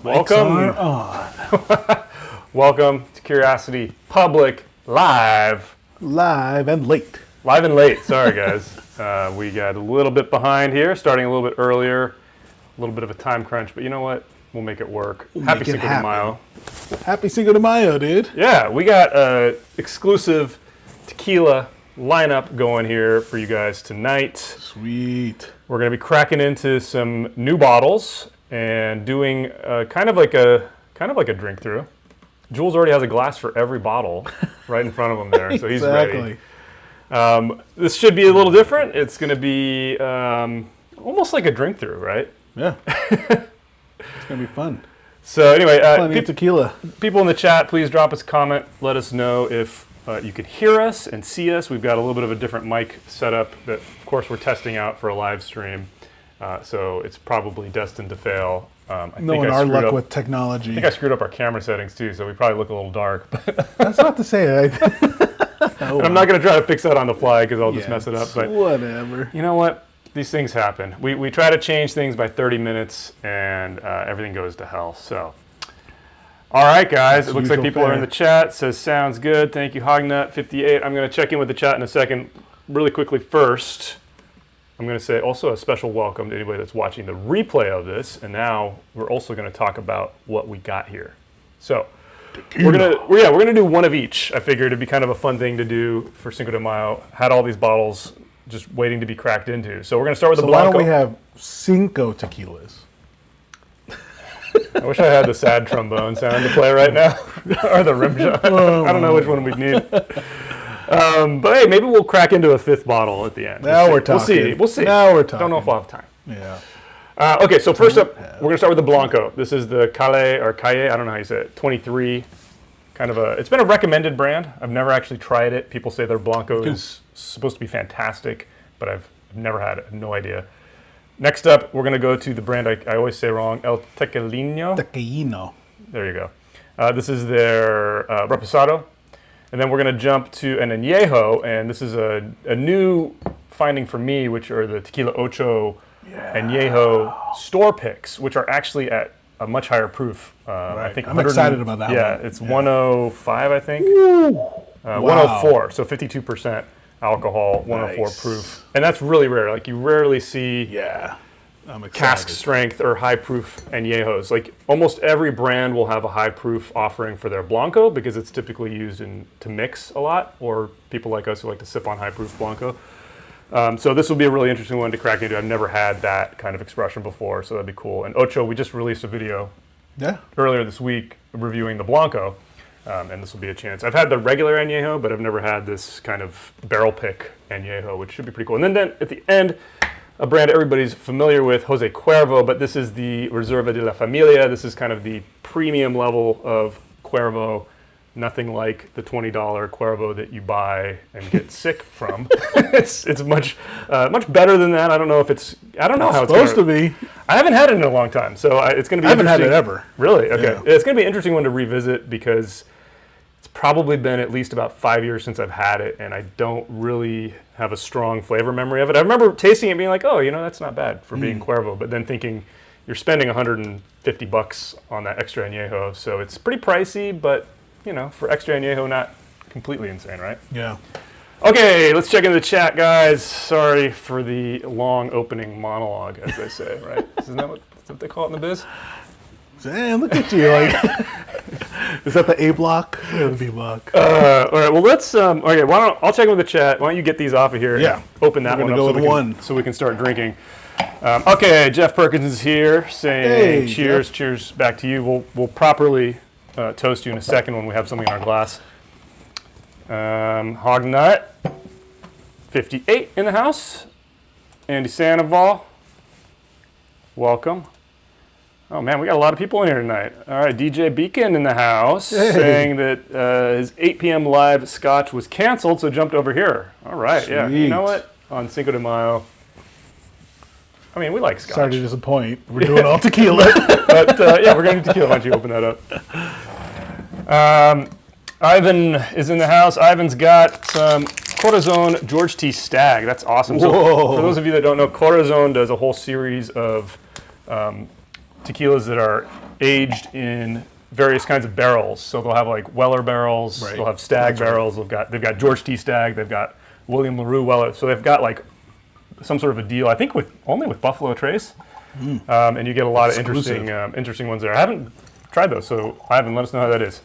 Welcome. Welcome to Curiosity Public Live. Live and late. Live and late. Sorry, guys. We got a little bit behind here, starting a little bit earlier. A little bit of a time crunch, but you know what? We'll make it work. Happy Cinco de Mayo. Happy Cinco de Mayo, dude. Yeah, we got an exclusive tequila lineup going here for you guys tonight. Sweet. We're going to be cracking into some new bottles and doing kind of like a drink through. Jules already has a glass for every bottle right in front of him there, so he's ready. This should be a little different. It's going to be almost like a drink through, right? Yeah. It's going to be fun. So anyway, tequila. People in the chat, please drop us a comment. Let us know if you could hear us and see us. We've got a little bit of a different mic setup that, of course, we're testing out for a live stream. So it's probably destined to fail. Knowing our luck with technology. I think I screwed up our camera settings too, so we probably look a little dark. That's not to say I'm not going to try to fix that on the fly because I'll just mess it up. But whatever. You know what? These things happen. We try to change things by 30 minutes, and everything goes to hell. So, all right, guys. It looks like people are in the chat. Says sounds good. Thank you, Hognut58. I'm going to check in with the chat in a second. Really quickly first, I'm going to say also a special welcome to anybody that's watching the replay of this. And now we're also going to talk about what we got here. So we're gonna do one of each. I figured it'd be kind of a fun thing to do for Cinco de Mayo. Had all these bottles just waiting to be cracked into. So we're going to start with the Blanco. Why don't we have Cinco tequilas? I wish I had the sad trombone sound to play right now, or the rim shot. I don't know which one we'd need. But hey, maybe we'll crack into a fifth bottle at the end. Now we're talking. We'll see. Now we're talking. Don't know if we'll have time. Yeah. Okay, so first up, we're going to start with the Blanco. This is the Calle, or Kaye, I don't know how you say it, 23. Kind of it's been a recommended brand. I've never actually tried it. People say their Blanco is supposed to be fantastic, but I've never had it. I have no idea. Next up, we're going to go to the brand I always say wrong, El Tecolino. Tequilino. There you go. This is their Reposado. And then we're going to jump to an Añejo, and this is a new finding for me, which are the Tequila Ocho Añejo store picks, which are actually at a much higher proof. Right. I think I'm excited about that one. Yeah, it's 105, I think. 104, so 52% alcohol, 104 proof. And that's really rare. Like, you rarely see cask strength or high proof añejos. Like, almost every brand will have a high proof offering for their Blanco because it's typically used to mix a lot, or people like us who like to sip on high proof Blanco. So this will be a really interesting one to crack into. I've never had that kind of expression before, so that'd be cool. And Ocho, we just released a video earlier this week reviewing the Blanco, and this will be a chance. I've had the regular Añejo, but I've never had this kind of barrel pick Añejo, which should be pretty cool. And then at the end, a brand everybody's familiar with, Jose Cuervo, but this is the Reserva de la Familia. This is kind of the premium level of Cuervo. Nothing like the $20 Cuervo that you buy and get sick from. It's much better than that. I don't know how it's supposed to be. I haven't had it in a long time, so it's going to be. I haven't had it ever. Really? Okay. Yeah. It's going to be an interesting one to revisit because it's probably been at least about 5 years since I've had it, and I don't really have a strong flavor memory of it. I remember tasting it and being like, oh, that's not bad for being Cuervo, but then thinking you're spending $150 on that extra añejo, so it's pretty pricey, but for extra añejo, not completely insane, right? Yeah. Okay, let's check into the chat, guys. Sorry for the long opening monologue, as they say, right? Isn't that what they call it in the biz? Damn, look at you. Is that the A block or the B block? All right, well, let's, okay, I'll check in with the chat. Why don't you get these off of here and open that one up so we can start drinking. Okay, Jeff Perkins is here saying cheers, Jeff. Cheers back to you. We'll properly toast you in a second when we have something in our glass. Hognut 58 in the house. Andy Sandoval, welcome. Oh man, we got a lot of people in here tonight. All right, DJ Beacon in the house saying that his 8 p.m. live scotch was canceled, so jumped over here. All right, sweet. Yeah. You know what? On Cinco de Mayo, I mean, we like scotch. Sorry to disappoint. We're doing all tequila. But we're going to do tequila. Why don't you open that up? Ivan is in the house. Ivan's got some Corazon George T. Stagg. That's awesome. So for those of you that don't know, Corazon does a whole series of tequilas that are aged in various kinds of barrels. So they'll have like Weller barrels, they'll have Stag barrels, they've got George T. Stag, they've got William LaRue Weller. So they've got like some sort of a deal, I think only with Buffalo Trace. And you get a lot of interesting ones there. I haven't tried those, so Ivan, let us know how that is.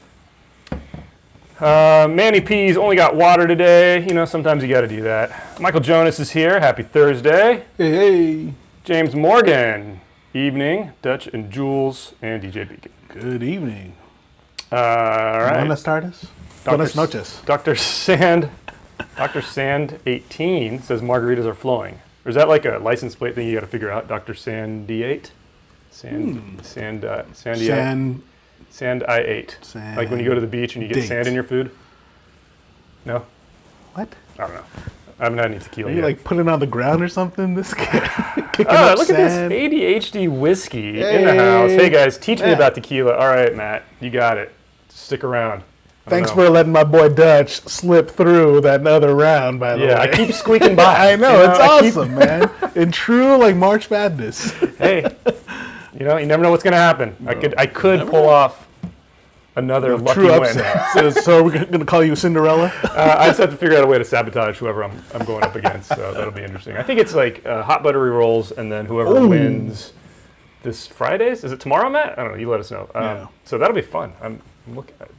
Manny P's only got water today. You know, sometimes you got to do that. Michael Jonas is here. Happy Thursday. Hey. James Morgan. Evening. Dutch and Jules and DJ Beacon. Good evening. All right. Buenas tardes. Buenas noches. Dr. Sand 18 says margaritas are flowing. Or is that like a license plate thing you got to figure out? Dr. Sand D8? Sand I8. Like when you go to the beach and you get sand in your food? No? What? I don't know. I haven't had any tequila Are you yet. like putting it on the ground or something? This guy kicking Oh, up look sand. at this ADHD whiskey in the house. Hey guys, teach me about tequila. All right, Matt, you got it. Stick around. Thanks for letting my boy Dutch slip through that other round, by the way. Yeah, I keep squeaking by. I know, it's awesome, man. In true like March Madness. Hey, you know, you never know what's going to happen. No, I could pull off another lucky true win. upset. so we're going to call you Cinderella? I just have to figure out a way to sabotage whoever I'm going up against, so that'll be interesting. I think it's like hot buttery rolls, and then whoever wins this Fridays. Is it tomorrow, Matt? I don't know. You let us know. So that'll be fun.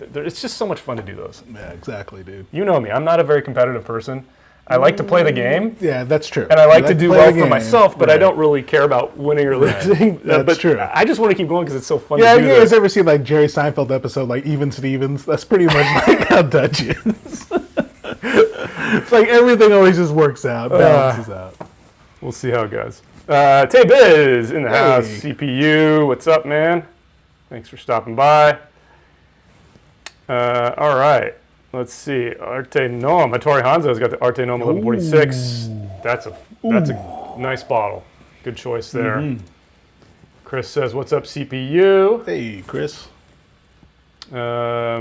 It's just so much fun to do those. Yeah, exactly, dude. You know me. I'm not a very competitive person. I like to play the game. Yeah, that's true. And I like to do well for myself, but I don't really care about winning or losing. That's true. I just want to keep going because it's so fun to do you guys ever seen like Jerry Seinfeld episode, like Even Stevens? That's pretty much like how Dutch is. It's like everything always just works out, balances out. We'll see how it goes. Tay Biz in the house. CPU, what's up, man? Thanks for stopping by. All right. Let's see. Arte Nom. Hattori Hanzo's got the Arte Nom 1146. That's a nice bottle. Good choice there. Mm-hmm. Chris says, "What's up, CPU?" Hey, Chris. EBA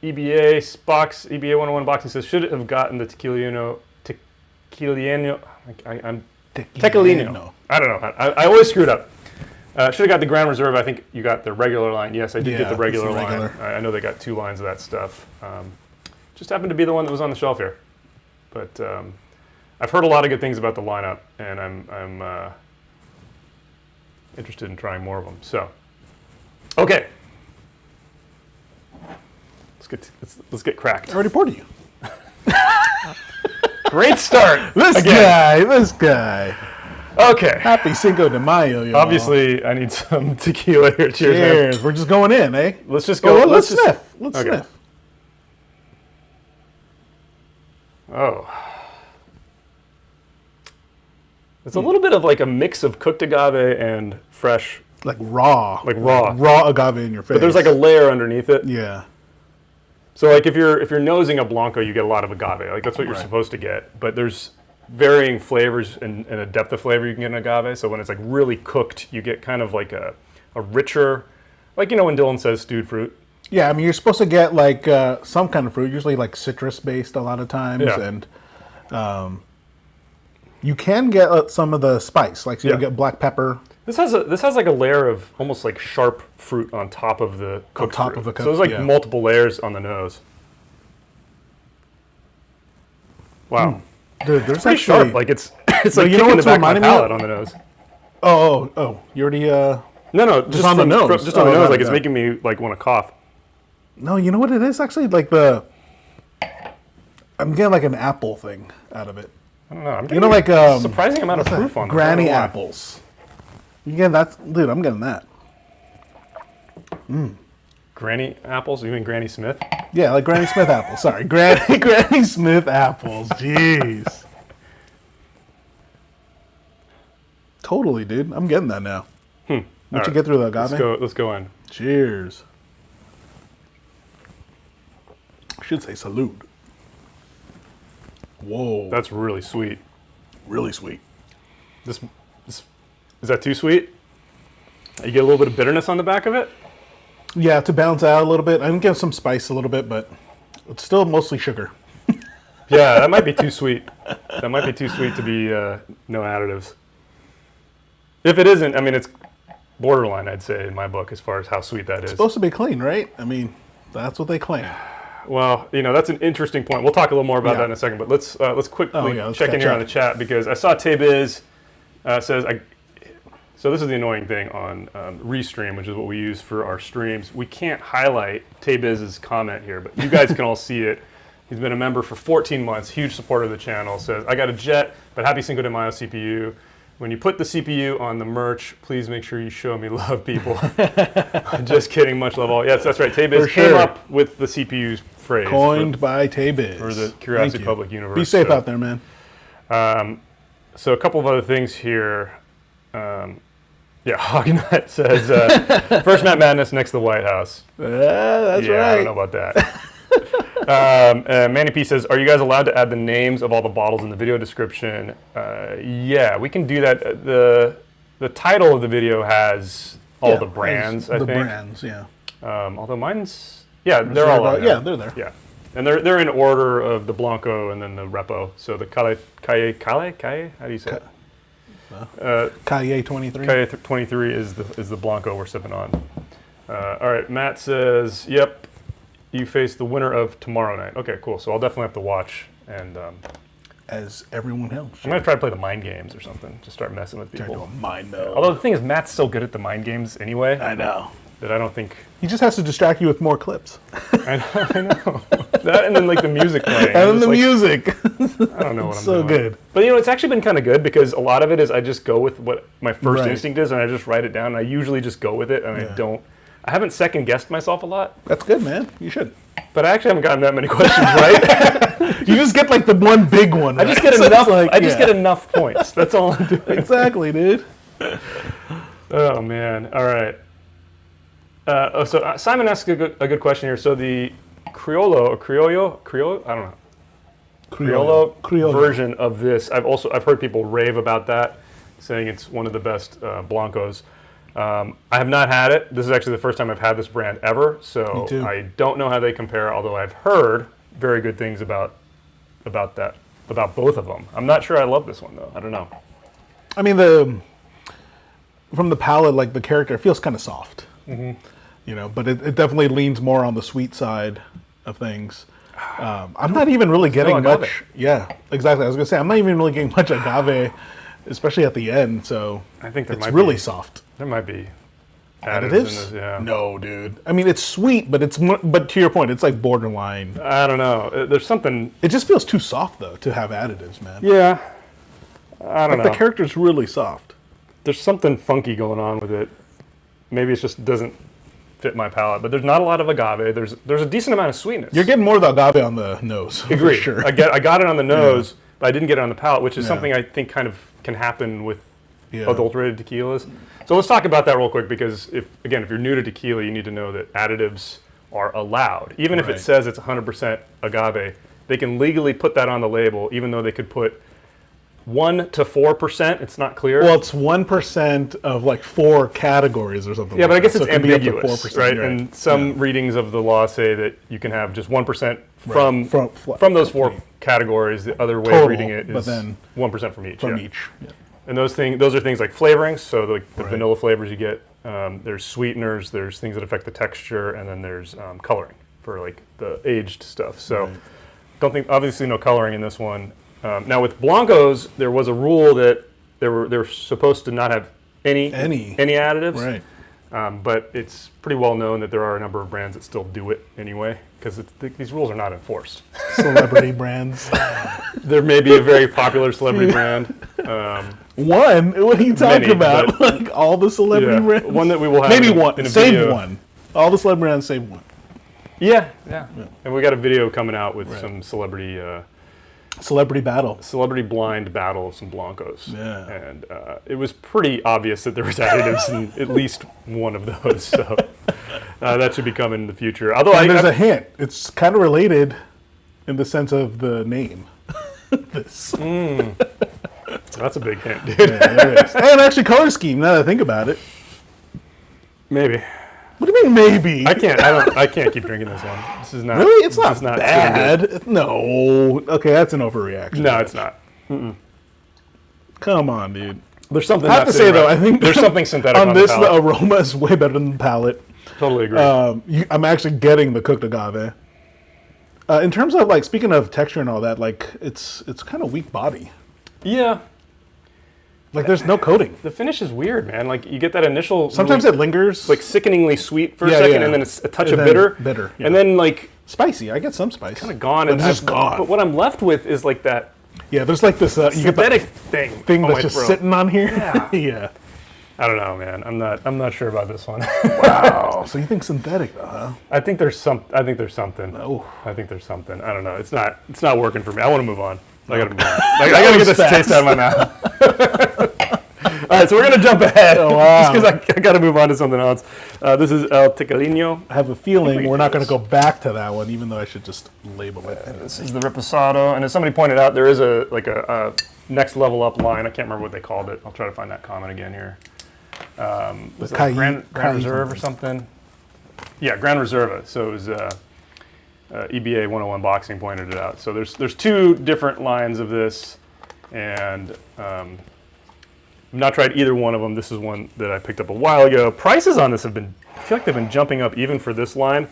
101 boxing says, "Should have gotten the Tequiliano. I'm Tecolino. I don't know. I always screw it up. Should have got the Grand Reserve. I think you got the regular line. Yes, I did get the regular line. I know they got 2 lines of that stuff. Just happened to be the one that was on the shelf here. But I've heard a lot of good things about the lineup, and I'm interested in trying more of them. So, okay. Let's get cracked. I already poured you. Great start. This guy. Okay. Happy Cinco de Mayo, y'all. Obviously, I need some tequila here. Cheers. We're just going in, eh? Let's just go. Let's sniff. Let's sniff. Oh. It's a little bit of like a mix of cooked agave and fresh. Like raw. Raw agave in your face. But there's like a layer underneath it. Yeah. So like if you're nosing a Blanco, you get a lot of agave. Like that's what you're supposed to get. But there's varying flavors and a depth of flavor you can get in agave. So when it's like really cooked, you get kind of like a richer, like you know when Dylan says stewed fruit. Yeah, I mean you're supposed to get like some kind of fruit, usually like citrus based a lot of times, and you can get some of the spice, like so you get black pepper. This has like a layer of almost like sharp fruit on top of the cooked fruit. So there's like multiple layers on the nose. Wow. Dude, there's pretty sharp. Like it's like you know what's the back of my reminding palate on the nose. Oh! You already No, just on the nose. Just on the nose, like it's making me like want to cough. No, you know what it is actually? Like I'm getting like an apple thing out of it. I don't know. I'm getting like a surprising amount of proof on granny apples. You get that, dude? I'm getting that. Granny apples? You mean Granny Smith? Yeah, like Granny Smith apples. Sorry, Granny Smith apples. Jeez. Totally, dude. I'm getting that now. Once you get through the agave. Let's go in. Cheers. I should say salute. Whoa. That's really sweet. Really sweet. This is that too sweet? You get a little bit of bitterness on the back of it? Yeah, to balance out a little bit. I can get some spice a little bit, but it's still mostly sugar. Yeah, that might be too sweet. That might be too sweet to be no additives. If it isn't, I mean, borderline, I'd say, in my book, as far as how sweet that is. It's supposed to be clean, right? I mean, that's what they claim. Well, that's an interesting point. We'll talk a little more about that in a second, but let's quickly check in here on the chat, because I saw Taybiz says, so this is the annoying thing on Restream, which is what we use for our streams. We can't highlight Taybiz's comment here, but you guys can all see it. He's been a member for 14 months, huge supporter of the channel. Says, I got a Jet, but happy Cinco de Mayo CPU. When you put the CPU on the merch, please make sure you show me love, people. Just kidding, much love all. Yes, that's right. Taybiz came up with the CPU's phrase. Coined by Taybiz. For the Curiosity Public universe. Be safe out there, man. So a couple of other things here. Hognut says, first Matt Madness, next to the White House. That's right. I don't know about that. Manny P says, are you guys allowed to add the names of all the bottles in the video description? Yeah, we can do that. The title of the video has all the brands, I think. The brands, yeah. Although mine's, Reserva, they're all on there. Yeah, they're there. Yeah, and they're in order of the Blanco and then the Repo. So the Kaye, how do you say it? Calle 23. Calle 23 is the Blanco we're sipping on. All right, Matt says, yep. You face the winner of tomorrow night. Okay, cool. So I'll definitely have to watch. And as everyone else, I'm gonna try to play the mind games or something. Just start messing with people. Try to do a mind meld. Although the thing is, Matt's so good at the mind games anyway. I know. That I don't think he just has to distract you with more clips. I know. That and then like the music playing. And then the music. I don't know what I'm so doing. Good. But it's actually been kind of good, because a lot of it is I just go with what my first instinct is, and I just write it down. And I usually just go with it, and I haven't second guessed myself a lot. That's good, man. You should. But I actually haven't gotten that many questions right. You just get like the one big one. Right? I just get enough. I just get enough points. That's all I'm doing. Exactly, dude. Oh man. All right. So Simon asked a good question here. So the Criollo, I don't know. Criollo version of this. I've heard people rave about that, saying it's one of the best Blancos. I have not had it. This is actually the first time I've had this brand ever, so I don't know how they compare, although I've heard very good things about both of them. I'm not sure I love this one, though. I don't know. I mean, from the palate, like the character, it feels kind of soft. Mm-hmm. But it definitely leans more on the sweet side of things. I'm not even really getting much. Yeah, exactly. I was going to say, I'm not even really getting much agave, especially at the end, so I think it's really soft. There might be additives? In this, yeah. No, dude. I mean, it's sweet, but but to your point, it's like borderline. I don't know. There's something. It just feels too soft, though, to have additives, man. Yeah. I don't know. The character's really soft. There's something funky going on with it. Maybe it just doesn't fit my palate, but there's not a lot of agave. There's a decent amount of sweetness. You're getting more of the agave on the nose. Agreed. For sure. I got it on the nose, but I didn't get it on the palate, which is something I think kind of can happen with adulterated tequilas. So let's talk about that real quick, because if you're new to tequila, you need to know that additives are allowed. Even if it says it's 100% agave, they can legally put that on the label, even though they could put 1 to 4%. It's not clear. Well, it's 1% of like 4 categories or something. Yeah, like but I guess that. it's So ambiguous, 4%, right? And some readings of the law say that you can have just 1% from those 4 categories. The other way of reading it is 1% from each. From each. Yeah. And those are things like flavorings. So like the vanilla flavors you get. There's sweeteners. There's things that affect the texture, and then there's coloring for like the aged stuff. So don't think, obviously no coloring in this one. Now with Blancos, there was a rule that they're supposed to not have any additives. Right. But it's pretty well known that there are a number of brands that still do it anyway, because these rules are not enforced. Celebrity brands. There may be a very popular celebrity brand. One? What are you talking about? Like all the celebrity brands? One that we will have. Maybe one. In a save video. one. All the celebrity brands, save one. Yeah. And we got a video coming out with some celebrity blind battle of some Blancos. Yeah. And it was pretty obvious that there was additives in at least one of those. So that should be coming in the future. Although there's a hint. It's kind of related in the sense of the name. This. That's a big hint, dude. Yeah, it is. And actually color scheme, now that I think about it. Maybe. What do you mean maybe? I can't keep drinking this one. This is not. Really? It's not bad. No. Okay, that's an overreaction. No, it's not. Come on, dude. There's something. I have to say though, I think there's something synthetic on this. the The aroma is way better than the palate. Totally agree. I'm actually getting the cooked agave. In terms of like speaking of texture and all that, like it's kind of weak body. Yeah. Like there's no coating. The finish is weird, man. Like you get that initial. Sometimes it lingers. Like sickeningly sweet for a second, and then it's a touch of bitter. Bitter. Yeah. And then like spicy. I get some spice. Kind of gone. It's just gone. But what I'm left with is like that. Yeah, there's like this synthetic thing that's just throat. sitting on here. Yeah. Yeah. I don't know, man. I'm not sure about this one. Wow. So you think synthetic, though, huh? I think there's something. Oh. I think there's something. I don't know. It's not working for me. I want to move on. I gotta move on. I gotta get this taste out of my mouth. All right, so we're gonna jump ahead just because I gotta move on to something else. This is El Tecolino. I have a feeling we're not gonna go back to that one, even though I should just label it. This is the Reposado, and as somebody pointed out, there is a next level up line. I can't remember what they called it. I'll try to find that comment again here. Was it Grand Reserve or something? Yeah, Grand Reserva. So it was EBA 101 Boxing pointed it out. So there's two different lines of this, and I've not tried either one of them. This is one that I picked up a while ago. Prices on this I feel like they've been jumping up even for this line.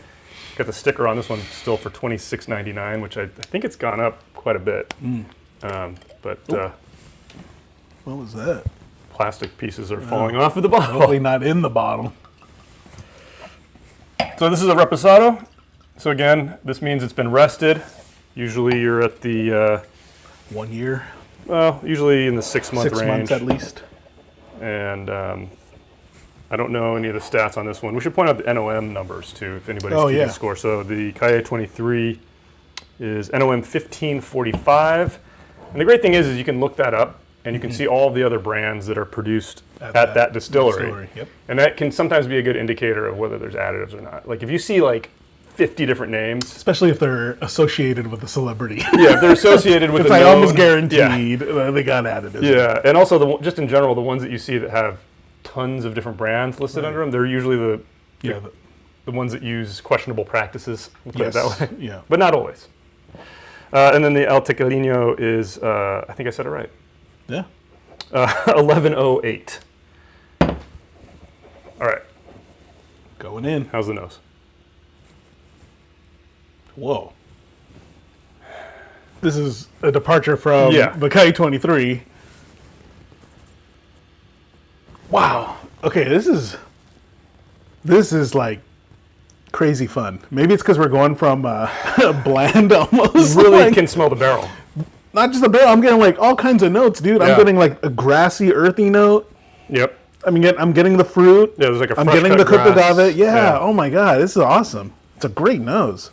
Got the sticker on this one still for $26.99, which I think it's gone up quite a bit. What was that? Plastic pieces are falling off of the bottle. Hopefully not in the bottle. So this is a Reposado. So again, this means it's been rested. Usually you're at the 1 year. Well, usually in the 6 month range. 6 months at least. And I don't know any of the stats on this one. We should point out the NOM numbers too, if anybody's keeping score. So the Kaye 23 is NOM 1545. And the great thing is you can look that up and you can see all of the other brands that are produced at that distillery. Yep. And that can sometimes be a good indicator of whether there's additives or not. Like if you see like 50 different names. Especially if they're associated with a celebrity. Yeah, if they're associated with it's like almost guaranteed they got additives. Yeah, and also just in general, the ones that you see that have tons of different brands listed under them, they're usually the ones that use questionable practices, we'll put it that way. Yeah. But not always. And then the El Tecolino is, I think I said it right. Yeah. 1108. All right. Going in. How's the nose? Whoa. This is a departure from the Kaye 23. Wow. Okay, this is like crazy fun. Maybe it's because we're going from bland almost. You really can smell the barrel. Not just the barrel. I'm getting like all kinds of notes, dude. Yeah. I'm getting like a grassy, earthy note. Yep. I'm getting the fruit. Yeah, there's like a fresh I'm getting the cooked agave. Yeah. Oh my god, this is awesome. It's a great nose.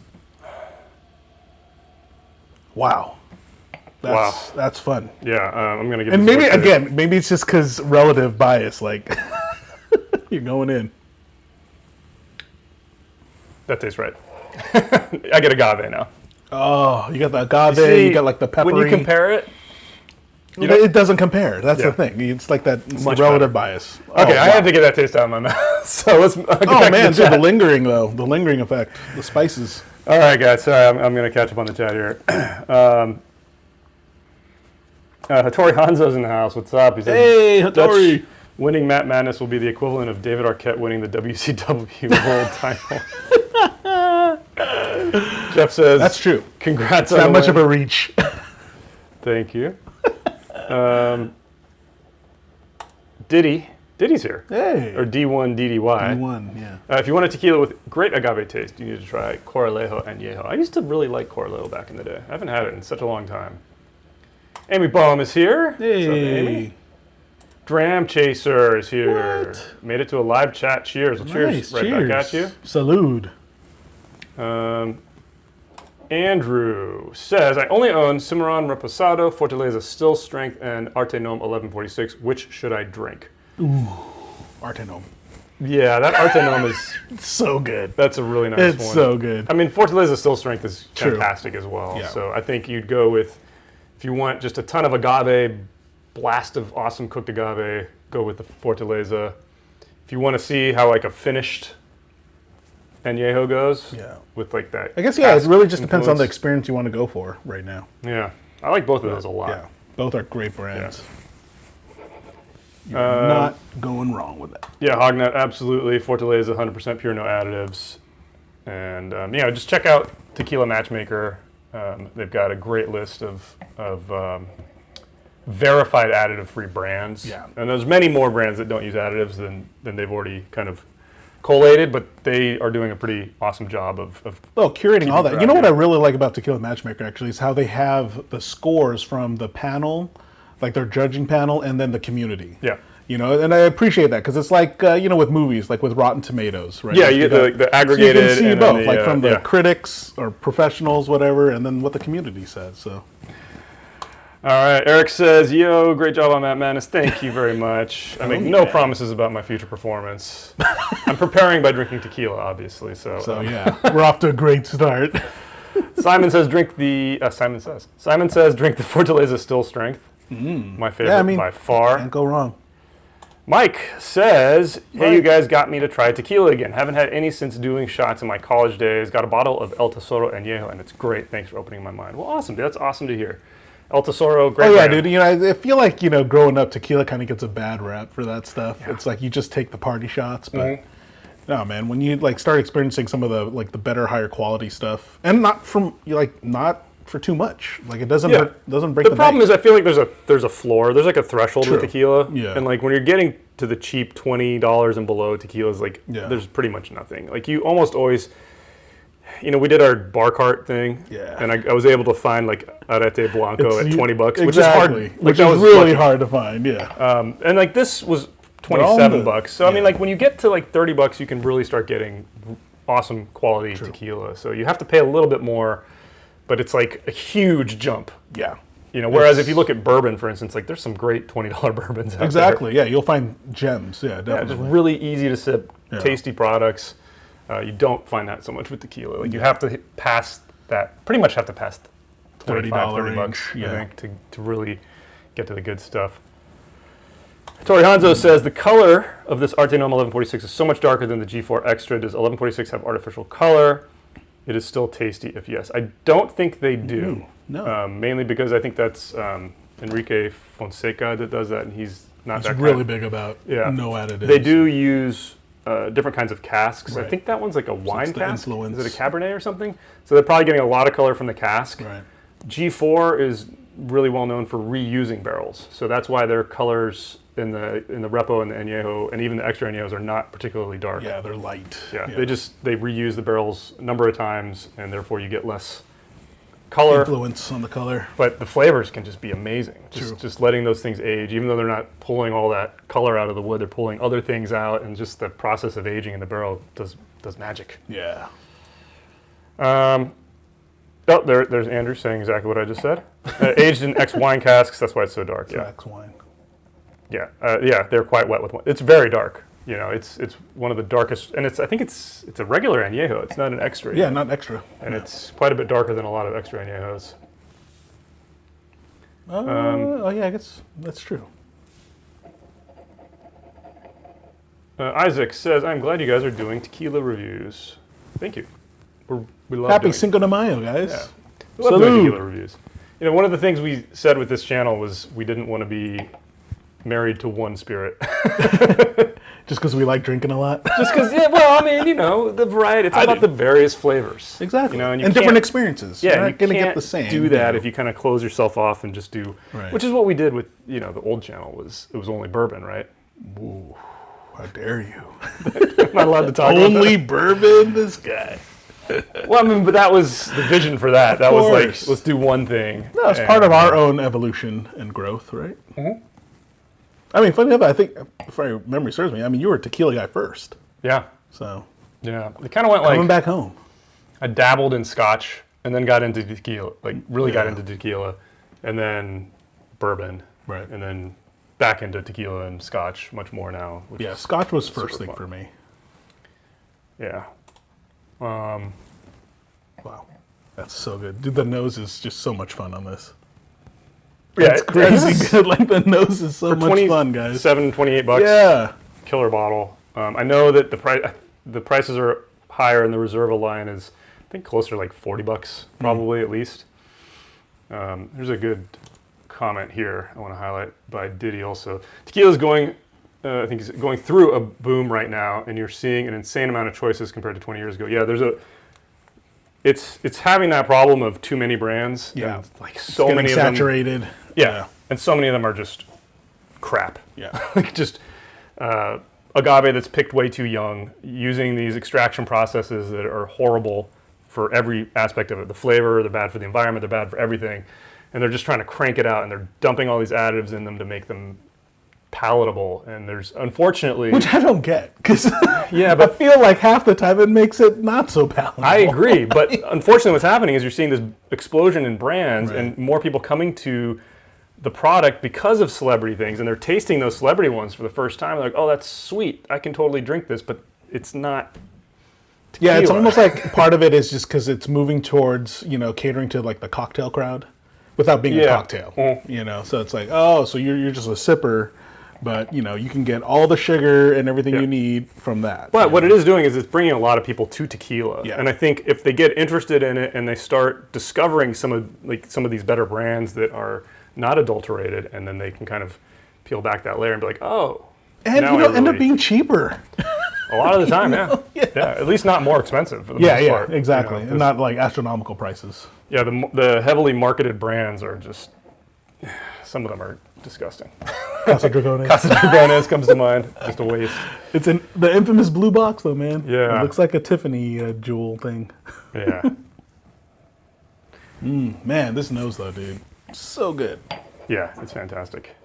Wow. That's fun. Yeah, I'm gonna give. And maybe it's just because relative bias. Like you're going in. That tastes right. I get agave now. Oh, you got the agave. You got like the peppery. When you compare it, it doesn't compare. That's the thing. It's like that relative bias. Okay, I had to get that taste out of my mouth. So let's. The lingering though, the lingering effect, the spices. All right, guys. Sorry, I'm going to catch up on the chat here. Hattori Hanzo's in the house. What's up? He said, hey, Hattori. Winning Matt Madness will be the equivalent of David Arquette winning the WCW World Title. Jeff says, that's true. Congrats on that much of a reach. Thank you. Diddy's here. Hey. Or D1 DDY. D1, yeah. If you want a tequila with great agave taste, you need to try Coralejo and Añejo. I used to really like Coralejo back in the day. I haven't had it in such a long time. Amy Baum is here. Hey. What's up, Amy? Dram Chaser is here. What? Made it to a live chat. Cheers. Well, cheers. Right back at you. Salud. Andrew says, I only own Cimarron Reposado, Fortaleza Still Strength, and Artenom 1146. Which should I drink? Ooh, Artenom. Yeah, that Artenom is so good. That's a really nice one. It's so good. I mean, Fortaleza Still Strength is fantastic as well. Yeah. So I think you'd go with, if you want just a ton of agave, blast of awesome cooked agave, go with the Fortaleza. If you want to see how like a finished Añejo goes, with like that. I guess it really just depends on the experience you want to go for right now. Yeah, I like both of those a lot. Yeah, both are great brands. You're not going wrong with that. Yeah, Hognut, absolutely. Fortaleza, 100% pure, no additives. And just check out Tequila Matchmaker. They've got a great list of verified additive-free brands. Yeah. And there's many more brands that don't use additives than they've already kind of collated, but they are doing a pretty awesome job of curating all that. You know what I really like about Tequila Matchmaker, actually, is how they have the scores from the panel, like their judging panel, and then the community. Yeah. And I appreciate that, because it's like, with movies, like with Rotten Tomatoes, right? Yeah, you get the aggregated. So you can see both, like from the critics or professionals, whatever, and then what the community says, so. All right, Eric says, yo, great job on Matt Madness. Thank you very much. I make no promises about my future performance. I'm preparing by drinking tequila, obviously. So we're off to a great start. Simon says, drink the Fortaleza Still Strength. My favorite by far. Can't go wrong. Mike says, hey, you guys got me to try tequila again. Haven't had any since doing shots in my college days. Got a bottle of El Tesoro Añejo, and it's great. Thanks for opening my mind. Well, awesome, dude. That's awesome to hear. El Tesoro, great brand. Dude. I feel like, growing up, tequila kind of gets a bad rap for that stuff. Yeah. It's like you just take the party shots, but no, man, when you start experiencing some of the the better, higher quality stuff, and not for too much. It doesn't break the bank. The problem is I feel like there's a floor. There's a threshold with tequila. Yeah. And when you're getting to the cheap $20 and below tequilas, there's pretty much nothing. You almost always, we did our bar cart thing. Yeah. And I was able to find Arete Blanco at $20, which is hard. Which is really hard to find. Yeah. And this was $27. So I mean, when you get to $30, you can really start getting awesome quality tequila. So you have to pay a little bit more. But it's a huge jump. Yeah. Whereas if you look at bourbon, for instance, there's some great $20 bourbons out there. Yeah, you'll find gems. Yeah, definitely. Yeah, just really easy to sip, tasty products. You don't find that so much with tequila. You have to pass that, pretty much have to pass $30 I think, to really get to the good stuff. Tori Hanzo says, the color of this Arte Normal 1146 is so much darker than the G4 Extra. Does 1146 have artificial color? It is still tasty if yes. I don't think they do. No. Mainly because I think that's Enrique Fonseca that does that, and he's not that really big about no additives. They do use different kinds of casks. Right. I think that one's a wine cask. Influence. Is it a Cabernet or something? So they're probably getting a lot of color from the cask. Right. G4 is really well known for reusing barrels. So that's why their colors in the Repo and the Añejo and even the extra Añejos are not particularly dark. Yeah, they're light. Yeah. They reuse the barrels a number of times, and therefore you get less color influence on the color. But the flavors can just be amazing. Just letting those things age, even though they're not pulling all that color out of the wood, they're pulling other things out, and just the process of aging in the barrel does magic. Yeah. There's Andrew saying exactly what I just said. Aged in X wine casks, that's why it's so dark. It's X wine. Yeah, they're quite wet with wine. It's very dark. It's one of the darkest, and I think it's a regular añejo. It's not an extra. Yeah, not extra. And it's quite a bit darker than a lot of extra añejos. I guess that's true. Isaac says, "I'm glad you guys are doing tequila reviews. Thank you. We love Happy Cinco de Mayo, guys. Yeah. We love doing tequila reviews. One of the things we said with this channel was we didn't want to be married to one spirit. Just because we like drinking a lot? Just because, the variety. It's all about the various flavors. Exactly. And different experiences. Yeah, you're not going to get the same. Do that if you kind of close yourself off and just do, which is what we did with, the old channel it was only bourbon, right? Ooh, how dare you. I'm not allowed to talk about Only bourbon, this guy. Well, but that was the vision for that. That was let's do one thing. No, it's part of our own evolution and growth, right? Mm-hmm. Funny enough, I think, if my memory serves me, you were a tequila guy first. Yeah. So. Yeah. It kind of went coming back home. I dabbled in scotch and then got into tequila, got into tequila, and then bourbon. Right. And then back into tequila and scotch much more now. Scotch was first thing for me. Yeah. Wow. That's so good. Dude, the nose is just so much fun on this. Yeah, it's crazy good. The nose is so much fun, guys. $28. Yeah. Killer bottle. I know that the prices are higher, and the Reserva line is, I think, closer to $40, probably at least. There's a good comment here I want to highlight by Diddy also. Tequila's going, I think he's going through a boom right now, and you're seeing an insane amount of choices compared to 20 years ago. Yeah, it's having that problem of too many brands. Yeah. And like so many of them. Saturated. Yeah. And so many of them are just crap. Yeah. Like just agave that's picked way too young, using these extraction processes that are horrible for every aspect of it. The flavor, they're bad for the environment, they're bad for everything. And they're just trying to crank it out, and they're dumping all these additives in them to make them palatable. And there's, unfortunately... Which I don't get, because yeah, but I feel like half the time it makes it not so palatable. I agree, but unfortunately what's happening is you're seeing this explosion in brands, Right. and more people coming to the product because of celebrity things, and they're tasting those celebrity ones for the first time. They're like, oh, that's sweet. I can totally drink this, but it's not tequila. Yeah, it's almost like part of it is just because it's moving towards, catering to like the cocktail crowd without being a cocktail, So it's like, oh, so you're just a sipper, but, you can get all the sugar and everything you need from that. But what it is doing is it's bringing a lot of people to tequila. Yeah. And I think if they get interested in it and they start discovering some of these better brands that are not adulterated, and then they can kind of peel back that layer and be like, oh. And end up being cheaper. A lot of the time, yeah. At least not more expensive for the most part. Yeah, exactly. And not like astronomical prices. Yeah, the heavily marketed brands are just, some of them are disgusting. Casa Dragones. Casa Dragones comes to mind. Just a waste. It's in the infamous blue box, though, man. Yeah. It looks like a Tiffany jewel thing. Yeah. Man, this nose, though, dude. So good. Yeah, it's fantastic.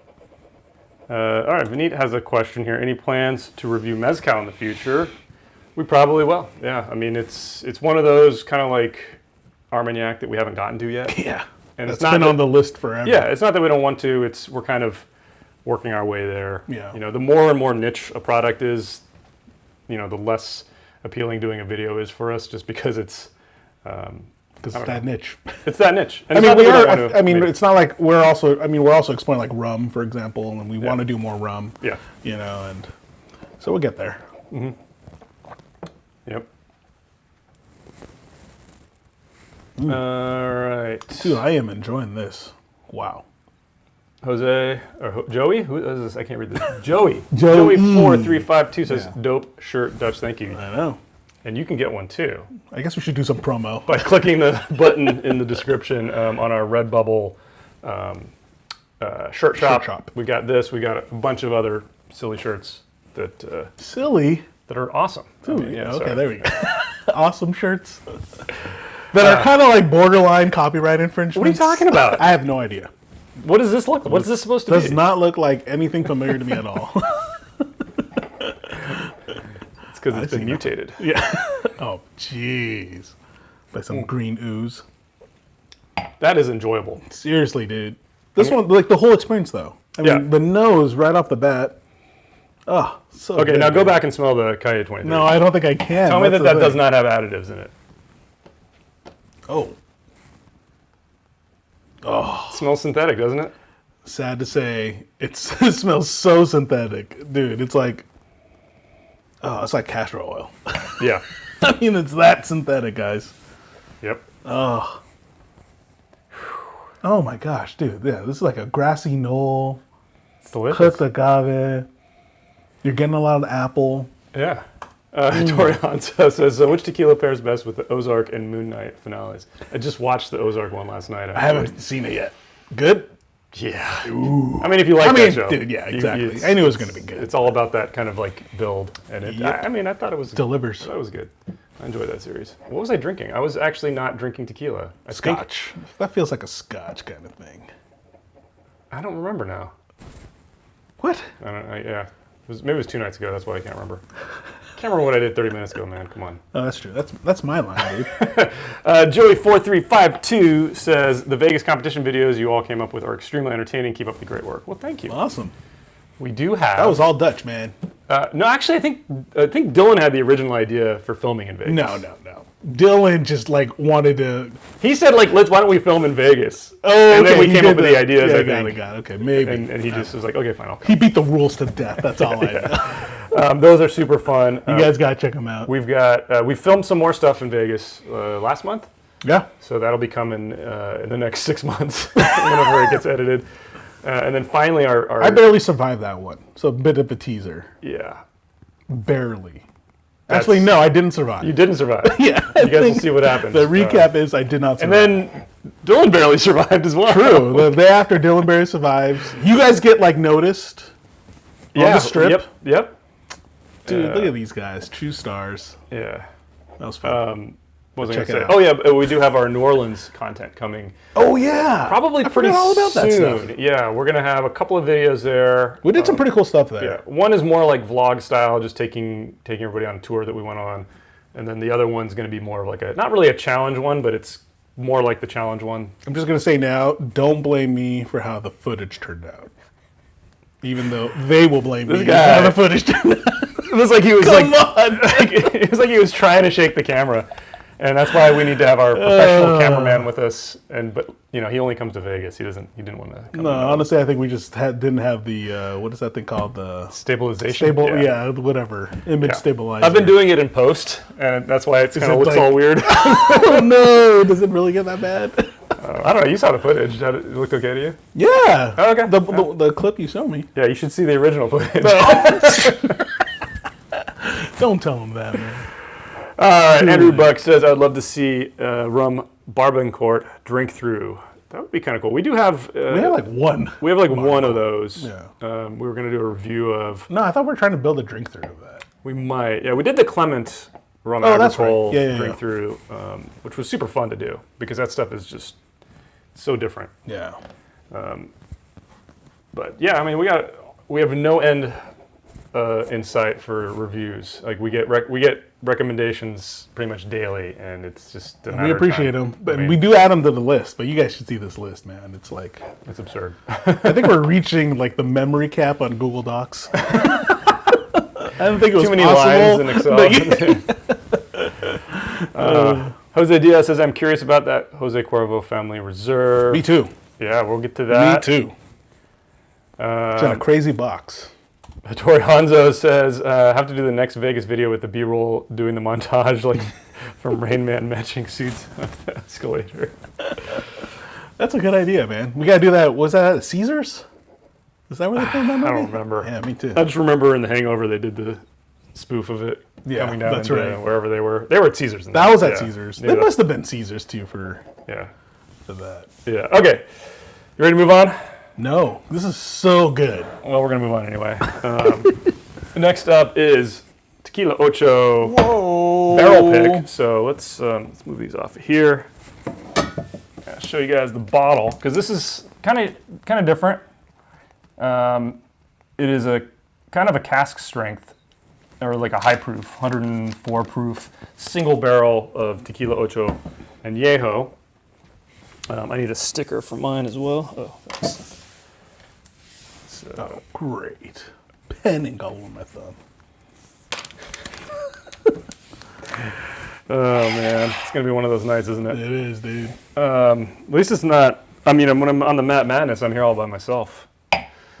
All right, Vineet has a question here. Any plans to review Mezcal in the future? We probably will. Yeah, I mean, it's one of those kind of like Armagnac that we haven't gotten to yet. Yeah. And It's been on the list forever. Yeah, it's not that we don't want to. We're kind of working our way there. Yeah. The more and more niche a product is, the less appealing doing a video is for us, just because it's. Because it's that niche. It's that niche. And it's not like we're also exploring like rum, for example, and we want to do more rum. Yeah. And so we'll get there. Mm-hmm. Yep. All right. Dude, I am enjoying this. Wow. Jose, or Joey? Who is this? I can't read this. Joey. Joey. Joey4352 says, dope shirt, Dutch, thank you. I know. And you can get one too. I guess we should do some promo. By clicking the button in the description on our Redbubble shirt shop. We got this. We got a bunch of other silly shirts that silly that are awesome. Dude, okay, there we go. Awesome shirts that are kind of like borderline copyright infringements. What are you talking about? I have no idea. What does this look like? What is this supposed to be? Does not look like anything familiar to me at all. It's because it's been mutated. Yeah. Oh, jeez. By some green ooze. That is enjoyable. Seriously, dude. This one, like the whole experience, though. I mean, the nose right off the bat. Oh, so okay, good, now go back and smell the Kaye 23. No, I don't think I can. Tell me that does not have additives in it. Oh. Oh. It smells synthetic, doesn't it? Sad to say, it smells so synthetic. Dude, it's like, it's like castor oil. Yeah. I mean, it's that synthetic, guys. Yep. Oh. Oh my gosh, dude. Yeah, this is like a grassy knoll. It's delicious. Cooked agave. You're getting a lot of apple. Yeah. Torian says, which tequila pairs best with the Ozark and Moon Knight finales? I just watched the Ozark one last night. I haven't seen it yet. Good? Yeah. Ooh. I mean, if you like that show. Dude, yeah, exactly. I knew it was going to be good. It's all about that kind of like build. And I thought it was... Delivers. That was good. I enjoyed that series. What was I drinking? I was actually not drinking tequila. Scotch. That feels like a scotch kind of thing. I don't remember now. What? I don't know. Yeah. Maybe it was 2 nights ago. That's why I can't remember. Can't remember what I did 30 minutes ago, man. Come on. Oh, that's true. That's my line, dude. Joey4352 says, the Vegas competition videos you all came up with are extremely entertaining. Keep up the great work. Well, thank you. Awesome. We do have... That was all Dutch, man. No, actually, I think Dylan had the original idea for filming in Vegas. No. Dylan just like wanted to... He said, like, why don't we film in Vegas? Oh, and then we came up with the ideas, I think. Got it. Okay, maybe. And he just was like, okay, fine, I'll come. He beat the rules to death. That's all I know. Those are super fun. You guys got to check them out. We filmed some more stuff in Vegas last month. Yeah. So that'll be coming in the next 6 months whenever it gets edited. And then finally our I barely survived that one. So a bit of a teaser. Yeah. Barely. Actually, no, I didn't survive. You didn't survive. Yeah. You guys will see what happens. The recap is I did not survive. And then Dylan barely survived as well. True. The day after Dylan barely survives. You guys get like noticed on the strip. Yep. Dude, look at these guys. True stars. Yeah. That was fun. What was I going to say? Oh, yeah, we do have our New Orleans content coming. Oh, yeah. Probably pretty all about soon. that stuff. Yeah, we're going to have a couple of videos there. We did some pretty cool stuff there. Yeah, one is more like vlog style, just taking everybody on a tour that we went on. And then the other one's going to be more of like not really a challenge one, but it's more like the challenge one. I'm just going to say now, don't blame me for how the footage turned out. Even though they will blame me for how the footage turned out. It was like he was it was like he was trying to shake the camera. And that's why we need to have our professional cameraman with us. But he only comes to Vegas. He didn't want to come. No, honestly, I think we just didn't have the what is that thing called? The stabilization. Whatever. Image stabilizer. I've been doing it in post, and that's why it kind of looks all weird. Oh no! Does it really get that bad? I don't know. You saw the footage. It looked okay to you? Yeah. Oh, okay. The clip you showed me. Yeah, you should see the original footage. Don't tell him that, man. All right, Andrew Buck says, I'd love to see rum Barbancourt drink through. That would be kind of cool. We do have... we have like one. We have like one of those. Yeah. We were going to do a review of... No, I thought we were trying to build a drink through of that. We might. Yeah, we did the Clement rum that's right. agricole Yeah, drink through, which was super fun to do because that stuff is just so different. Yeah. But yeah, I mean, we have no end in sight for reviews. Like we get recommendations pretty much daily, and it's just a matter we appreciate of time. them, but we do add them to the list. But you guys should see this list, man. It's like it's absurd. I think we're reaching like the memory cap on Google Docs. I don't think it was too many possible. lines in Excel. Jose Diaz says, "I'm curious about that Jose Cuervo family reserve." Me too. Yeah, we'll get to that. Me too. It's in a crazy box. Tori Hanzo says, have to do the next Vegas video with the B-roll doing the montage like from Rain Man matching suits of the escalator. That's a good idea, man. We got to do that. Was that at Caesars? Is that where they filmed that movie? I don't remember. Yeah, me too. I just remember in The Hangover they did the spoof of it coming down that's into right. wherever they were. They were at Caesars. That was at Caesars. It must have been Caesars too for that. Yeah. Okay. You ready to move on? No, this is so good. Well, we're going to move on anyway. Next up is Tequila Ocho barrel pick. So let's move these off of here. I'll show you guys the bottle because this is kind of different. It is a kind of a cask strength or like a high proof, 104 proof single barrel of Tequila Ocho Añejo. I need a sticker for mine as well. Oh, thanks. Oh, great. Pen ink all over my thumb. Oh, man. It's going to be one of those nights, isn't it? It is, dude. At least it's not... I mean, when I'm on the Matt Madness, I'm here all by myself.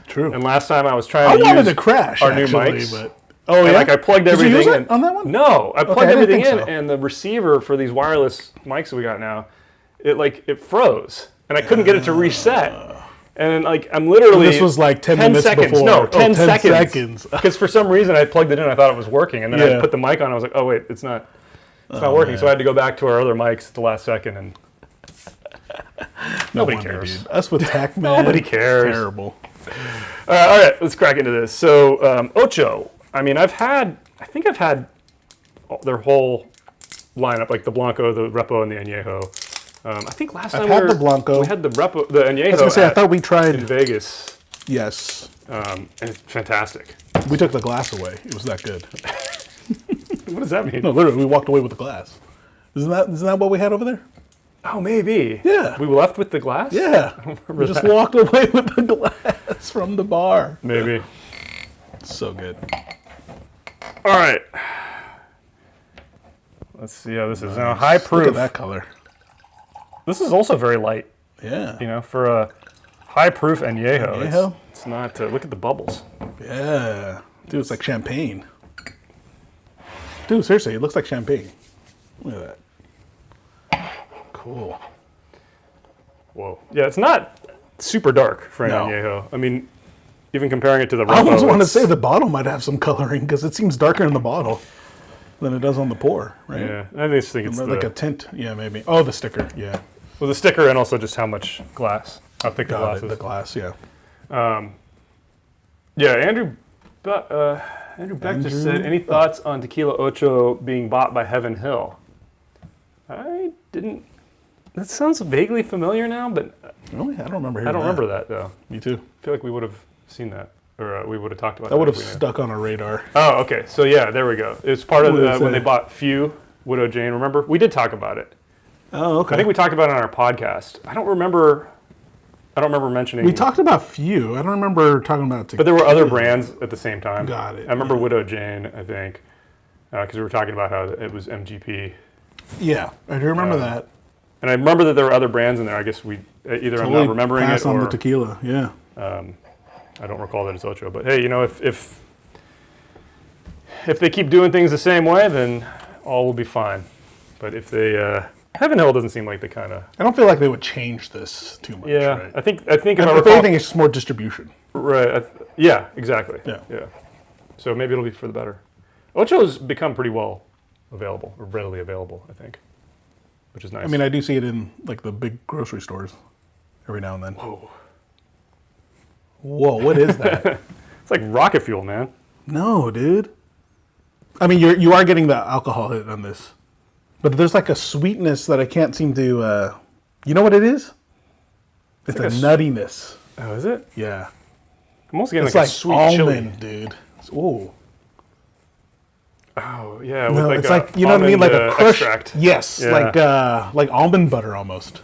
True. And last time I was trying to wanted use to crash, our actually, new mics. but... Oh, and yeah? I plugged Did everything you use in. it on that one? No. I plugged everything in, so. and the receiver for these wireless mics that we got now, it froze. And I couldn't get it to reset. And I'm literally... And this was like 10 minutes seconds. before. No, 10 seconds. Because for some reason I plugged it in, I thought it was working. And then I put the mic on, I was like, oh wait, it's not working. Man. So I had to go back to our other mics at the last second. And nobody cares. Dude. Us with tech, man. Nobody cares. Terrible. All right, let's crack into this. So Ocho, I mean, I think I've had their whole lineup, like the Blanco, the Repo, and the Añejo. I think last time the Blanco. we had the Repo, the Añejo. I was gonna say, I thought we tried in Vegas. Yes. And it's fantastic. We took the glass away. It was that good. What does that mean? No, literally, we walked away with the glass. Isn't that what we had over there? Oh, maybe. Yeah. We left with the glass? Yeah. We just walked away with the glass from the bar. Maybe. So good. All right. Let's see how this is. Now, high proof. Look at that color. This is also very light. Yeah. You know, for a high proof Añejo. Añejo? It's not, look at the bubbles. Yeah. Dude, it's like champagne. Dude, seriously, it looks like champagne. Look at that. Cool. Whoa. Yeah, it's not super dark for an No. añejo. I mean, even comparing it to the I almost Repo, want to say the bottle might have some coloring because it seems darker in the bottle than it does on the pour, right? Yeah, I just think it's Like a tint. Yeah, maybe. Oh, the sticker. Yeah. well, the sticker and also just how much glass, how thick the glass is. The glass, yeah. Yeah, Andrew Beck just said, any thoughts on Tequila Ocho being bought by Heaven Hill? I didn't. That sounds vaguely familiar now, but Really? I don't remember I hearing don't remember that though. Me too. I feel like we would have seen that, or we would have talked about That would if have we knew. stuck on our radar. Oh, okay. So yeah, there we go. It's part of What did it when they say? bought Few, Widow Jane. Remember, we did talk about it. Oh, okay. I think we talked about it on our podcast. I don't remember mentioning. We talked about Few. I don't remember talking about but there were other brands at the same time. Got it, I remember Widow Jane, I think, because we were talking about how it was MGP. Yeah, I do remember that. And I remember that there were other brands in there. I guess we either I'm not remembering pass it on or the tequila. Yeah. I don't recall that it's Ocho. But hey, if they keep doing things the same way, then all will be fine. But if they Heaven Hill doesn't seem like the kind of I don't feel like they would change this too much. yeah. Right? I think if I If recall, anything, it's just more distribution. right. Yeah, exactly. Yeah. So maybe it'll be for the better. Ocho's become pretty well available or readily available, I think, which is nice. I mean, I do see it in like the big grocery stores every now and then. whoa, Whoa, what is that? it's like rocket fuel, man. No, dude. I mean, you are getting the alcohol hit on this, but there's like a sweetness that I can't seem to. You know what it is? It's like a a nuttiness. Oh, is it? Yeah, I'm almost getting it's like like a sweet almond, chili. dude. Ooh. Oh yeah, No, with it's like like you know what I mean, like a crushed. extract. Yes, Yeah. like almond butter almost.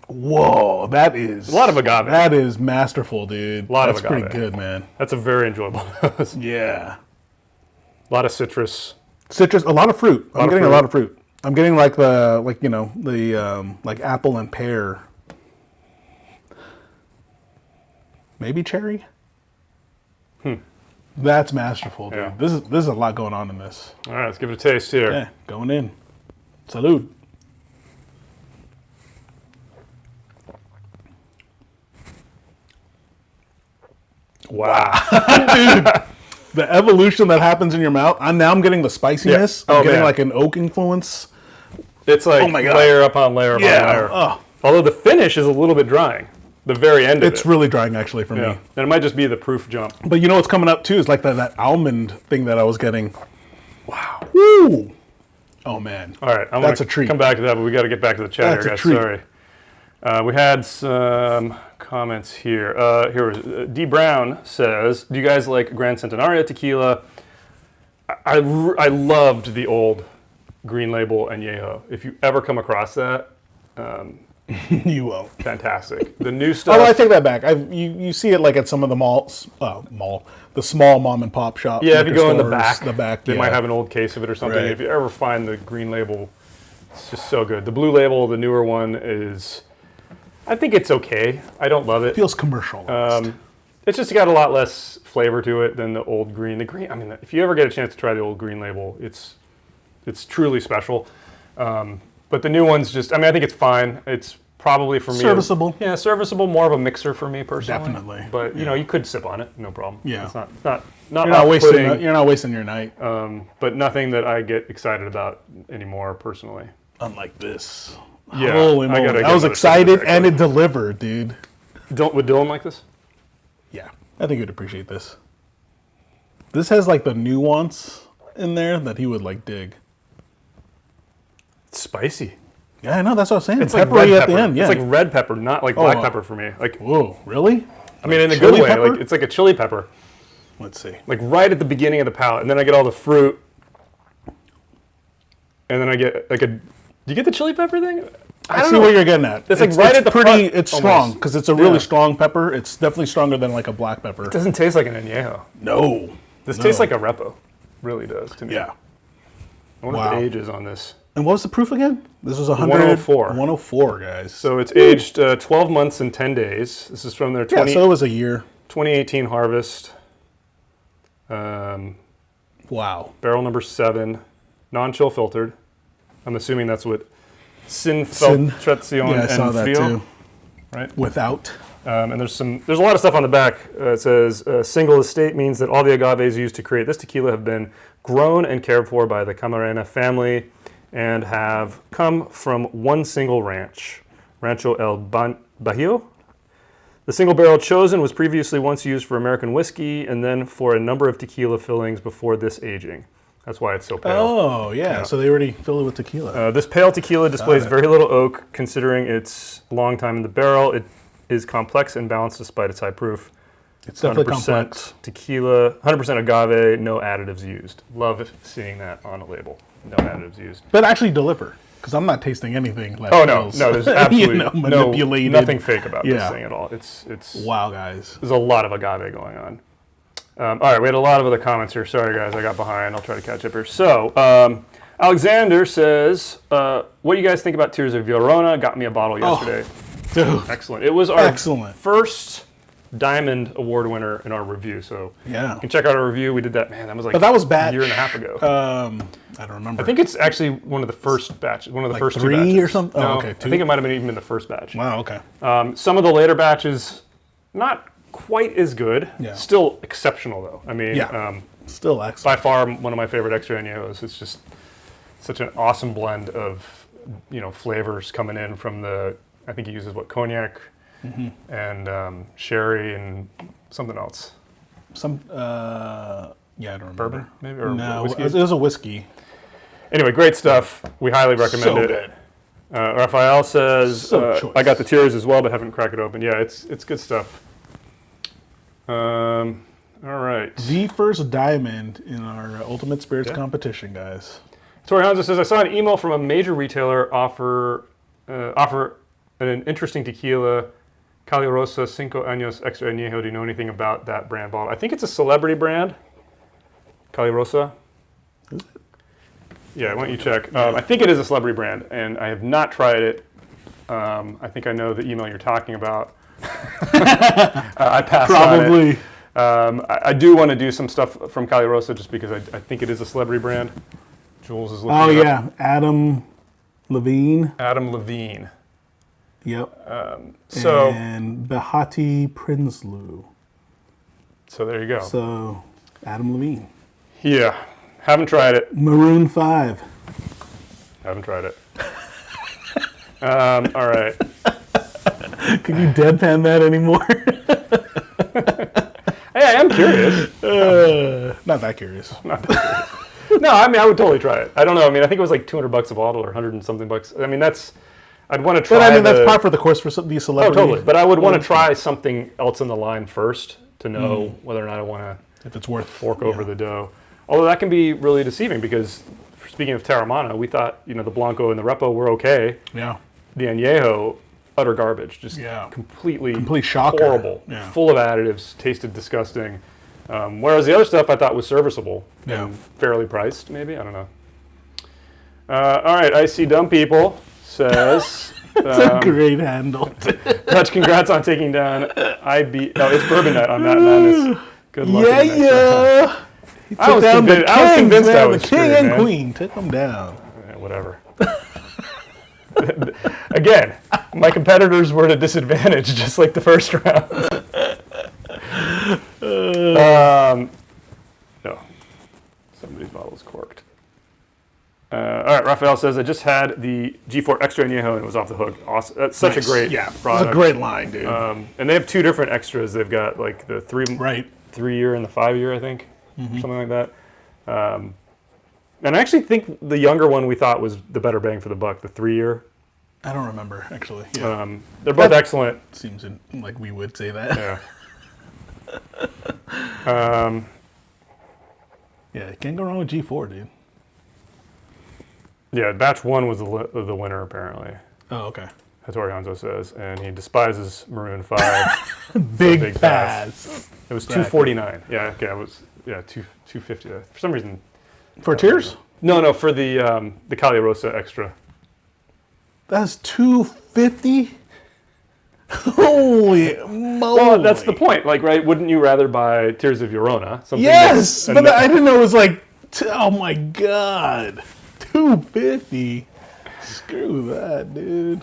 Whoa, that is A lot of agave. That is masterful, dude. A lot of That's pretty agave. good, man. That's a very enjoyable nose. Yeah, A lot of citrus. citrus, a lot of fruit. I'm of getting fruit. a lot of fruit. I'm getting like the like apple and pear. Maybe cherry. That's masterful, dude. Yeah. This is a lot going on in this. All right, let's give it a taste here. Yeah, going in. Salud. Wow. The evolution that happens in your mouth. I'm getting the spiciness. Yeah. I'm Oh, getting man. like an oak influence. It's like Oh my God. layer upon layer upon layer. Oh, Although the finish is a little bit drying. The very end of it's it. really drying actually for Yeah. me. And it might just be the proof jump. But you know what's coming up too is like that almond thing that I was getting. Wow. Woo! Oh man. All right, I'm That's gonna a treat. come back to that, but we got to get back to the chat That's here, a guys. treat. Sorry. We had some comments here. D. Brown says, "Do you guys like Grand Centenario tequila?" I loved the old Green Label Añejo. If you ever come across that, You won't. fantastic. The new stuff. Oh, I take that back. You see it like at some of the the small mom and pop shop. Yeah, if you liquor go in stores, the back, they yeah. might have an old case of it or something. Right. If you ever find the Green Label, it's just so good. The Blue Label, the newer one, is, I think it's okay. I don't love it. Feels commercial. It's just got a lot less flavor to it than the old green. The green, I mean, if you ever get a chance to try the old Green Label, it's truly special. But the new one's just, I mean, I think it's fine. It's probably for me. Serviceable. Yeah, serviceable. More of a mixer for me personally. Definitely. But you know, you could sip on it, no problem. Yeah. It's not You're not off-putting, wasting. You're not wasting your night. but nothing that I get excited about anymore personally. Unlike this. Yeah, Holy I moly. gotta I get was another excited sip of this, and actually. it delivered, dude. Would Dylan like this? Yeah, I think you'd appreciate this. This has like the nuance in there that he would like dig. It's spicy. Yeah, I know. That's what I was saying. It's like Peppery red at pepper. the end. Yeah. It's like red pepper, not like black Oh. pepper for me. Like, Whoa, really? I mean, in a Chili good way. pepper? Like, it's like a chili pepper. Let's see. Like right at the beginning of the palate, and then I get all the fruit, and then I get like a. Do you get the chili pepper thing? I see what you're getting at. It's like right at the pretty. front, It's almost. strong because it's a really Yeah. strong pepper. It's definitely stronger than like a black pepper. It doesn't taste like an añejo. No. This No. tastes like a repo. Really does to me. Yeah. I wonder Wow. what the age is on this. And what was the proof again? This was 104. 104, guys. So it's aged 12 months and 10 days. This is from their yeah, so it was a year. 2018 harvest. Wow. Barrel number 7, non-chill filtered. I'm assuming that's what Sinfiltrazione Yeah, I saw and that Frio, too. right? Without. And there's a lot of stuff on the back. It says single estate means that all the agaves used to create this tequila have been grown and cared for by the Camarena family and have come from one single ranch, Rancho El Bajío. The single barrel chosen was previously once used for American whiskey and then for a number of tequila fillings before this aging. That's why it's so pale. Oh, yeah. So they already fill it with tequila. This pale tequila displays very little oak considering its long time in the barrel. It is complex and balanced despite its high proof. It's definitely 100% complex. tequila, 100% agave, no additives used. Love seeing that on a label. No additives used. But actually deliver, because I'm not tasting anything like Oh no, there's absolutely manipulated. nothing fake about this thing at all. It's wow, guys. There's a lot of agave going on. All right, we had a lot of other comments here. Sorry guys, I got behind. I'll try to catch up here. So Alexander says, "What do you guys think about Tears of Llorona? Got me a bottle yesterday." Dude. Excellent. It was our Excellent. first Diamond Award winner in our review. So Yeah. you can check out our review. We did that. Man, that was like But that was batch. a year and a half ago. I don't remember. I think it's actually one of the first batches. One of the first 3 two batches. or something? No, Oh, okay. 2? I think it might have been even in the first batch. Wow, okay. Some of the later batches, not quite as good. Yeah. Still exceptional though. I mean, Yeah. Still by excellent. far one of my favorite extra añejos. It's just such an awesome blend of flavors coming in from the. I think he uses cognac and sherry and something else. Yeah, I don't remember. Bourbon maybe or No, whiskey? it was a whiskey. Anyway, great stuff. We highly recommend So it. good. Raphael says, choice. I got the Tears as well, but haven't cracked it open. Yeah, it's good stuff. All right. The first diamond in our Ultimate Spirits competition, guys. Tori Hansa says, I saw an email from a major retailer offer an interesting tequila, Calle Rosa Cinco Años Extra Añejo. Do you know anything about that brand bottle? I think it's a celebrity brand, Calle Rosa. Is it? Yeah, why don't you check? I think it is a celebrity brand, and I have not tried it. I think I know the email you're talking about. I passed Probably. on it. I do want to do some stuff from Calle Rosa just because I think it is a celebrity brand. Jules is looking Oh, it up. yeah. Adam Levine. Adam Levine. Yep. So And Behati Prinsloo. there you go. So, Adam Levine. Yeah, haven't tried it. Maroon 5. Haven't tried it. All right. Can you deadpan that anymore? Hey, I am curious. Not that curious. No, I mean, I would totally try it. I don't know. I mean, I think it was like $200 a bottle or 100 and something bucks. I mean, I'd want to try. But I mean, that's par for the course for these celebrities. Oh, totally. But I would want to try something else in the line first to know whether or not I want to If it's worth fork over the dough. Although that can be really deceiving because, speaking of Terramana, we thought the Blanco and the Repo were okay. Yeah. The Añejo, utter garbage. Just Complete complete shocker. horrible. Yeah. Full of additives, tasted disgusting. Whereas the other stuff I thought was serviceable and fairly priced, maybe. I don't know. All right, I see Dumb People says... It's a great handle. Much congrats on taking down it's Bourbon Night on Matt Madness. Good luck. Yeah. I was convinced I was the king screwed, and man. queen took them down. Whatever. Again, my competitors were at a disadvantage, just like the first round. No. Somebody's bottle is corked. All right, Raphael says, I just had the G4 Extra Añejo and it was off the hook. Awesome. That's such a great product. It's a great line, dude. And they have two different extras. They've got like the 3-year and the 5-year, I think, or something like that. And I actually think the younger one we thought was the better bang for the buck, the 3-year. I don't remember, actually. Yeah. They're both excellent. Seems like we would say that. Yeah. Yeah, you can't go wrong with G4, dude. Yeah, batch 1 was the winner, apparently. Oh, okay. Hattori Hanzo says, and he despises Maroon 5. Big pass. It was $249. Yeah, okay, it was $250. For some reason. For Tears? No, for the Calle Rosa Extra. That's $250. Holy moly! Well, that's the point. Like, right? Wouldn't you rather buy Tears of Llorona? Yes, but I didn't know it was like. Oh my god, $250. Screw that, dude.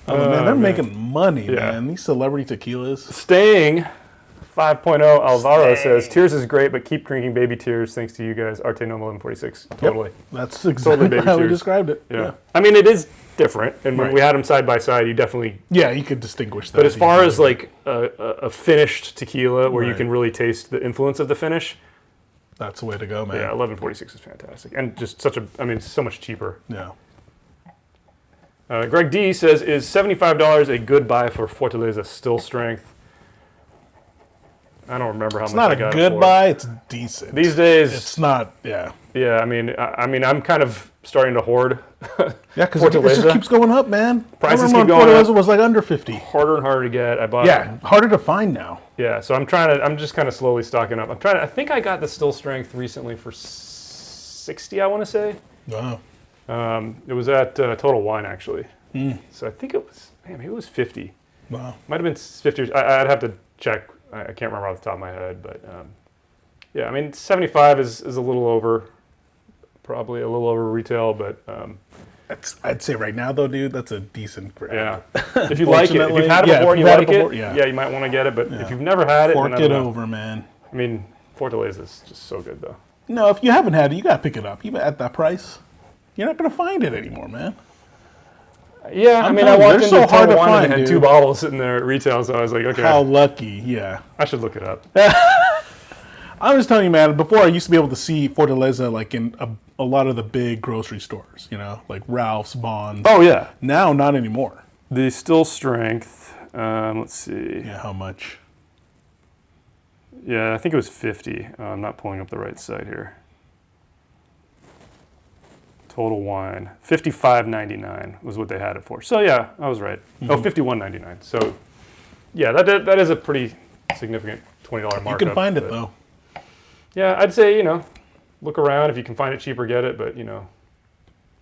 Oh, man, they're making money, man. These celebrity tequilas. Staying 5.0, Alvaro says, Tears is great, but keep drinking baby tears thanks to you guys. Arte Normal 1146. Totally. Yep. That's exactly how we described it. Yeah. I mean, it is different. And when we had them side by side, you definitely... Yeah, you could distinguish that. But as far as like a finished tequila where you can really taste the influence of the finish... That's the way to go, man. Yeah, 1146 is fantastic. And just such a... I mean, so much cheaper. Yeah. Greg D says, is $75 a good buy for Fortaleza still strength? I don't remember how much I got it for. It's not a good buy, it's decent. These days... It's not, yeah. Yeah, I mean, I'm kind of starting to hoard. Yeah, because it just keeps going up, man. Prices keep going Fortaleza was like under 50. Harder and harder to get. I bought harder to find now. Yeah, so I'm just kind of slowly stocking up. I think I got the still strength recently for 60, I want to say. Wow. It was at Total Wine, actually. So I think it was, maybe it was 50. Wow. Might have been 50. I'd have to check. I can't remember off the top of my head, but yeah, I mean, 75 is a little over, probably a little over retail, but... I'd say right now, though, dude, that's a decent grab. Yeah. If you like it, if you've had it before and you like it, yeah, you might want to get it, but if you've never had it... Fork it over, man. I mean, Fortaleza is just so good, though. No, if you haven't had it, you got to pick it up. Even at that price, you're not going to find it anymore, man. Yeah, I mean, I walked into Total Wine and had 2 bottles sitting there at retail, so I was like, okay. How lucky, yeah. I should look it up. I'm just telling you, man, before I used to be able to see Fortaleza like in a lot of the big grocery stores, you know, like Ralph's, Vons. Oh, yeah. Now, not anymore. The still strength, let's see. Yeah, how much? Yeah, I think it was 50. I'm not pulling up the right site here. Total Wine, $55.99 was what they had it for. So yeah, I was right. Oh, $51.99. So yeah, that is a pretty significant $20 markup. You can find it though. Yeah, I'd say, you know, look around. If you can find it cheaper, get it. But you know,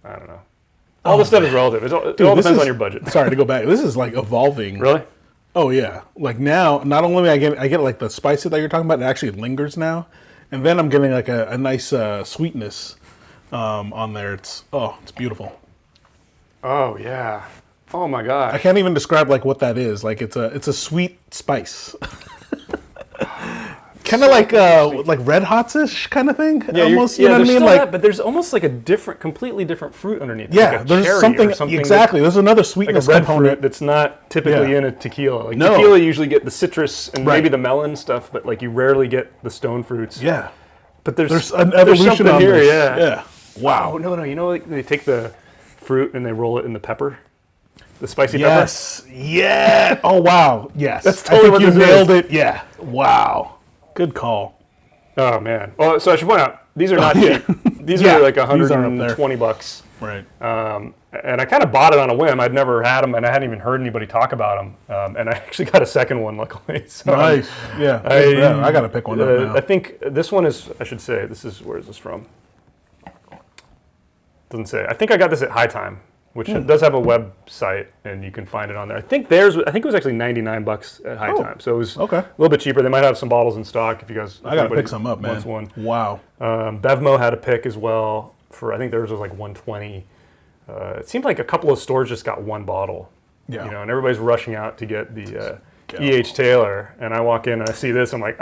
I don't know. All this stuff is relative. It all depends on your budget. Sorry to go back. This is like evolving. Really? Oh yeah. Like now, not only I get like the spicy that you're talking about, it actually lingers now, and then I'm getting like a nice sweetness. On there, it's beautiful. Oh yeah. Oh my gosh. I can't even describe like what that is. Like it's a sweet spice. Kind of like Red Hots-ish kind of thing. Yeah, almost. You know what I mean? Like, that, but there's almost like a completely different fruit underneath. Yeah, like there's something exactly. There's another sweetness like a red component fruit that's not typically in a tequila. Like tequila, you usually get the citrus and maybe the melon stuff, but like you rarely get the stone fruits. Yeah, but there's an evolution something here. This. Yeah. Wow. Oh, no. You know, like they take the fruit and they roll it in the pepper, the spicy pepper. Yes. Yeah. Oh wow. Yes. That's totally what you nailed it. Yeah. Wow. Good call. Oh man. Oh, so I should point out these are not cheap. These are like $120. Right. And I kind of bought it on a whim. I'd never had them, and I hadn't even heard anybody talk about them. And I actually got a second one, luckily. So nice. Yeah. I got to pick one up now. I think this one is. I should say this is. Where is this from? Doesn't say. I think I got this at High Time, which does have a website, and you can find it on there. I think it was actually $99 at High Time, so it was a little bit cheaper. They might have some bottles in stock if you guys. I gotta pick some up, man. One. Wow. Bevmo had a pick as well for. I think theirs was like $120. It seemed like a couple of stores just got one bottle. Yeah. You know, and everybody's rushing out to get the E.H. Taylor, and I walk in and I see this. I'm like,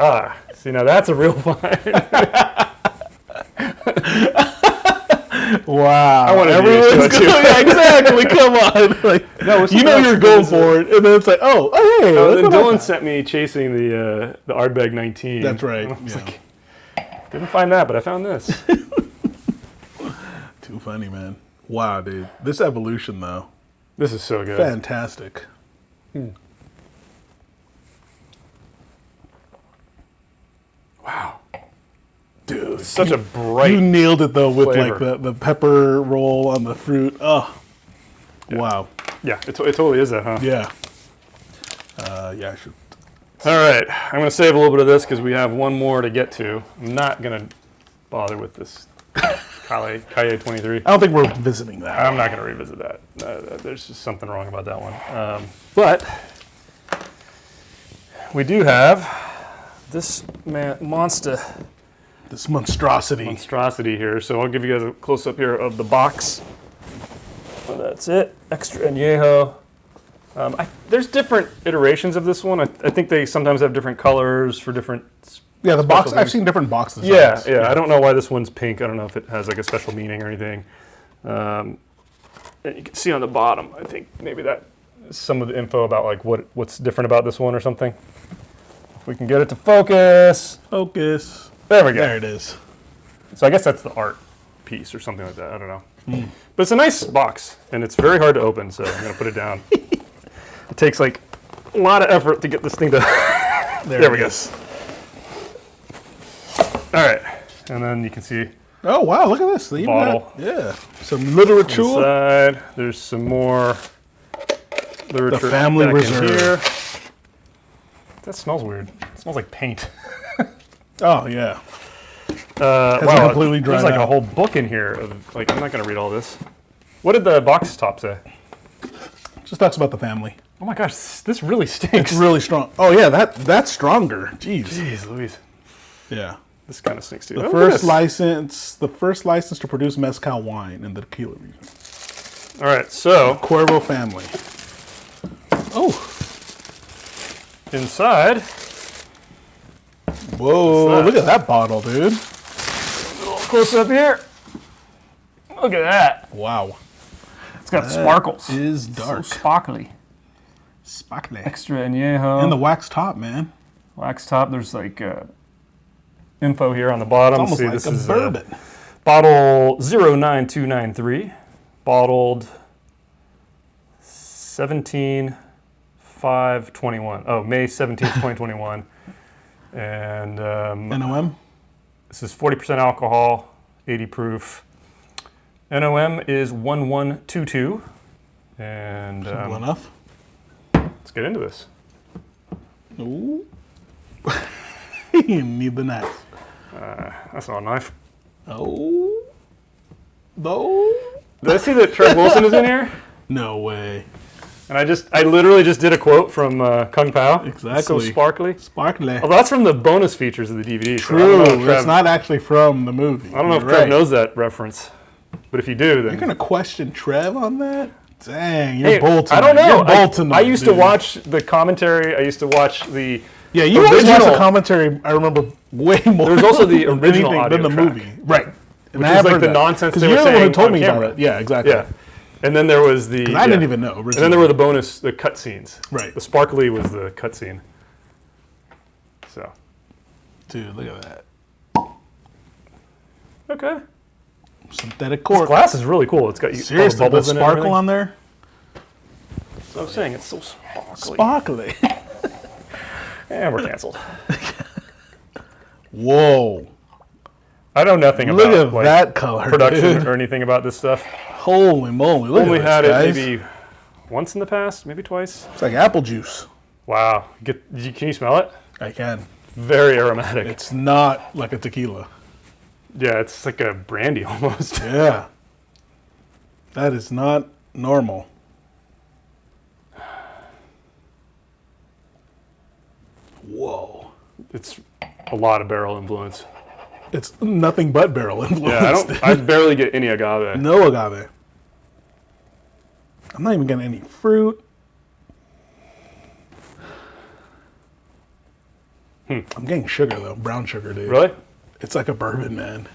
see, now that's a real find. Wow. I want everyone's going. Yeah, exactly. Come on. Like, no, you know you're going for it, and then it's like, hey. Dylan sent me chasing the Ardbeg 19. That's right. I was like, didn't find that, but I found this. Too funny, man. Wow, dude. This evolution, though. This is so good. Fantastic. Wow. Dude, such a bright. You nailed it though with flavor. like the pepper roll on the fruit. Oh, yeah. Wow. Yeah, it totally is that, huh? Yeah. Yeah, I should. All right, I'm going to save a little bit of this because we have one more to get to. I'm not going to bother with this Kaye 23. I don't think we're visiting that. I'm not going to revisit that. There's just something wrong about that one. But we do have this monster. This monstrosity here. So I'll give you guys a close-up here of the box. that's it. Extra añejo. There's different iterations of this one. I think they sometimes have different colors for different. Yeah, the box. I've seen different boxes. Yeah. I don't know why this one's pink. I don't know if it has like a special meaning or anything. And you can see on the bottom. I think maybe that is some of the info about like what's different about this one or something. If we can get it to focus. Focus. There we go. There it is. So I guess that's the art piece or something like that. I don't know. But it's a nice box, and it's very hard to open, so I'm going to put it down. It takes like a lot of effort to get this thing to... there we go. All right, and then you can see... Oh, wow, look at this. They even bottle. got, some literature. Inside, there's some more literature. The Family back Reserve. in here. That smells weird. It smells like paint. Oh, yeah. Wow, completely dried there's like a out. whole book in here. Of, like, I'm not going to read all this. What did the box top say? Just talks about the family. Oh my gosh, this really stinks. It's really strong. Oh, yeah, that's stronger. Jeez. Jeez Louise. Yeah. This kind of stinks too. The first license to produce mezcal wine in the tequila region. All right, so Cuervo family. Oh. Inside. Whoa, look at that bottle, dude. A little close up here. Look at that. Wow. It's got sparkles. It is dark. So sparkly. Sparkly. Extra añejo. And the wax top, man. Wax top. There's like info here on the bottom. It's almost See, like this a is bourbon. Bottle 09293. Bottled 17/5/21. Oh, May 17th, 2021. And NOM? this is 40% alcohol, 80 proof. NOM is 1122. And Simple enough. let's get into this. Ooh. You need the knife. That's not a knife. Oh. No. Did I see that Trev Wilson is in here? No way. And I literally just did a quote from Kung Pao. Exactly. It's so sparkly. Sparkly. Oh, that's from the bonus features of the DVD. So I True. don't know if Trev, It's not actually from the movie. I don't know if You're Trev right. knows that reference. But if you do, then... You're going to question Trev on that? Dang, you're bold tonight. I don't know. You're bold tonight, I used dude. to watch the commentary. I used to watch the Yeah, you always watch original. the commentary, I remember, way more. There's also the than original anything audio than the track, movie. Right. which is like the nonsense they were you're the one saying who told on me camera. about it. Yeah, exactly. Yeah. And then there was the... I didn't even know originally. And then there were the bonus, the cut scenes. Right. The sparkly was the cut scene. So. Dude, look at that. Okay. Synthetic This cork. glass is really cool. It's got all the Seriously, the bubbles in it and sparkle everything. on there? That's what I'm saying. It's so sparkly. Sparkly. And we're canceled. Whoa. I know nothing Look about at like, that color, production dude. or anything about this stuff. Holy moly. Look Only at had this, guys. it maybe once in the past, maybe twice. It's like apple juice. Wow. Can you smell it? I can. Very aromatic. It's not like a tequila. Yeah, it's like a brandy almost. Yeah. That is not normal. Whoa. It's a lot of barrel influence. It's nothing but barrel influence. Yeah, I barely get any agave. No agave. I'm not even getting any fruit. I'm getting sugar though, brown sugar, dude. Really? It's like a bourbon, man.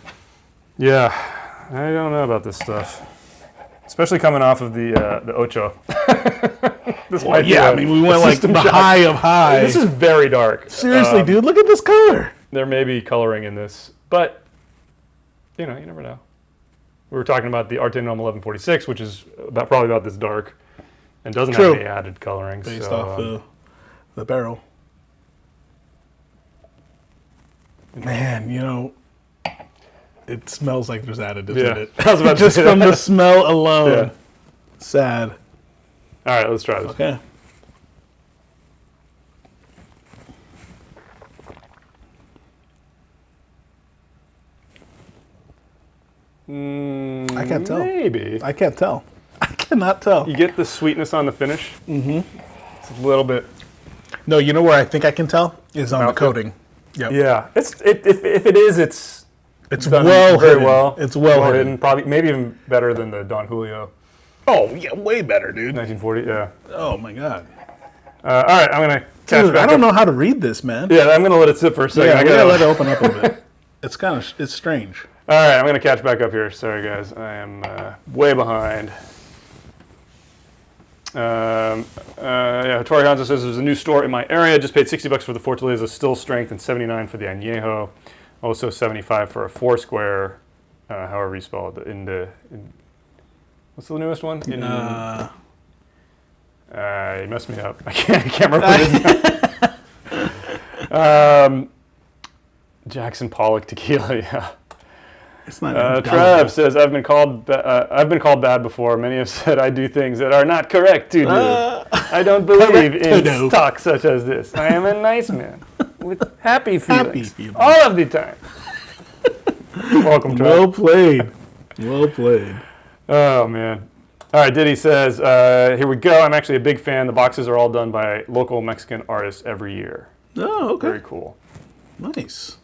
Yeah, I don't know about this stuff. Especially coming off of the Ocho. This might be Yeah, a- I mean, we a went like system the shock. high of high. This is very dark. Seriously, dude, look at this color. There may be coloring in this, but you know, you never know. We were talking about the Artenom 1146, which is probably about this dark, and doesn't True. have any added coloring. Based so, off the barrel. Man, you know, it smells like there's additives in yeah, it. I was about to Just say from that. the smell alone. Yeah. Sad. All right, let's try this. Okay. I can't tell. Maybe. I can't tell. I cannot tell. You get the sweetness on the finish. Mm-hmm. It's a little bit. No, you know where I think I can tell is on the Mouthfeel? coating. Yep. Yeah, if it is, it's It's done well very hidden. well. It's well hidden. Probably maybe even better than the Don Julio. Oh, yeah, way better, dude. 1940, yeah. Oh, my God. All right, I'm going to catch Dude, back I don't up. know how to read this, man. Yeah, I'm going to let it sit for a second. Yeah, I I gotta gotta let it open up a bit. It's strange. All right, I'm going to catch back up here. Sorry, guys. I am way behind. Tori Hanzo says there's a new store in my area. Just paid $60 for the Fortaleza Still Strength and $79 for the Añejo. Also $75 for a Foursquare, however you spell it. What's the newest one? You messed me up. I can't remember what it is. Jackson Pollock Tequila, yeah. It's not Trev says I've been called bad before. Many have said I do things that are not correct to do. I don't believe in talk such as this. I am a nice man with happy feelings all of the time. Welcome, Trev. Well played. Well played. Oh man. All right, Diddy says, here we go. I'm actually a big fan. The boxes are all done by local Mexican artists every year. Oh, okay. Very cool. Nice.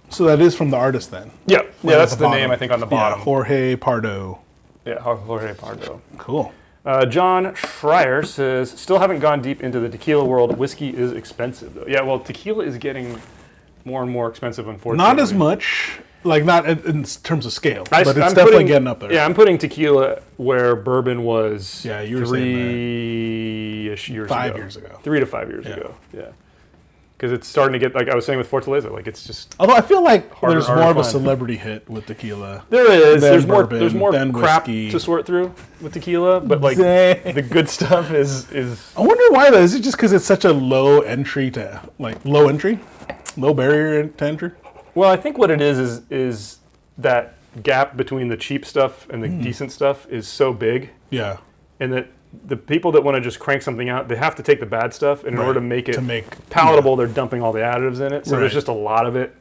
So that is from the artist then? Yeah, that's the bottom. name I think on the bottom. Yeah, Jorge Pardo. Yeah, Jorge Pardo. Cool. John Schreier says, still haven't gone deep into the tequila world. Whiskey is expensive, though. Yeah, well, tequila is getting more and more expensive, unfortunately. Not as much, like not in terms of scale, but it's I'm definitely getting up there. Yeah, I'm putting tequila where bourbon was you were 3-ish years ago. 5 years ago. 3 to 5 years ago, yeah. Because it's starting to get, like I was saying with Fortaleza, like it's just... Although I feel like harder there's and harder more to of a find. celebrity hit with tequila. There is. There's bourbon, more then crap whiskey. to sort through with tequila, but like Dang. the good stuff is... I wonder why though. Is it just because it's such a low barrier to entry? Well, I think what it is that gap between the cheap stuff and the decent stuff is so big. Yeah. And that the people that want to just crank something out, they have to take the bad stuff, and in order to make it palatable, they're dumping all the additives in it. So there's just a lot it.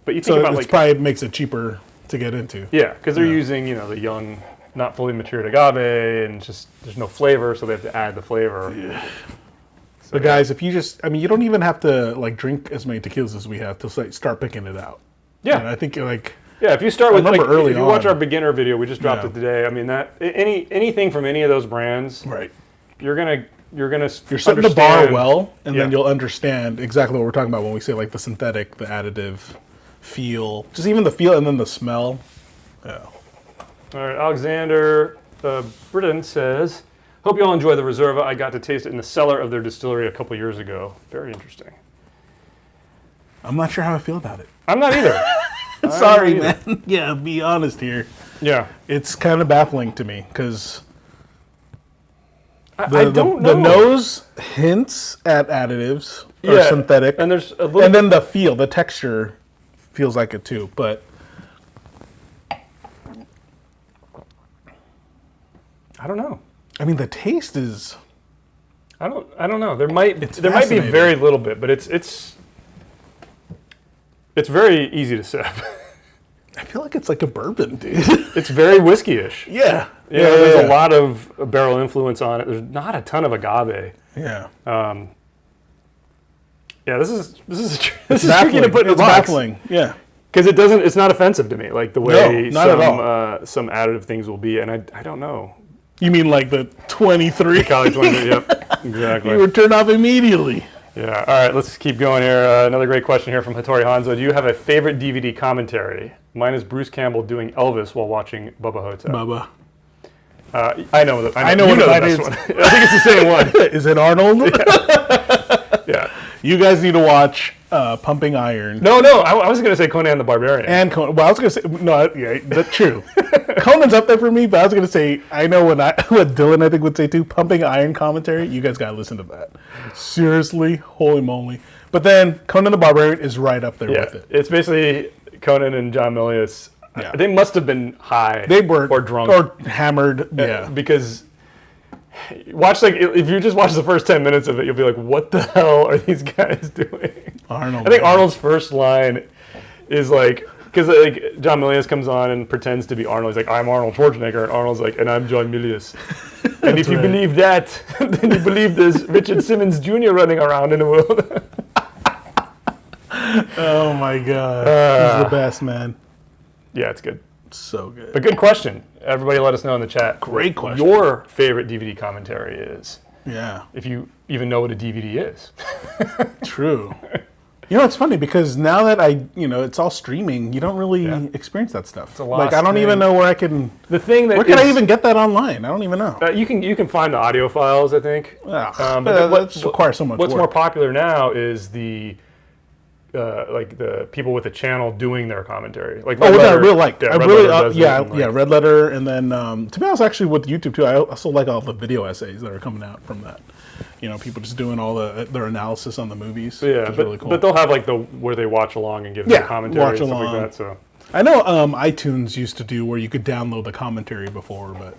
But you think about it like probably makes it cheaper to get into. Yeah, because they're using the young, not fully matured agave, and just there's no flavor, so they have to add the flavor. Yeah. So but guys, if you you don't even have to like drink as many tequilas as we have to start picking it out. Yeah, and I think like. Yeah, if you start with like, early if you watch our beginner video, we just dropped it today. I mean that anything from any of those brands, right? You're setting the bar well, and then you'll understand exactly what we're talking about when we say like the synthetic, the additive feel, just even the feel, and then the smell. Yeah. All right, Alexander Britton says, "Hope you all enjoy the Reserva. I got to taste it in the cellar of their distillery a couple years ago. Very interesting." I'm not sure how I feel about it. I'm not either. Sorry, man. Yeah, be honest here. Yeah. It's kind of baffling to me because I don't know. The nose hints at additives or synthetic. And there's a little and then the feel, the texture feels like it too, but I don't know. I mean the taste is I don't know. There might be fascinating. very little bit, but it's very easy to sip. I feel like it's like a bourbon, dude. It's very whiskey-ish. Yeah. There's a lot of barrel influence on it. There's not a ton of agave. Yeah. This is tricky to put in a box. Baffling. Yeah. Because it's not offensive to me, like the way some additive things will be, and I don't know. You mean like the 23? Calle 23, yep, exactly. You were turned off immediately. Yeah, all right, let's keep going here. Another great question here from Hattori Hanzo. Do you have a favorite DVD commentary? Mine is Bruce Campbell doing Elvis while watching Bubba Hotep. Bubba. I know what that is. One. I think it's the same one. Is it Arnold? Yeah. You guys need to watch Pumping Iron. No, I was going to say Conan the Barbarian. And Conan. Well, I was going to say, that's true. Conan's up there for me, but I was going to say, I know what Dylan, I think, would say too. Pumping Iron commentary, you guys got to listen to that. Seriously, holy moly. But then Conan the Barbarian is right up there with it. It's basically Conan and John Milius. Yeah. They must have been high. They were. Or drunk. Or hammered. Yeah. Because if you just watch the first 10 minutes of it, you'll be like, what the hell are these guys doing? Arnold. I think Arnold's first line is like, because like John Milius comes on and pretends to be Arnold. He's like, I'm Arnold Schwarzenegger. And Arnold's like, and I'm John Milius. And if you believe that, then you believe there's Richard Simmons Jr. running around in the world. Oh my God. He's the best, man. Yeah, it's good. So good. But good question. Everybody let us know in the chat. Great question. Your favorite DVD commentary is. Yeah. If you even know what a DVD is. True. You know, it's funny because now that it's all streaming, you don't really experience that stuff. It's a lost I don't thing. even know where I can. The thing that where can I even get that online? I don't even know. You can find the audio files, I think. But that requires so much What's work. more popular now is the people with the channel doing their commentary. Like which I really like. Yeah, I Red really, Letter does it, Red Letter, and then to be honest, actually with YouTube too, I also like all the video essays that are coming out from that. You know, people just doing all their analysis on the movies. Yeah, but, really cool. But they'll have like where they watch along and give their commentary watch and stuff along. like that. So I know iTunes used to do where you could download the commentary before, but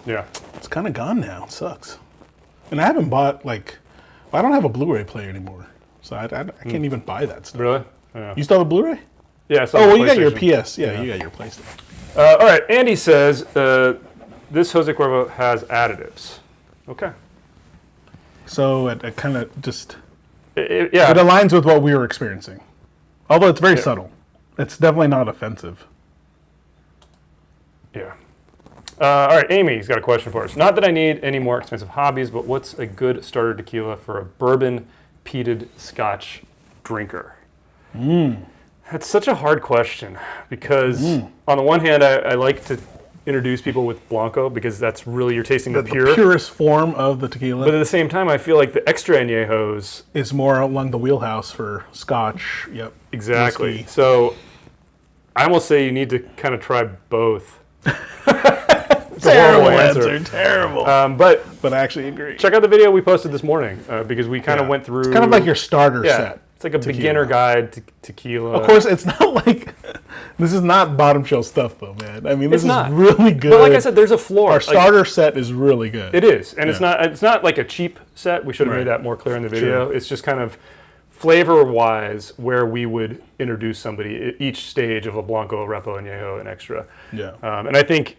yeah, it's kind of gone now. It sucks. And I haven't bought I don't have a Blu-ray player anymore, so I can't even buy that stuff. Really? Yeah. You still have a Blu-ray? Yeah. You got your PS. Yeah, you got your PlayStation. All right. Andy says this Jose Cuervo has additives. Okay. So it kind of just It it aligns with what we were experiencing, although it's very subtle. It's definitely not offensive. Yeah. All right, Amy's got a question for us. Not that I need any more expensive hobbies, but what's a good starter tequila for a bourbon peated Scotch drinker? That's such a hard question because on the one hand, I like to introduce people with blanco because that's really you're tasting the purest form of the tequila. But at the same time, I feel like the extra añejos is more along the wheelhouse for Scotch. Yep. Exactly. Whiskey. So I almost say you need to kind of try both. Terrible answer. Terrible. But I actually agree. Check out the video we posted this morning because we kind of went through. It's kind of like your starter set. It's like a beginner guide to tequila. Of course, it's not like this is not bottom shelf stuff, though, man. I mean, this is really good. But like I said, there's a floor. Our starter set is really good. It is, and it's not like a cheap set. We should have made that more clear in the video. Sure. It's just kind of flavor-wise where we would introduce somebody at each stage of a Blanco, a Repo, Añejo, and Extra. Yeah. And I think,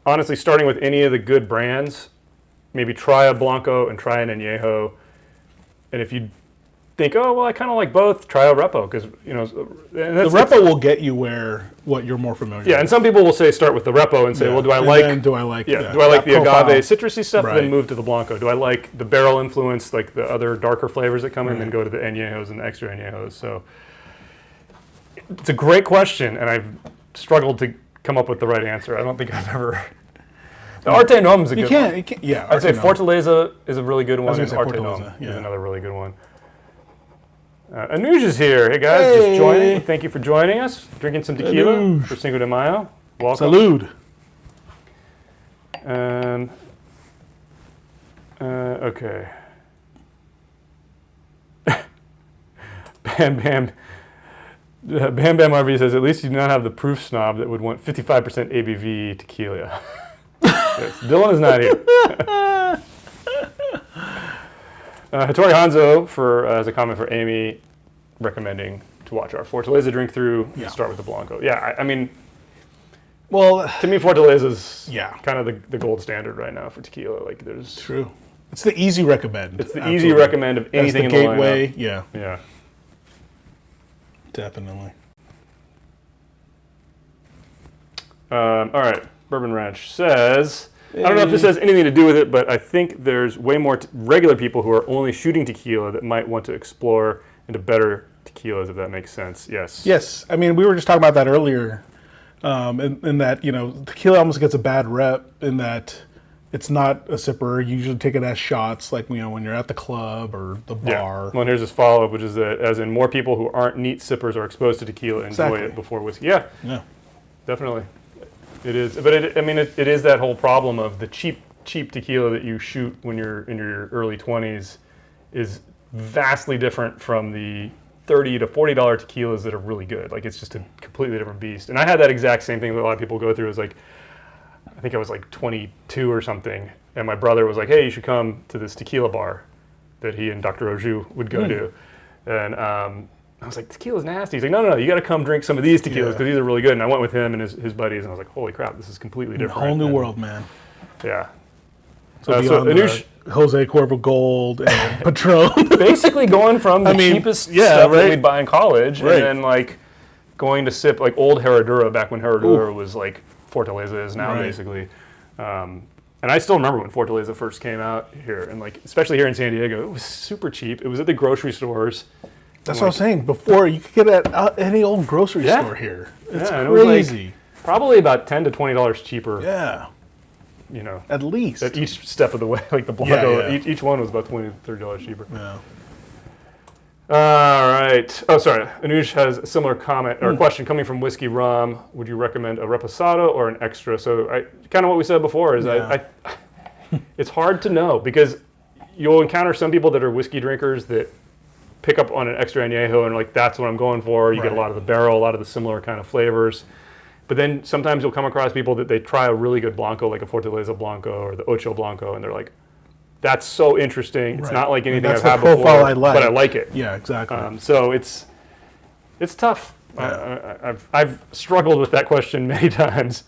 honestly, starting with any of the good brands, maybe try a Blanco and try an Añejo, and if you think, oh well, I kind of like both, try a Repo because the Repo will get you what you're more familiar with. Yeah, and some people will say start with the Repo and say, well, do I like the agave citrusy stuff, then move to the Blanco? Do I like the barrel influence, like the other darker flavors that come in, then go to the Añejos and the Extra Añejos? So it's a great question, and I've struggled to come up with the right answer. I don't think I've ever. The Arte Nom is a good one. Yeah, I'd say Fortaleza is a really good one, and Arte Fortaleza, Nom is another really good one. Anuj is here. Hey guys, just joining. Thank you for joining us. Drinking some tequila for Cinco de Mayo. Welcome. Salud. Okay. Bam Bam RV says, at least you do not have the proof snob that would want 55% ABV tequila. Yes, Dylan is not here. Hattori Hanzo as a comment for Amy, recommending to watch our Fortaleza drink through and start with the Blanco. Yeah, I mean, well, to me, Fortaleza is kind of the gold standard right now for tequila. Like, there's true. It's the easy recommend. It's the easy recommend of anything in the gateway. Lineup. Yeah. Definitely. All right. Bourbon Ranch says, I don't know if this has anything to do with it, but I think there's way more regular people who are only shooting tequila that might want to explore into better tequilas, if that makes sense. Yes. Yes. I mean, we were just talking about that earlier, in that, tequila almost gets a bad rep in that it's not a sipper. You usually take it as shots, like, when you're at the club or the bar. Well, and here's this follow-up, which is that, as in more people who aren't neat sippers are exposed to tequila and enjoy it before whiskey. Yeah. Definitely. It is, but it is that whole problem of the cheap tequila that you shoot when you're in your early 20s is vastly different from the $30 to $40 tequilas that are really good. Like, it's just a completely different beast. And I had that exact same thing that a lot of people go through. Is like, I think I was like 22 or something, and my brother was like, "Hey, you should come to this tequila bar that he and Dr. Oju would go to," and I was like, tequila's nasty. He's like, no, you got to come drink some of these tequilas because these are really good. And I went with him and his buddies, and I was like, holy crap, this is completely different. A whole new world, man. Yeah. So Anush, Jose Cuervo Gold and Patron. Basically going from the cheapest stuff that we'd buy in college, and then like going to sip like old Herradura back when Herradura was like Fortaleza is now, basically. And I still remember when Fortaleza first came out here, and like especially here in San Diego, it was super cheap. It was at the grocery stores. That's what I was saying. Before, you could get it at any old grocery store here. It's crazy. It was like probably about $10 to $20 cheaper. Yeah. You know, at least at each step of the way. Like the Blanco, each one was about $20 to $30 cheaper. Yeah. All right. Oh, sorry. Anuj has a similar comment or question coming from Whiskey Rum. Would you recommend a reposado or an extra? So, kind of what we said before is it's hard to know because you'll encounter some people that are whiskey drinkers that pick up on an extra añejo and like that's what I'm going for. You get a lot of the barrel, a lot of the similar kind of flavors. But then sometimes you'll come across people that they try a really good Blanco, like a Fortaleza Blanco or the Ocho Blanco, and they're like, that's so interesting. It's not like anything I've had before, but I like it. Yeah, exactly. So it's tough. Yeah. I've struggled with that question many times.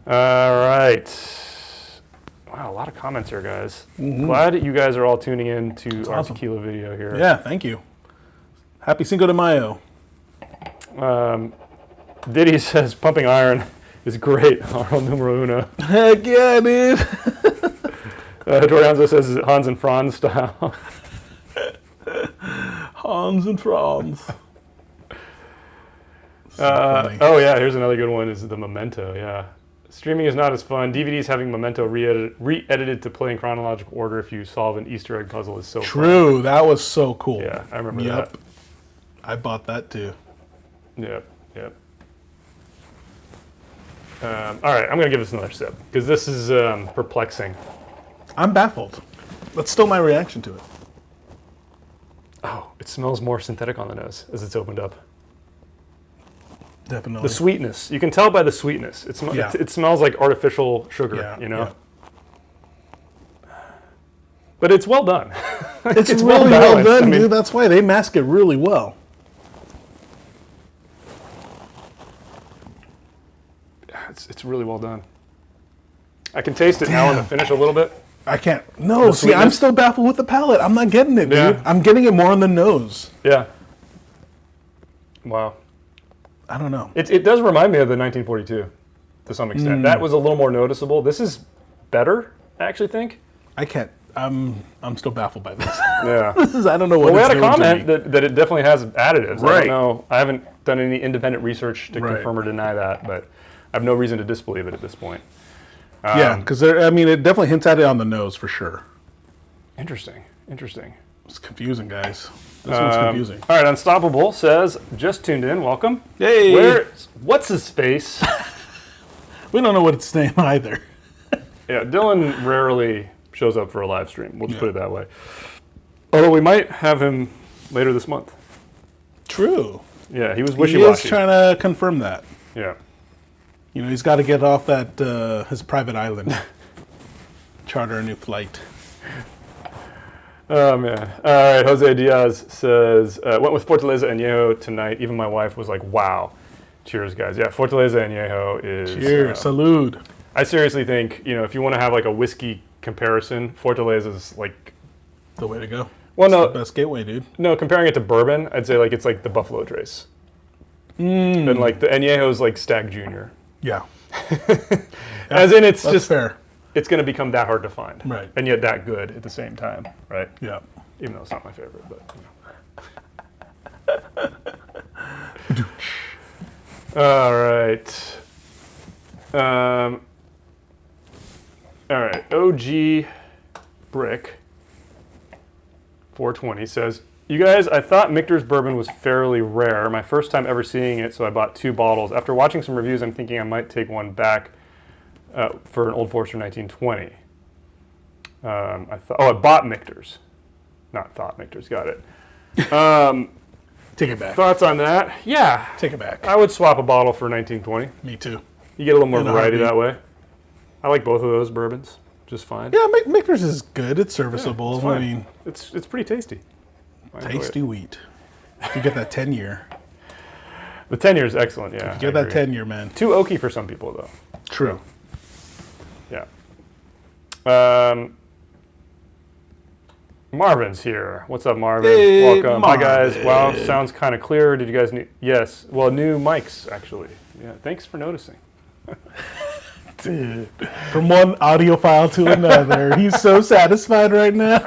All right. Wow, a lot of comments here, guys. Glad that you guys are all tuning in to our tequila video here. Yeah, thank you. Happy Cinco de Mayo. Diddy says pumping iron is great. Arnold numero uno. Heck yeah, dude. Dorianzo says, is it Hans and Franz style? Hans and Franz. Oh yeah, here's another good one, is the Memento, yeah. Streaming is not as fun. DVDs having Memento re-edited to play in chronological order if you solve an Easter egg puzzle is so True, fun. That was so cool. Yeah, I remember that. I bought that too. Yep. All right, I'm going to give this another sip because this is perplexing. I'm baffled. That's still my reaction to it. Oh, it smells more synthetic on the nose as it's opened up. Definitely. The sweetness. You can tell by the sweetness. It smells like artificial sugar, you know? Yeah. But it's well done. It's really well done, dude. That's why they mask it really well. It's really well done. I can taste it now in the finish a little bit. I can't. No, see, I'm still baffled with the palate. I'm not getting it, dude. I'm getting it more on the nose. Yeah. Wow. I don't know. It does remind me of the 1942 to some extent. That was a little more noticeable. This is better, I actually think. I can't. I'm still baffled by this. Yeah. I don't know what we it's had a doing comment that it definitely has additives. Right. I don't know. I haven't done any independent research to confirm or deny that, but I have no reason to disbelieve it at this point. Yeah, because it definitely hints at it on the nose for sure. Interesting. It's confusing, guys. This one's confusing. All right, Unstoppable says, just tuned in, welcome. Hey! What's his face? We don't know what its name either. Yeah, Dylan rarely shows up for a live stream. We'll just put it that way. Although we might have him later this month. True. Yeah, he was wishy-washy. He is trying to confirm that. Yeah. You know, he's got to get off that his private island. Charter a new flight. Oh, man. All right, Jose Diaz says, went with Fortaleza Añejo tonight. Even my wife was like, wow. Cheers, guys. Yeah, Fortaleza Añejo is... Cheers. Salud. I seriously think, if you want to have like a whiskey comparison, Fortaleza is like... the way to go. Well, no. The best gateway, dude. No, comparing it to bourbon, I'd say like it's like the Buffalo Trace. And like the Añejo is like Stag Junior. Yeah. As in it's just... fair. It's going to become that hard to find. Right. And yet that good at the same time, right? Yeah. Even though it's not my favorite, but... All right. All right. OG Brick 420 says, you guys, I thought Michter's bourbon was fairly rare. My first time ever seeing it, so I bought 2 bottles. After watching some reviews, I'm thinking I might take one back for an Old Forester 1920. I bought Michter's. Not thought Michter's, got it. Take it back. Thoughts on that? Yeah. Take it back. I would swap a bottle for 1920. Me too. You get a little more variety that way. I like both of those bourbons just fine. Yeah, Michter's is good. It's serviceable. Yeah, it's fine. I mean, it's pretty tasty. Tasty wheat. If you get that 10-year. The 10 year is excellent, yeah. If you get that 10-year, man. Too oaky for some people, though. True. Yeah. Marvin's here. What's up, Marvin? Hey, Welcome. Marvin. Hi, guys. Wow, sounds kind of clear. Did you guys need? Yes. Well, new mics, actually. Yeah, thanks for noticing. Dude, from one audio file to another. He's so satisfied right now.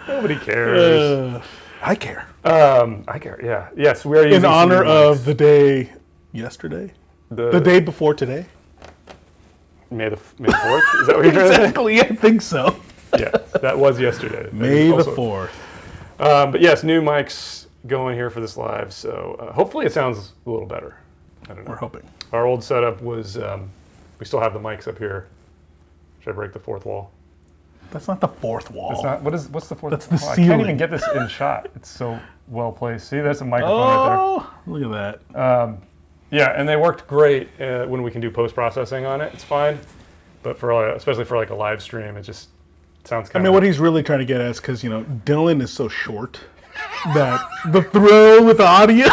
Nobody cares. I care. I care, yeah. Yes, we are using In honor some new of mics. the day yesterday? The day before today? May the 4th? Is that what you're trying to say? Exactly, I think so. Yeah, that was yesterday. May the Also- 4th. But yes, new mics going here for this live, so hopefully it sounds a little better. I don't know. We're hoping. Our old setup was, we still have the mics up here. Should I break the fourth wall? That's not the fourth wall. It's not. What's the fourth? That's the I ceiling. can't even get this in shot. It's so well placed. See, there's a microphone right Oh, look at that. there. Yeah, and they worked great when we can do post processing on it. It's fine, but for especially for like a live stream, it just sounds I kind mean, what he's really trying to get at is because, Dylan is so short that the throw with the audio,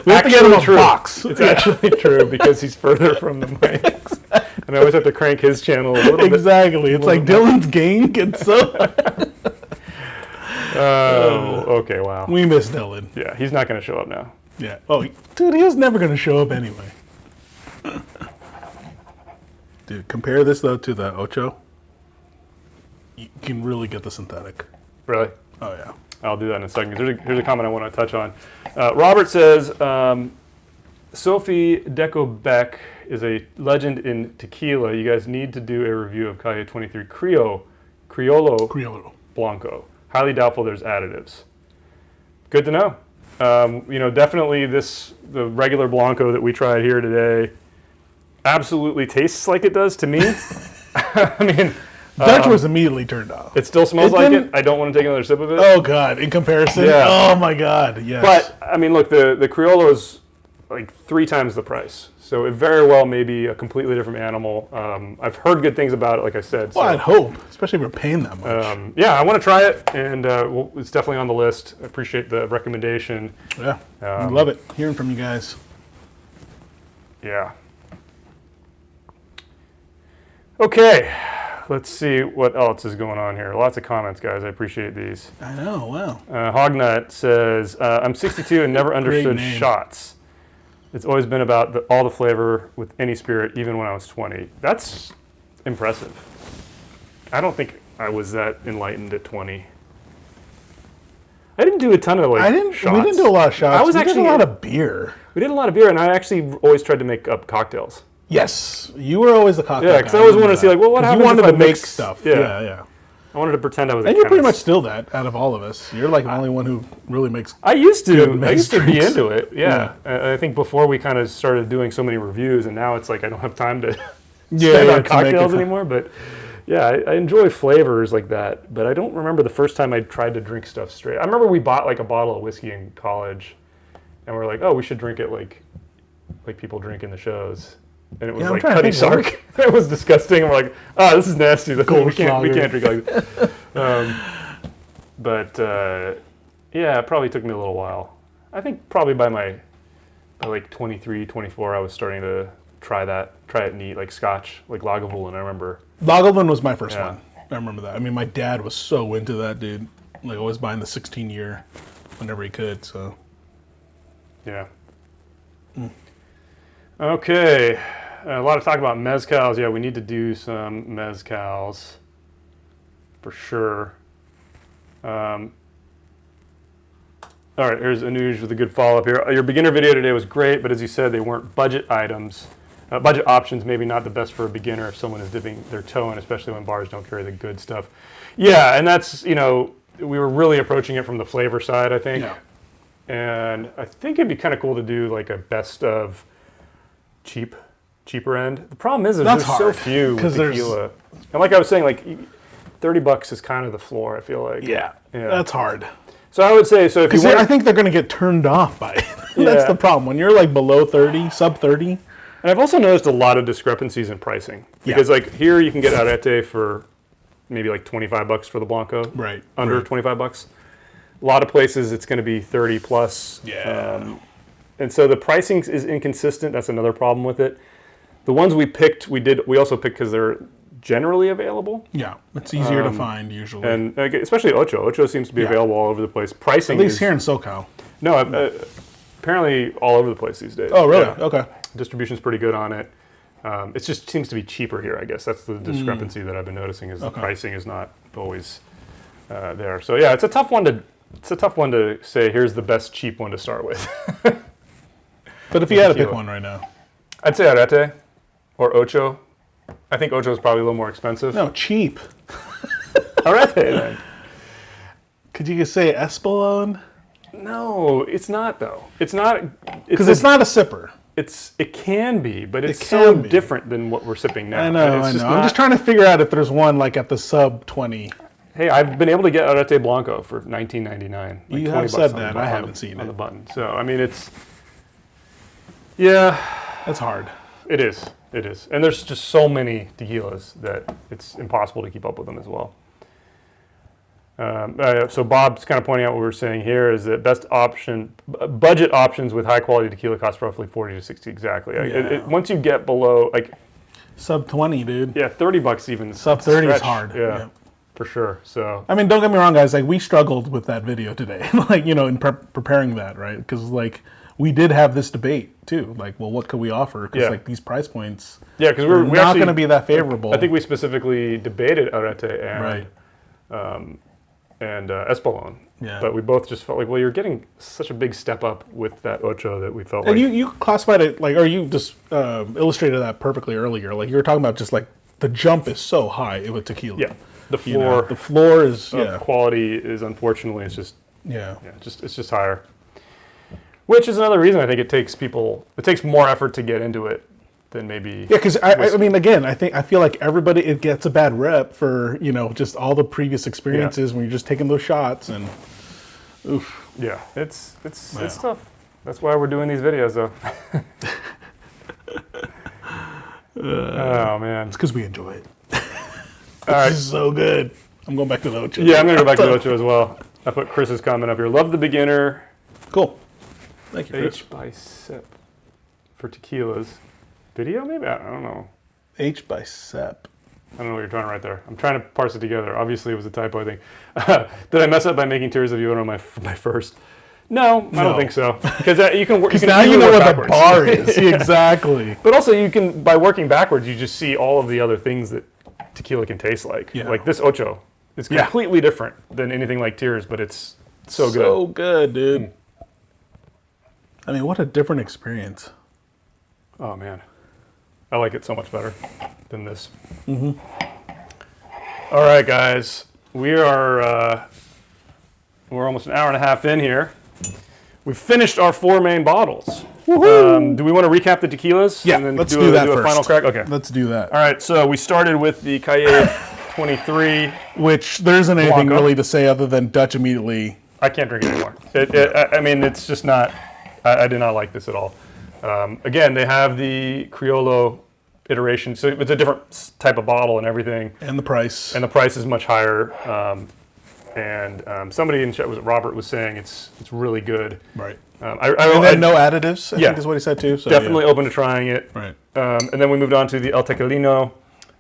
we have to get him a box. It's actually true because he's further from the mics, and I always have to crank his channel a little bit. Exactly. It's like Dylan's gain gets so... Oh, okay, wow. We miss Dylan. Yeah, he's not going to show up now. Yeah. Oh, dude, he was never going to show up anyway. Dude, compare this, though, to the Ocho. You can really get the synthetic. Really? Oh, yeah. I'll do that in a second. Here's a comment I want to touch on. Robert says, Sophie Deco-Beck is a legend in tequila. You guys need to do a review of Calle 23 Criollo Blanco. Highly doubtful there's additives. Good to know. Definitely the regular Blanco that we tried here today absolutely tastes like it does to me. I mean... Dutch was immediately turned off. It still smells like it. I don't want to take another sip of it. Oh, God. In comparison? Yeah. Oh, my God. Yes. But, I mean, look, the Criollo is like 3 times the price. So it very well may be a completely different animal. I've heard good things about it, like I said. Well, So, I'd hope, especially if we're paying that much. yeah, I want to try it, and it's definitely on the list. I appreciate the recommendation. Yeah. Love it. Hearing from you guys. Yeah. Okay. Let's see what else is going on here. Lots of comments, guys. I appreciate these. I know. Wow. Hognut says, I'm 62 and never understood name. shots. It's always been about all the flavor with any spirit, even when I was 20. That's impressive. I don't think I was that enlightened at 20. I didn't do a ton of shots. We didn't do a lot of shots. We did a lot of beer. We did a lot of beer, and I actually always tried to make up cocktails. Yes, you were always the cocktail Yeah, because guy. I always wanted to see, like, well, what happens you wanted if I to make mix stuff. Yeah. Yeah. I wanted to pretend I was a And you're pretty much chemist. still that out of all of us. You're like the only one who really makes. I used to be mixed into drinks. it. Yeah. I think before we kind of started doing so many reviews, and now it's like I don't have time to spend on cocktails anymore. But yeah, I enjoy flavors like that. But I don't remember the first time I tried to drink stuff straight. I remember we bought like a bottle of whiskey in college, and we're like, oh, we should drink it like people drink in the shows. And it was like Cutty Sark. It was disgusting. And we're like, oh, this is nasty. We can't drink like this. Yeah, it probably took me a little while. I think probably by like 23, 24, I was starting to try it neat, like Scotch, like Lagavulin, I remember. Lagavulin was my first one. I remember that. I mean, my dad was so into that, dude. Like, always buying the 16-year whenever he could, so. Yeah. Okay. A lot of talk about mezcals. Yeah, we need to do some mezcals for sure. All right, here's Anuj with a good follow-up here. Your beginner video today was great, but as you said, they weren't budget items. Budget options, maybe not the best for a beginner if someone is dipping their toe in, especially when bars don't carry the good stuff. Yeah, and that's, we were really approaching it from the flavor side, I think. Yeah. And I think it'd be kind of cool to do like a best of cheaper end. The problem is there's so few with tequila. And like I was saying, like $30 is kind of the floor, I feel like. Yeah. That's hard. So I would say, if you want, I think they're going to get turned off by it. That's the problem. When you're like below 30, sub 30. And I've also noticed a lot of discrepancies in pricing. Because like here you can get Arete for maybe like $25 for the Blanco. Right. Under $25. A lot of places it's going to be 30 plus. Yeah. And so the pricing is inconsistent. That's another problem with it. The ones we picked, we also picked because they're generally available. Yeah, it's easier to find usually. And especially Ocho. Ocho seems to be available all over the place. Pricing at least here in SoCal. No, apparently all over the place these days. Oh, really? Yeah. Okay. Distribution's pretty good on it. It just seems to be cheaper here, I guess. That's the discrepancy that I've been noticing is the pricing is not always there. So yeah, it's a tough one to say here's the best cheap one to start with. But if you had to pick one right now. I'd say Arete or Ocho. I think Ocho is probably a little more expensive. No, cheap. Arete then. Could you just say Espolon? No, it's not though. It's not because it's not a sipper. It can be, but it's so different than what we're sipping now. I know. I'm just trying to figure out if there's one like at the sub 20. Hey, I've been able to get Arete Blanco for $19.99. Like you have said that. I haven't seen it on the button. So I mean, yeah, that's hard. It is. It is, and there's just so many tequilas that it's impossible to keep up with them as well. So Bob's kind of pointing out what we're saying here is that best option, budget options with high quality tequila cost roughly 40 to 60 exactly. Once you get below like sub 20, dude. Yeah, $30 even. Sub 30 is hard. Yeah, for sure. So I mean, don't get me wrong, guys. Like we struggled with that video today, like in preparing that, right? Because like we did have this debate too. Like, well, what could we offer? Because like these price points, because we're not going to be that favorable. I think we specifically debated Arete and Espolon. Yeah. But we both just felt like, well, you're getting such a big step up with that Ocho that we felt and like. You classified it like, or you just illustrated that perfectly earlier. Like you were talking about just like the jump is so high with tequila. Yeah. The floor. The floor is quality is unfortunately it's just it's just higher. Which is another reason I think it takes more effort to get into it than maybe. Yeah, because I mean, again, I feel like everybody, it gets a bad rep for, just all the previous experiences when you're just taking those shots and oof. Yeah, it's tough. That's why we're doing these videos though. Oh man. It's because we enjoy it. All right. This is so good. I'm going back to the Ocho. Yeah, I'm going to go back to the Ocho as well. I put Chris's comment up here. Love the beginner. Cool. Thank you, Chris. H by sip for tequilas. Video, maybe? I don't know. H by sep. I don't know what you're trying to write there. I'm trying to parse it together. Obviously, it was a typo, I think. Did I mess up by making Tears of You on my first? No, I don't think so. Because you can work. Now you know what the bar is. Exactly. But also, you can by working backwards, you just see all of the other things that tequila can taste like. Yeah. Like this Ocho is completely different than anything like Tears, but it's so good. So good, dude. I mean, what a different experience. Oh man, I like it so much better than this. Mm-hmm. All right, guys, we're almost an hour and a half in here. We've finished our 4 main bottles. Do we want to recap the tequilas? Yeah, and then let's do that do first. A final crack? Okay. Let's do that. All right, so we started with the Calle 23. Which there isn't anything really to say other than Dutch immediately. I can't drink it anymore. I mean, it's just not, I did not like this at all. Again, they have the Criollo iteration, so it's a different type of bottle and everything. And the price. And the price is much higher. Somebody in chat, Robert, was saying it's really good. Right. And then no additives, I think is what he said too. So definitely open to trying it. Right. And then we moved on to the El Tecolino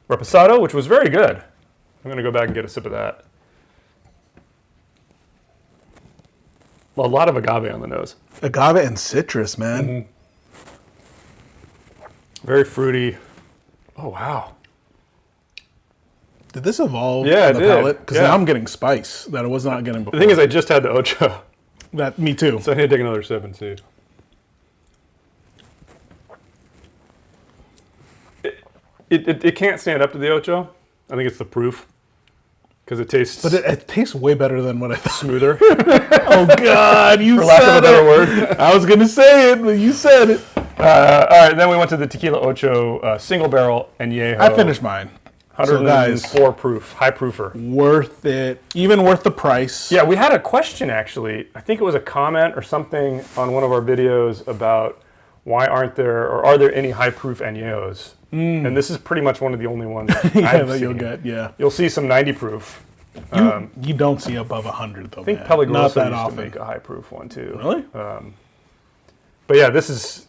Reposado, which was very good. I'm going to go back and get a sip of that. Well, a lot of agave on the nose. Agave and citrus, man. Mm-hmm. Very fruity. Oh, wow. Did this evolve on the palate? Because now I'm getting spice that I was not getting before. The thing is, I just had the Ocho. Me too. So I need to take another sip and see. It can't stand up to the Ocho. I think it's the proof. Because it tastes... But it tastes way better than what I thought. Smoother. Oh, God, you For said lack of a better word. I was going to say it, but you said it. All right, then we went to the Tequila Ocho single barrel añejo. I finished mine. 104 proof, high proofer. Worth it. Even worth the price. Yeah, we had a question, actually. I think it was a comment or something on one of our videos about why aren't there, or are there any high proof añejos? And this is pretty much one of the only ones I've seen. You'll get, You'll see some 90 proof. You don't see above 100 though. I think Peligroso used often to make a high proof one too. Really? But yeah, this is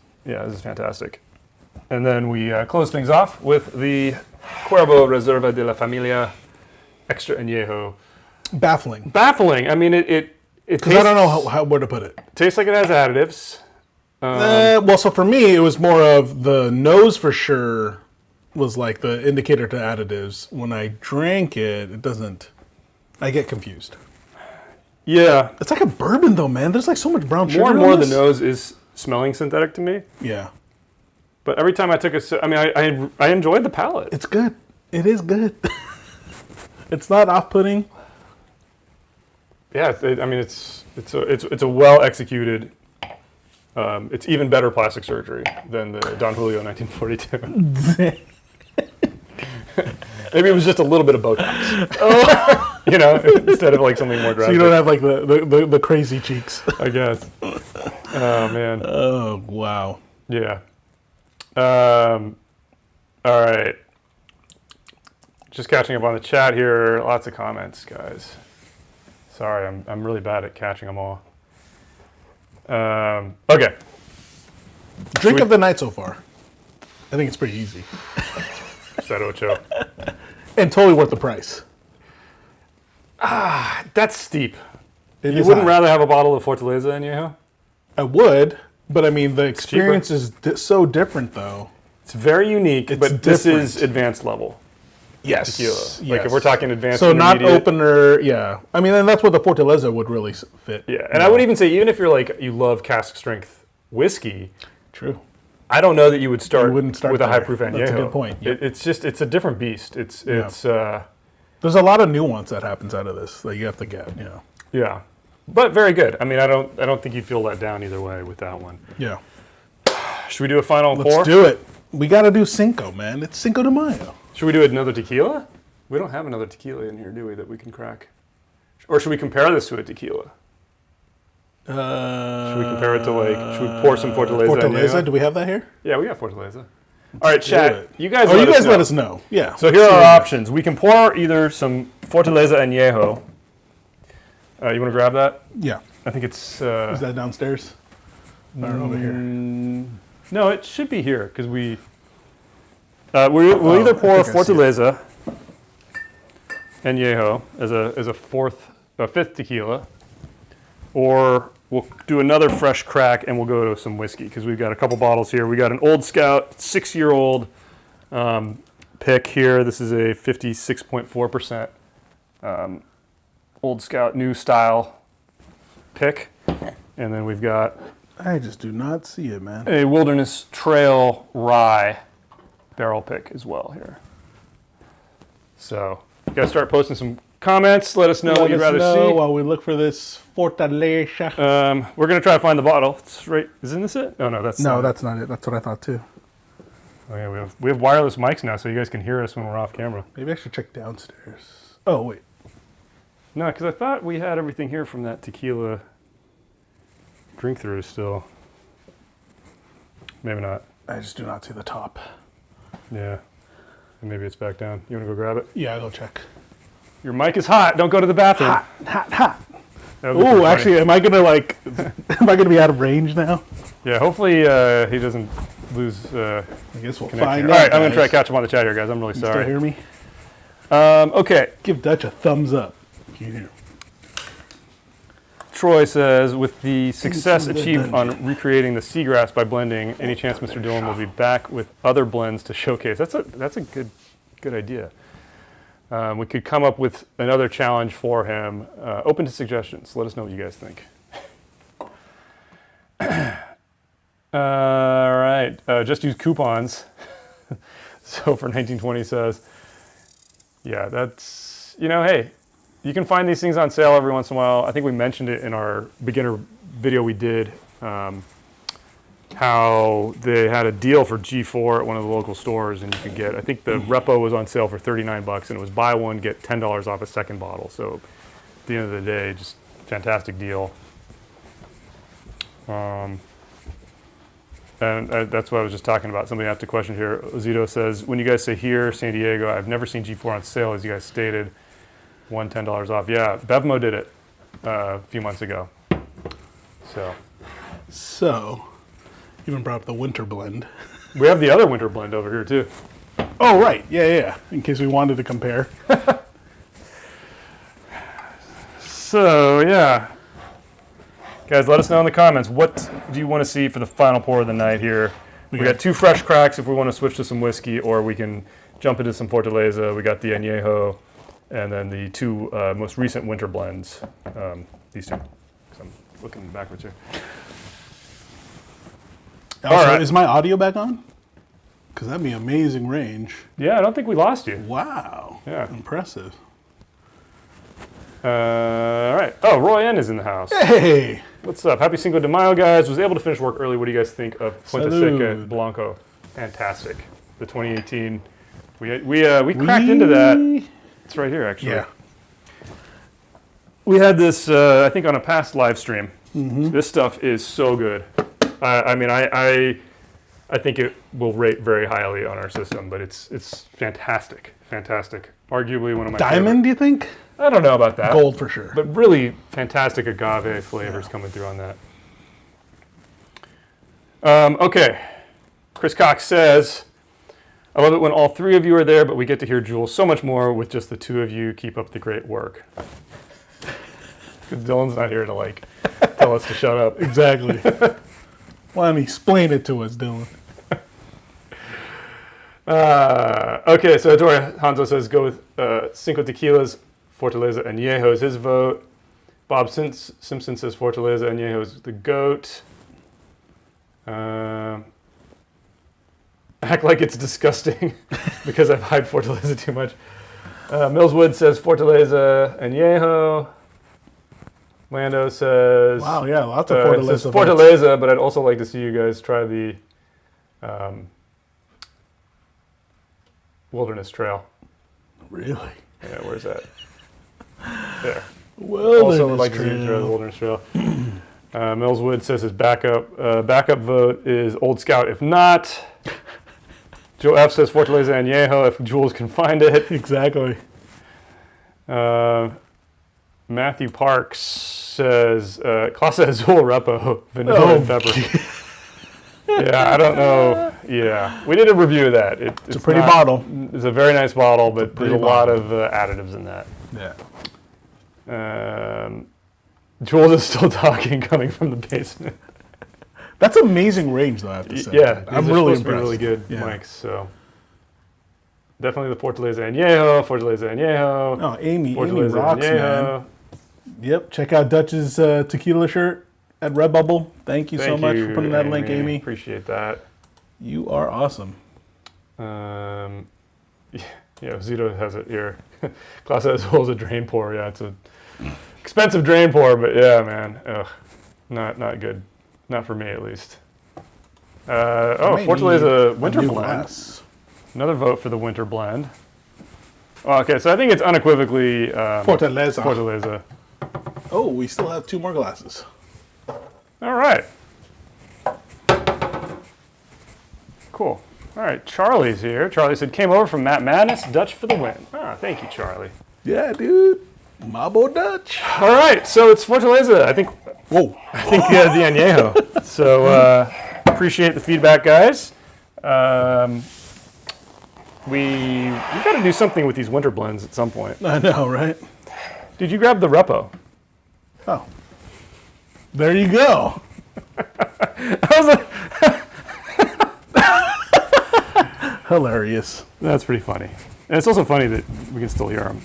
fantastic. And then we close things off with the Cuervo Reserva de la Familia Extra Añejo. Baffling. Baffling. I mean, it Because I don't know where to put it. Tastes like it has additives. Well, so for me, it was more of the nose for sure was like the indicator to additives. When I drank it, it doesn't. I get confused. Yeah. It's like a bourbon though, man. There's like so much brown sugar. More and more on the this. nose is smelling synthetic to me. Yeah. But every time I took a sip, I mean, I enjoyed the palate. It's good. It is good. It's not off-putting. Yeah, I mean, it's a well executed. It's even better plastic surgery than the Don Julio 1942. Maybe it was just a little bit of Botox. Oh. You know, instead of like something more drastic. So you don't have like the crazy cheeks. I guess. Oh man. Oh wow. Yeah. All right. Just catching up on the chat here. Lots of comments, guys. Sorry, I'm really bad at catching them all. Okay. Drink of the night so far. I think it's pretty easy. Tequila Ocho. And totally worth the price. That's steep. It You wouldn't rather have a bottle of Fortaleza Añejo? I would, but I mean the experience is so different though. It's very unique, It's but this different. is advanced level Yes. tequila. Like if we're talking advanced so not intermediate. opener, yeah. I mean, and that's what the Fortaleza would really fit. Yeah, and I would even say even if you're like you love cask strength whiskey, True. I don't know that you would start, wouldn't start with a there. high proof añejo. That's a good point. Yep. It's a different beast. It's There's a lot of nuance that happens out of this that you have to get. You know. yeah, but very good. I mean, I don't think you'd feel let down either way with that one. Yeah. Should we do a final pour? Let's do it. We got to do Cinco, man. It's Cinco de Mayo. Should we do another tequila? We don't have another tequila in here, do we, that we can crack? Or should we compare this to a tequila? Should we compare it to should we pour some Fortaleza? Fortaleza? Do we have that here? Yeah, we got Fortaleza. All right, chat. You guys, let us know. Yeah. So here are our options. We can pour either some Fortaleza Añejo. You want to grab that? Yeah. I think it's... Is that downstairs? Or over here? No, it should be here because we'll either pour Fortaleza Añejo as a fifth tequila, or we'll do another fresh crack and we'll go to some whiskey because we've got a couple bottles here. We got an Old Scout 6-year-old pick here. This is a 56.4% Old Scout new style pick, and then we've got I just do not see it, man. a Wilderness Trail rye barrel pick as well here. So you guys start posting some comments. Let us know what you'd rather see. While we look for this Fortaleza. We're gonna try to find the bottle. It's right. Isn't this it? Oh no, that's That's not it. That's what I thought too. Oh yeah, we have wireless mics now, so you guys can hear us when we're off camera. Maybe I should check downstairs. Oh wait. No, because I thought we had everything here from that tequila drink through still. Maybe not. I just do not see the top. Yeah. Maybe it's back down. You want to go grab it? Yeah, I'll go check. Your mic is hot. Don't go to the bathroom. Hot. That would be pretty Ooh, funny. actually, am I gonna be out of range now? Yeah, hopefully he doesn't lose I guess we'll connection. find All out. right, I'm going to try to guys. catch him on the chat here, guys. I'm really You still sorry. hear me? Okay. Give Dutch a thumbs up. Can you hear? Troy says, with the success achieved on recreating the seagrass by blending, any chance Mr. Dillon will be back with other blends to showcase? That's a good idea. We could come up with another challenge for him. Open to suggestions. Let us know what you guys think. All right. Just use coupons. So for 1920 says, yeah, that's, hey, you can find these things on sale every once in a while. I think we mentioned it in our beginner video we did, how they had a deal for G4 at one of the local stores, and you could get, I think the Repo was on sale for $39, and it was buy one, get $10 off a second bottle. So at the end of the day, just fantastic deal. And that's what I was just talking about. Somebody asked a question here. Ozito says, when you guys say here, San Diego, I've never seen G4 on sale, as you guys stated. $10 off. Yeah, Bevmo did it a few months ago. So, So, even brought up the winter blend. We have the other winter blend over here too. Oh, right. Yeah. In case we wanted to compare. So, yeah. Guys, let us know in the comments. What do you want to see for the final pour of the night here? We got 2 fresh cracks if we want to switch to some whiskey, or we can jump into some Fortaleza. We got the Añejo, and then the 2 most recent winter blends. These 2. 'Cause I'm looking backwards here. Also, all right. Is my audio back on? Because that'd be amazing range. Yeah, I don't think we lost you. Wow. Yeah. Impressive. All right. Oh, Roy N is in the house. Hey. What's up? Happy Cinco de Mayo, guys. Was able to finish work early. What do you guys think of Fuente Seca Blanco? Fantastic. The 2018. We cracked into that. It's right here, actually. Yeah. We had this, I think, on a past live stream. Mm-hmm. This stuff is so good. I mean, I think it will rate very highly on our system, but it's fantastic. Fantastic. Arguably one of my Diamond, favorite. do you think? I don't know about that. Gold for sure. But really fantastic agave flavors coming through on that. Okay. Chris Cox says, I love it when all 3 of you are there, but we get to hear Jules so much more with just the 2 of you. Keep up the great work. Because Dylan's not here to, tell us to shut up. Exactly. Why don't you explain it to us, Dylan? Okay, so Ettore Hanzo says go with 5 tequilas, Fortaleza Añejo is his vote. Bob Simpson says Fortaleza Añejo is the GOAT. Act like it's disgusting because I've hyped Fortaleza too much. Millswood says Fortaleza Añejo. Lando says... Wow, yeah, lots of Fortaleza. Says Fortaleza, but I'd also like to see you guys try the Wilderness Trail. Really? Yeah, where's that? There. Wilderness also would like to see you try the Wilderness Trail. Millswood says his backup vote is Old Scout. If not, Joe F says Fortaleza Añejo if Jules can find it. Exactly. Matthew Parks says Clase Azul Repo, vanilla and pepper. Yeah, I don't know. Yeah, we did a review of that. It's a pretty bottle. It's a very nice bottle, but there's a lot of additives in that. Yeah. Jules is still talking, coming from the basement. That's amazing range, though, I have to say. Yeah, I'm really impressed. Really good mics, so. Definitely the Fortaleza Añejo. Oh, Amy rocks, man. Yep, check out Dutch's tequila shirt at Redbubble. Thank you so much for putting that link, Amy. Appreciate that. You are awesome. Yeah, Zito has it here. Class Azul is a drain pour. Yeah, it's a expensive drain pour, but yeah, man. Ugh, not good. Not for me, at least. Fortaleza Winter Blend. Glass. Another vote for the Winter Blend. Oh, okay, so I think it's unequivocally Fortaleza. Oh, we still have 2 more glasses. All right. Cool. All right, Charlie's here. Charlie said, came over from Matt Madness, Dutch for the win. Ah, thank you, Charlie. Yeah, dude. Mabo Dutch. All right, so it's Fortaleza. I think the Añejo. So appreciate the feedback, guys. We've got to do something with these winter blends at some point. I know, right? Did you grab the Repo? Oh. There you go. I was like... Hilarious. That's pretty funny. And it's also funny that we can still hear them.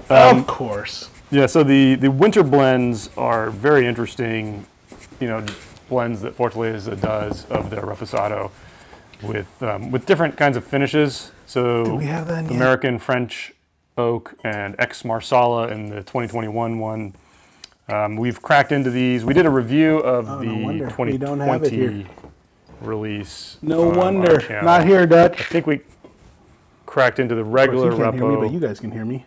Of course. Yeah, so the winter blends are very interesting, blends that Fortaleza does of their Reposado with different kinds of finishes. So do we have that yet? American French oak and ex Marsala in the 2021 one. We've cracked into these. We did a review of the 2020 release. No wonder. Not here, Dutch. I think we cracked into the regular Repo. Hear me, but you guys can hear me.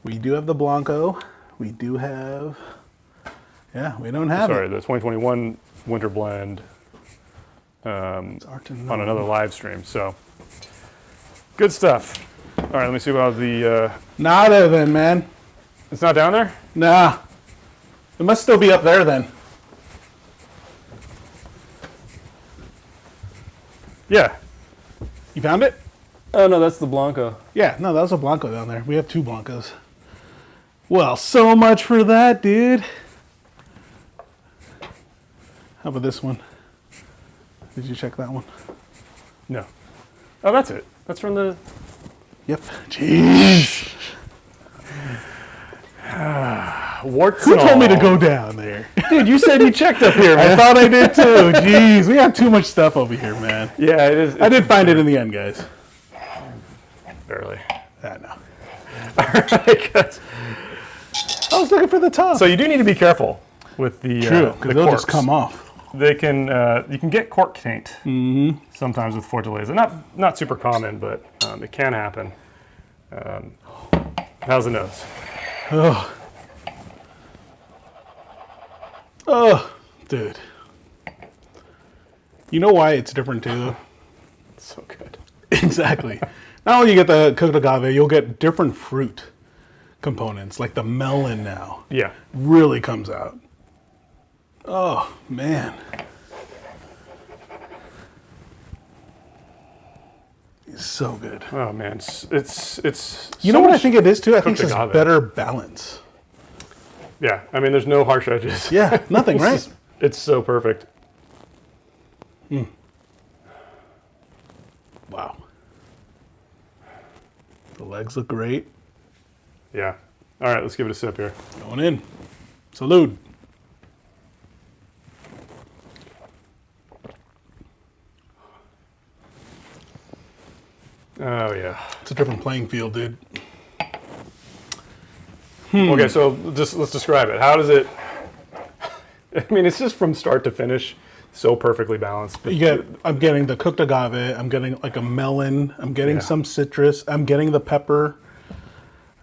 We do have the Blanco. We do have... Yeah, we don't have the 2021 winter blend on another live stream. So, good stuff. All right, let me see about the... Nada then, man. It's not down there? Nah. It must still be up there then. Yeah. You found it? Oh, no, that's the Blanco. Yeah, no, that was a Blanco down there. We have 2 Blancos. Well, so much for that, dude. How about this one? Did you check that one? No. Oh, that's it. That's from the... Yep. Jeez. Warts Who and told me to all. go down there? Dude, you said you checked up here, I man. thought I did too. Jeez, we have too much stuff over here, man. Yeah, it is. I did find it in the end, guys. Barely. I know. All right, guys. I was looking for the top. So you do need to be careful with the True, the because they'll corks. just come off. They can you can get cork taint sometimes with Fortaleza. Not super common, but it can happen. How's the nose? Oh, dude. You know why it's different too? So good. Exactly. Not only you get the cooked agave, you'll get different fruit components, like the melon now. Yeah. Really comes out. Oh, man. It's so good. Oh man, it's. You so know what I much- think it is too? I think it's just agave. better balance. Yeah, I mean, there's no harsh edges. Yeah, nothing, It's right? just- it's so perfect. Wow. The legs look great. Yeah. All right, let's give it a sip here. Going in. Salute. Oh yeah. It's a different playing field, dude. Okay, so just let's describe it. How does it? I mean, it's just from start to finish, so perfectly balanced. I'm getting the cooked agave. I'm getting like a melon. I'm getting Yeah. some citrus. I'm getting the pepper.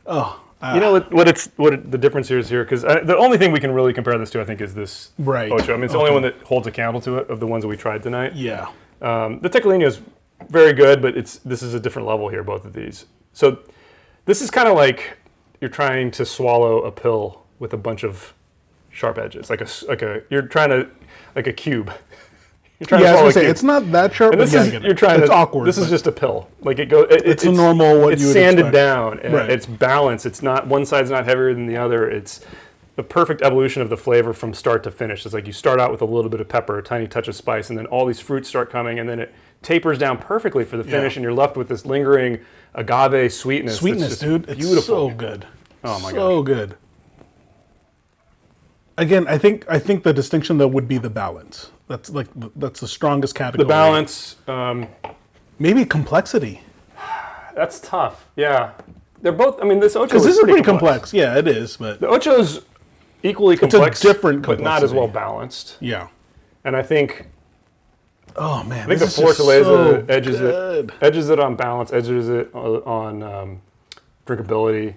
Oh, You know what the difference here is here, because the only thing we can really compare this to, I think, is this Right. Ocho. I mean, it's the only one that holds a candle to it of the ones that we tried tonight. yeah. The Tecolino is very good, but this is a different level here, both of these. So this is kind of like you're trying to swallow a pill with a bunch of sharp edges, like you're trying to like a cube. You're trying Yeah, to I swallow was a gonna say cube. it's not that sharp. And But this yeah, I is get it. you're trying It's to. awkward. This is but just a pill. Like it goes. It's a normal what it's you would sanded expect. down. And Right. It's balanced. It's not one side's not heavier than the other. It's the perfect evolution of the flavor from start to finish. It's like you start out with a little bit of pepper, a tiny touch of spice, and then all these fruits start coming, and then it tapers down perfectly for the finish, and you're left with this lingering agave sweetness. that's Sweetness, just dude. It's beautiful. so good. Oh my so good. Again, I think the distinction though would be the balance. That's the strongest category. The balance. Maybe complexity. That's tough. Yeah, they're both. I mean, this Ocho Because this is pretty pretty complex. Yeah, it is. But The Ocho's equally complex, different but not as complexity. well balanced. yeah. And I think Oh man, I think this the is just Fortaleza so edges good. it on balance, edges it on drinkability,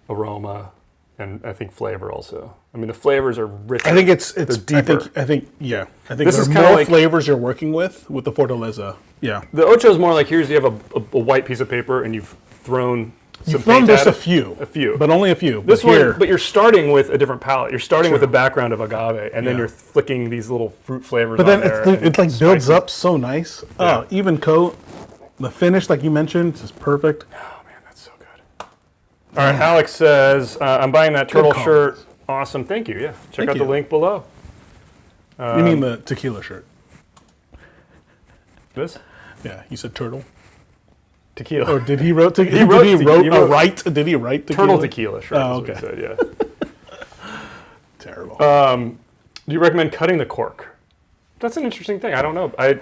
aroma, and I think flavor also. I mean, the flavors are rich. I think it's They're I deeper. think yeah. I think This there's is kinda more like- flavors you're working with the Fortaleza. Yeah. The Ocho is more like you have a white piece of paper and you've thrown some You've thrown paint just at a it. few. A few. But only a few. This but here, one, but you're starting with a different palette. You're starting with a True. background of agave, and then Yeah. you're flicking these little fruit flavors but on then there. it and like builds spices. up so nice. Yeah. Oh, even coat. The finish, like you mentioned, is perfect. Oh man, that's so good. All right, Alex says, I'm buying that turtle call. shirt. Awesome, thank you. Yeah, check Thank out the you. link below. You mean the tequila shirt? This Yeah, you said turtle. tequila. Or did he wrote? wrote Did he te- wrote he wrote- write? Did he write tequila? Turtle tequila shirt. Oh, is what he okay. said, yeah. Terrible. Do you recommend cutting the cork? That's an interesting thing. I don't know. I've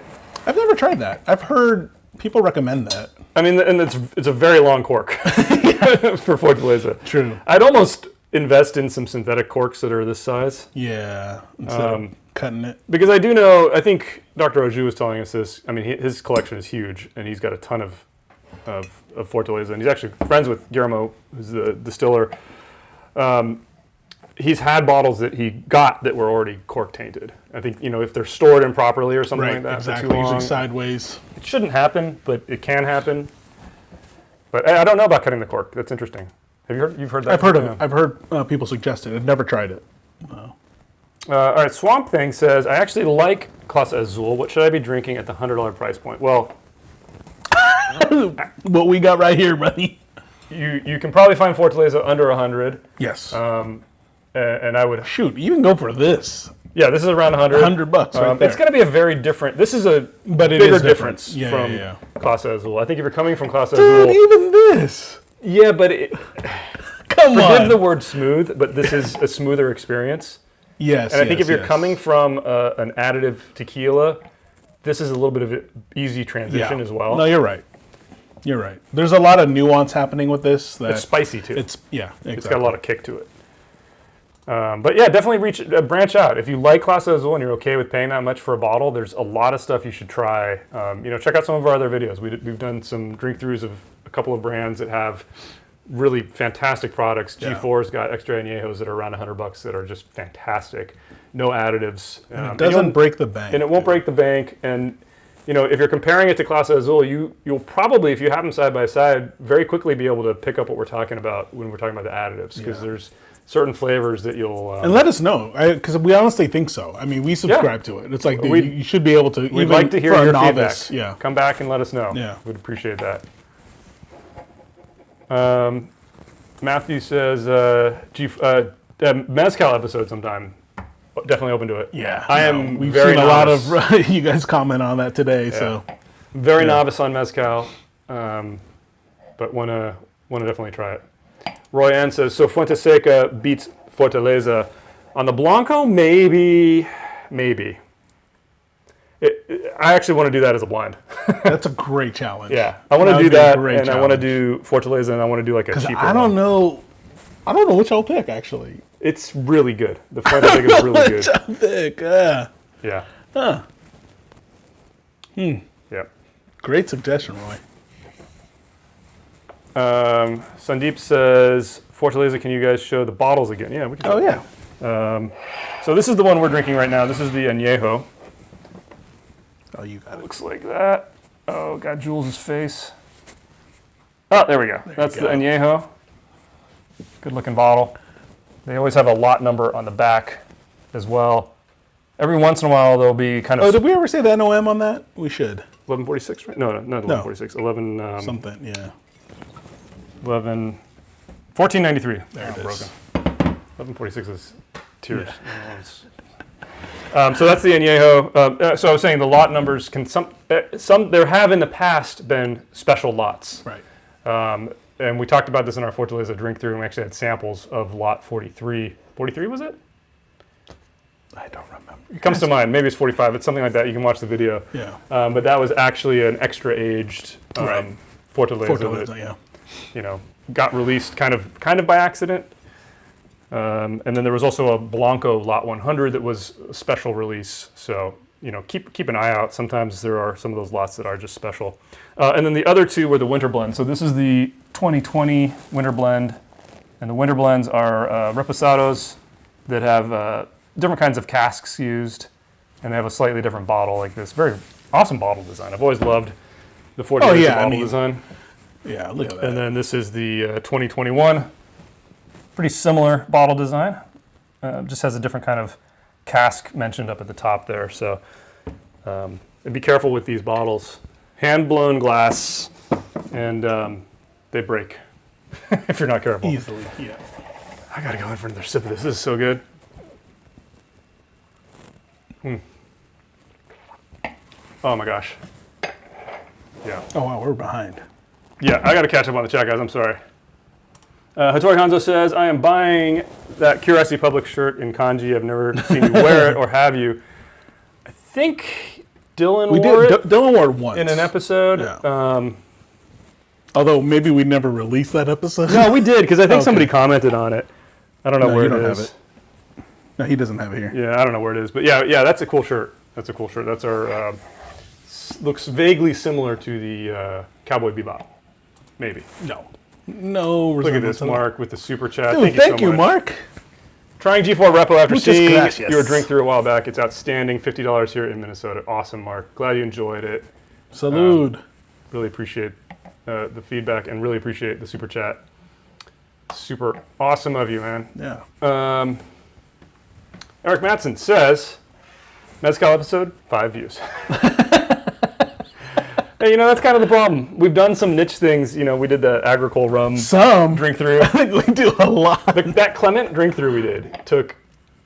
never tried that. I've heard people recommend that. I mean, and it's a very long cork for Fortaleza. True. I'd almost invest in some synthetic corks that are this size. Yeah. Instead of cutting it. Because I do know, I think Dr. Oju was telling us this. I mean, his collection is huge, and he's got a ton of Fortaleza, and he's actually friends with Guillermo, who's the distiller. He's had bottles that he got that were already cork tainted. I think, if they're stored improperly or something like that exactly. for too long, Usually sideways. it shouldn't happen, but it can happen. But I don't know about cutting the cork. That's interesting. Have you heard? You've heard that? I've heard of Yeah. it. I've heard people suggest it. I've never tried it. All right, Swamp Thing says, I actually like Clase Azul. What should I be drinking at the $100 price point? Well, what we got right here, buddy. You can probably find Fortaleza under 100. Yes. And I would... Shoot, you can go for this. Yeah, this is around 100. $100 right there. It's going to be a very different... This is a bigger difference from Clase Azul. I think if you're coming from Clase Azul... Dude, even this. Yeah, but... Come on. Forgive the word smooth, but this is a smoother experience. Yes, and I think if you're coming from an additive tequila, this is a little bit of an easy transition as well. No, you're right. You're right. There's a lot of nuance happening with this. It's spicy too. Exactly. It's got a lot of kick to it. But yeah, definitely branch out. If you like Clase Azul and you're okay with paying that much for a bottle, there's a lot of stuff you should try. Check out some of our other videos. We've done some drink throughs of a couple of brands that have really fantastic products. G4's got extra añejos that are around $100 that are just fantastic. No additives. And it doesn't break the bank. And it won't break the bank. And if you're comparing it to Clase Azul, you'll probably, if you have them side by side, very quickly be able to pick up what we're talking about when we're talking about the additives, because there's certain flavors that you'll... and let us know, because we honestly think so. I mean, we subscribe to it. It's like, you should be able to... We'd like to hear your feedback. Yeah. Come back and let us know. Yeah. We'd appreciate that. Matthew says, Mezcal episode sometime. Definitely open to it. Yeah. We've seen a lot of you guys comment on that today. Yeah. So very novice on Mezcal, but wanna definitely try it. Roy Ann says, so Fuente Seca beats Fortaleza. On the Blanco, maybe. I actually want to do that as a blind. That's a great challenge. Yeah, I want to do that, and I want to do Fortaleza, and I want to do like a cheaper I don't know which I'll pick, actually. It's really good. The Fuente Seca is really good. Which I'll pick, yeah. Huh. Yeah. Great suggestion, Roy. Sandeep says, Fortaleza, can you guys show the bottles again? Yeah, we can. Oh, yeah. So this is the one we're drinking right now. This is the Añejo. Oh, you got it. Looks like that. Oh, got Jules' face. Oh, there we go. That's the Añejo. Good looking bottle. They always have a lot number on the back as well. Every once in a while, there'll be kind of... Oh, did we ever say the NOM on that? We should. 1146, right? No, not 1146. 11... something, yeah. 1493. There it is. Broken. 1146 is tears. Yeah. So that's the Añejo. So I was saying the lot numbers can there have in the past been special lots. Right. And we talked about this in our Fortaleza drink through, and we actually had samples of lot 43. 43 was it? I don't remember. It comes to mind. Maybe it's 45. It's something like that. You can watch the video. Yeah. But that was actually an extra aged Fortaleza that, got released kind of by accident. And then there was also a Blanco Lot 100 that was a special release. So, keep an eye out. Sometimes there are some of those lots that are just special. And then the other two were the winter blends. So this is the 2020 winter blend. And the winter blends are reposados that have different kinds of casks used. And they have a slightly different bottle like this. Very awesome bottle design. I've always loved the 40 bottle design. Yeah, look at that. And then this is the 2021. Pretty similar bottle design. Just has a different kind of cask mentioned up at the top there. So be careful with these bottles. Hand-blown glass, and they break if you're not careful. Easily, yeah. I gotta go in for another sip of this. This is so good. Oh my gosh. Yeah. Oh wow, we're behind. Yeah, I gotta catch up on the chat, guys. I'm sorry. Hattori Hanzo says, I am buying that Curiosity Public shirt in kanji. I've never seen you wear it, or have you? I think Dylan wore it. Dylan wore it once. In an episode. Yeah. Although maybe we never released that episode. No, we did, because I think somebody commented on it. I don't know where it is. Have it. No, he doesn't have it here. Yeah, I don't know where it is. But yeah, that's a cool shirt. That's a cool shirt. That's our, looks vaguely similar to the Cowboy Bebop. Maybe. No. Look at this, Mark, with the super chat. Dude, thank you, Mark. Trying G4 Repo after seeing gracias. your drink through a while back. It's outstanding. $50 here in Minnesota. Awesome, Mark. Glad you enjoyed it. Salud. Really appreciate the feedback and really appreciate the super chat. Super awesome of you, man. Yeah. Eric Matson says, Mezcal episode, 5 views. Hey, that's kind of the problem. We've done some niche things. We did the agricole rum drink through. I think we do a lot. That Clement drink through we did took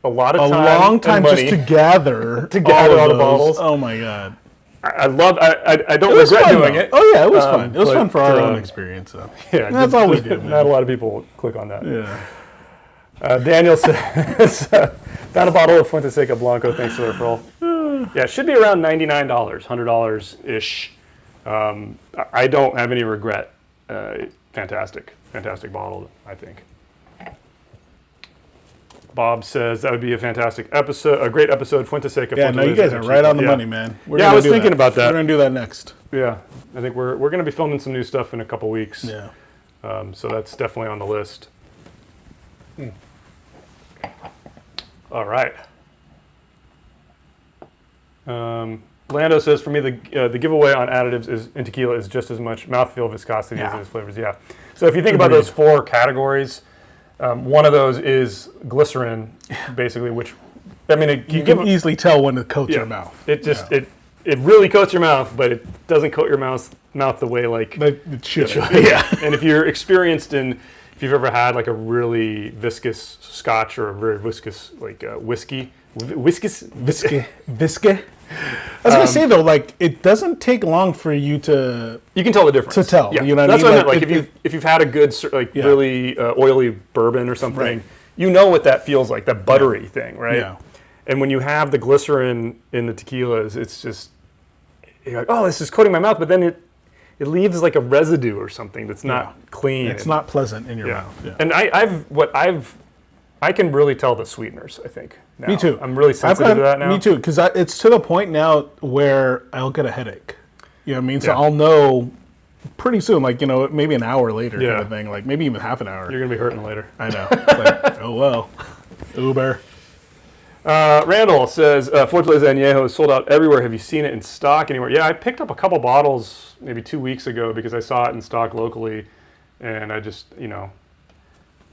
a lot of time. A long time and money just to gather all the bottles. Oh my God. I don't regret doing it. Oh yeah, it was fun. It was fun for our own experience. So. Yeah, that's all we did. Not a lot of people click on that. Yeah. Daniel says, found a bottle of Fuente Seca Blanco, thanks to the referral. Yeah, it should be around $99, $100-ish. I don't have any regret. Fantastic bottle, I think. Bob says that would be a fantastic episode, a great episode. Fuente Seca. Yeah, no, you guys are right on the money, man. I was thinking about that. We're gonna do that next. Yeah, I think we're gonna be filming some new stuff in a couple weeks. Yeah. So that's definitely on the list. All right. Lando says, for me, the giveaway on additives in tequila is just as much mouthfeel, viscosity as it is flavors. Yeah. So if you think about those 4 categories, one of those is glycerin, basically, which, you can easily tell when it coats your mouth. It just, it really coats your mouth, but it doesn't coat your mouth the way it should. Yeah. And if you're experienced if you've ever had like a really viscous scotch or a very viscous whiskey, Visky. I was gonna say though, it doesn't take long for you to. You can tell the difference. To tell, yeah. You know what That's I mean? what I meant. If you've had a good really oily bourbon or something, right. You know what that feels like, that buttery thing, right? Yeah. And when you have the glycerin in the tequilas, it's just you're like, oh, this is coating my mouth, but then it leaves like a residue or something that's not clean. It's not pleasant in your mouth. Yeah. And I can really tell the sweeteners, I think. Now. Me too. I'm really sensitive to that now. Me too, because it's to the point now where I'll get a headache. You know what I mean? So Yeah. I'll know pretty soon, maybe an hour later kind of thing, maybe even half an hour. You're going to be hurting later. I know. It's oh well. Uber. Randall says, Fortaleza Añejo is sold out everywhere. Have you seen it in stock anywhere? Yeah, I picked up a couple bottles maybe 2 weeks ago because I saw it in stock locally. And I just,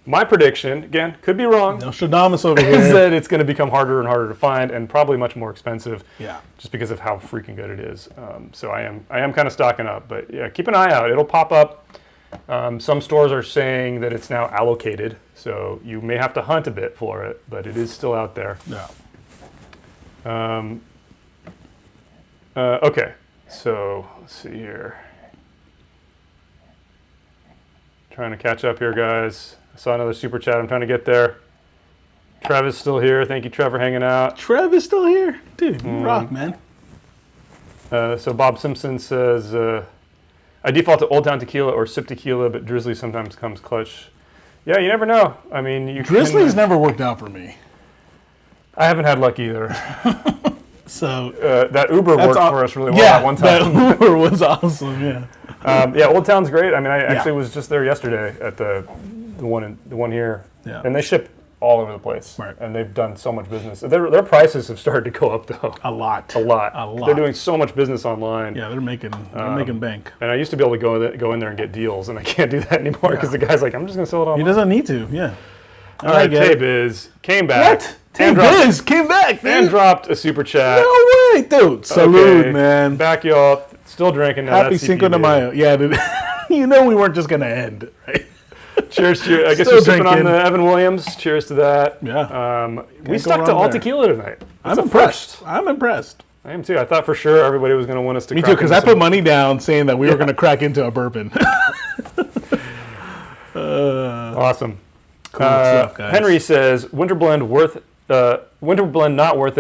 my prediction, again, could be wrong. Nostradamus over here. Is that it's going to become harder and harder to find and probably much more expensive. Yeah. Just because of how freaking good it is. So I am kind of stocking up. But yeah, keep an eye out. It'll pop up. Some stores are saying that it's now allocated. So you may have to hunt a bit for it, but it is still out there. Yeah. Okay. So let's see here. Trying to catch up here, guys. I saw another super chat. I'm trying to get there. Trevor's still here. Thank you, Trevor, hanging out. Trev is still here? Dude, you rock, man. So Bob Simpson says, I default to Old Town Tequila or Sip Tequila, but Drizzly sometimes comes clutch. Yeah, you never know. I mean, Drizzly's never worked out for me. I haven't had luck either. So that Uber worked for us really well at one time. That Uber was awesome, yeah. Yeah, Old Town's great. I mean, I actually was just there yesterday at the one here, and they ship all over the place, right. And they've done so much business. Their prices have started to go up though. A lot. They're doing so much business online. Yeah, they're making bank. And I used to be able to go in there and get deals, and I can't do that anymore because the guy's like, I'm just gonna sell it online. He doesn't need to. Yeah. All right, Tay-Biz came back. What? Tay-Biz came back, dude. And dropped a super chat. No way, dude. Salute, man. Back y'all. Still drinking. Now Happy Cinco de Mayo. Yeah, dude. You know we weren't just gonna end, right? Cheers to I guess you're sipping on the Evan Williams. Cheers to that. Yeah. We stuck to all tequila tonight. I'm impressed. I'm impressed. I am too. I thought for sure everybody was going to want us to. Me too, because I put money down saying that we were going to crack into a bourbon. Awesome. Cool stuff, guys. Henry says winter blend not worth it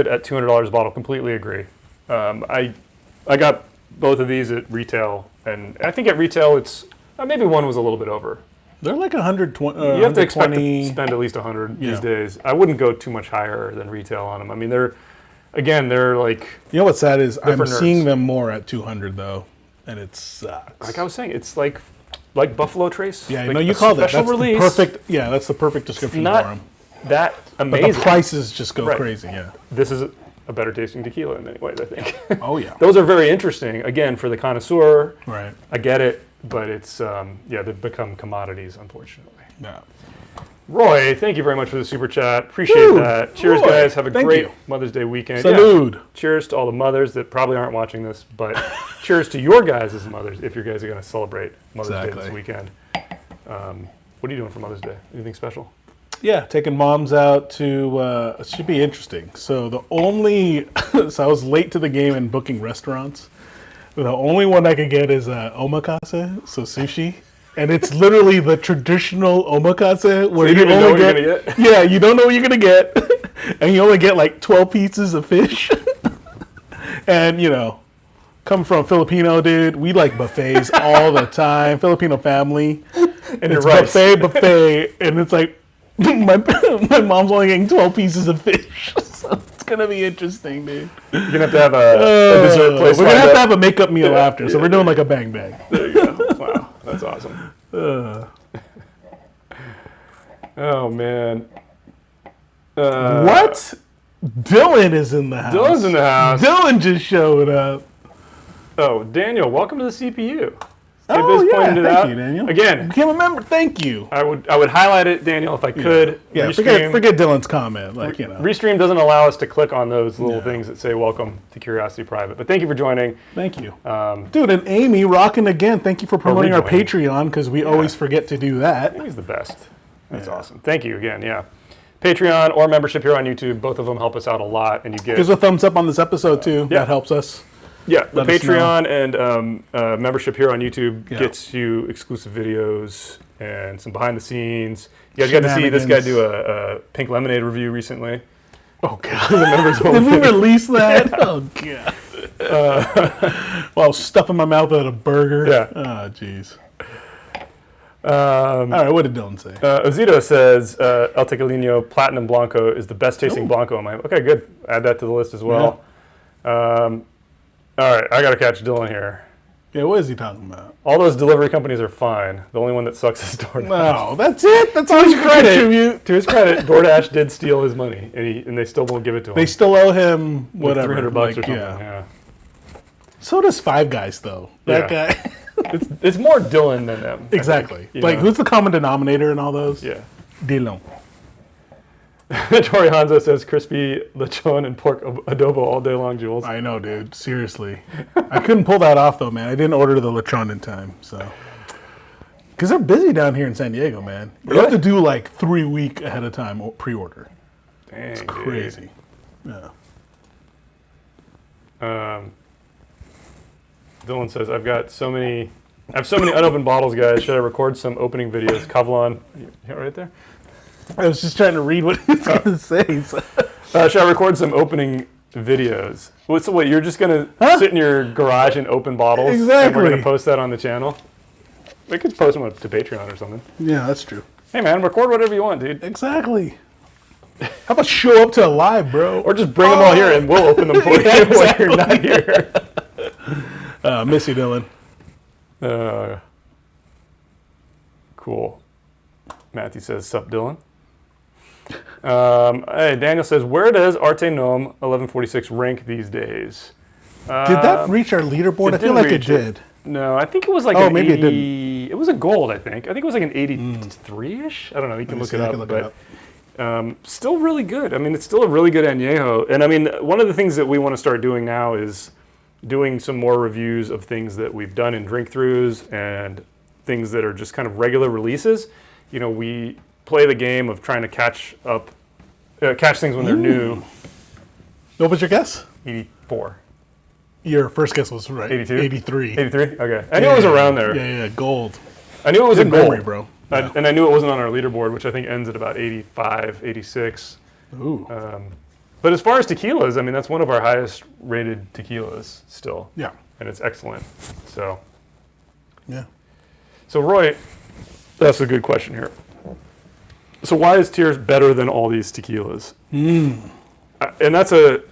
at $200 a bottle. Completely agree. I got both of these at retail, and I think at retail it's maybe one was a little bit over. They're like 120. You have to expect to spend at least 100 these days. I wouldn't go too much higher than retail on them. I mean, they're like. You know what's sad is I'm nerds. seeing them more at 200 though, and it sucks. Like I was saying, it's like Buffalo Trace. Yeah, like no, you called it. That's release. the perfect. Yeah, that's the perfect description for them. That amazing. But the prices just go crazy. Yeah. This is a better tasting tequila in many ways, I think. Oh yeah. Those are very interesting. Again, for the connoisseur. Right. I get it, but it's they've become commodities, unfortunately. Yeah. Roy, thank you very much for the super chat. Appreciate that. Cheers, Roy, guys. Have a great you. Mother's Day weekend. Salud. Yeah. Cheers to all the mothers that probably aren't watching this, but cheers to your guys as mothers if you guys are going to celebrate Mother's Day this weekend. What are you doing for Mother's Day? Anything special? Yeah, taking moms out to, it should be interesting. So so I was late to the game in booking restaurants. The only one I could get is omakase, so sushi. And it's literally the traditional omakase where you you only only get, yeah, you don't know what you're gonna get, and you only get like 12 pieces of fish. And come from Filipino, dude, we like buffets all the time. Filipino family, and it's buffet, and it's like my mom's only getting 12 pieces of fish. So it's gonna be interesting, dude. You're gonna have to have a dessert place. We're gonna have to have a makeup meal after, so we're doing like a bang bang. There you go. Wow, that's awesome. Oh man. What? Dylan is in the house. Dylan's in the house. Dylan just showed up. Oh, Daniel, welcome to the CPU. Thank you, Daniel. Again, I can't remember. Thank you. I would highlight it, Daniel, if I could. Yeah, forget Dylan's comment. Restream doesn't allow us to click on those little things that say "Welcome to Curiosity Private." But thank you for joining. Thank you, dude. And Amy, rocking again. Thank you for promoting our Patreon because we always forget to do that. Amy's the best. That's awesome. Thank you again. Yeah, Patreon or membership here on YouTube. Both of them help us out a lot, and you get. Give us a thumbs up on this episode too. That helps us. Yeah, the Patreon and membership here on YouTube gets you exclusive videos and some behind the scenes. You guys got to see this guy do a pink lemonade review recently. Oh god! Did we release that? Oh god! While stuffing my mouth with a burger. Yeah. Oh jeez. All right, what did Dylan say? Ozito says El Tecolino Platinum Blanco is the best tasting Blanco in my. Okay, good. Add that to the list as well. Yeah. All right, I got to catch Dylan here. Yeah, what is he talking about? All those delivery companies are fine. The only one that sucks is DoorDash. No, that's it. That's all you contribute. To his credit, DoorDash did steal his money, and they still won't give it to him. They still owe him whatever, $300 or something. Yeah. So does Five Guys, though. That guy. It's more Dylan than them. Exactly. Like, who's the common denominator in all those? Yeah. Dylan. Tori Hanzo says crispy lechon and pork adobo all day long, Jules. I know, dude. Seriously. I couldn't pull that off, though, man. I didn't order the lechon in time, so. Because they're busy down here in San Diego, man. You have to do like 3 weeks ahead of time pre-order. Dang, it's crazy. Dude. Yeah. Dylan says, I have so many unopened bottles, guys. Should I record some opening videos? Kavlan, right there? I was just trying to read what he was going to say. So. Should I record some opening videos? What, you're just going to sit in your garage and open bottles? Exactly. And we're going to post that on the channel? We could post them to Patreon or something. Yeah, that's true. Hey, man, record whatever you want, dude. Exactly. How about show up to a live, bro? Or just bring them all here and we'll open them for you when you're not here. Miss you, Dylan. Cool. Matthew says, sup, Dylan. Hey, Daniel says, where does Arte Gnome 1146 rank these days? Did that reach our leaderboard? I feel like it did. No, I think it was like an 80. It didn't. It was a gold, I think. I think it was like an 83-ish. I don't know. You can look it up. But still really good. I mean, it's still a really good añejo. And I mean, one of the things that we want to start doing now is doing some more reviews of things that we've done in drink-throughs and things that are just kind of regular releases. You know, we play the game of trying to catch things when they're new. What was your guess? 84. Your first guess was right. 82? 83. 83? Okay. I knew it was around there. Yeah, gold. I knew it was a gold. Memory, bro. And I knew it wasn't on our leaderboard, which I think ends at about 85, 86. Ooh. But as far as tequilas, I mean, that's one of our highest rated tequilas still. Yeah. And it's excellent. So. Yeah. So, Roy, that's a good question here. So why is Tears better than all these tequilas? And that's it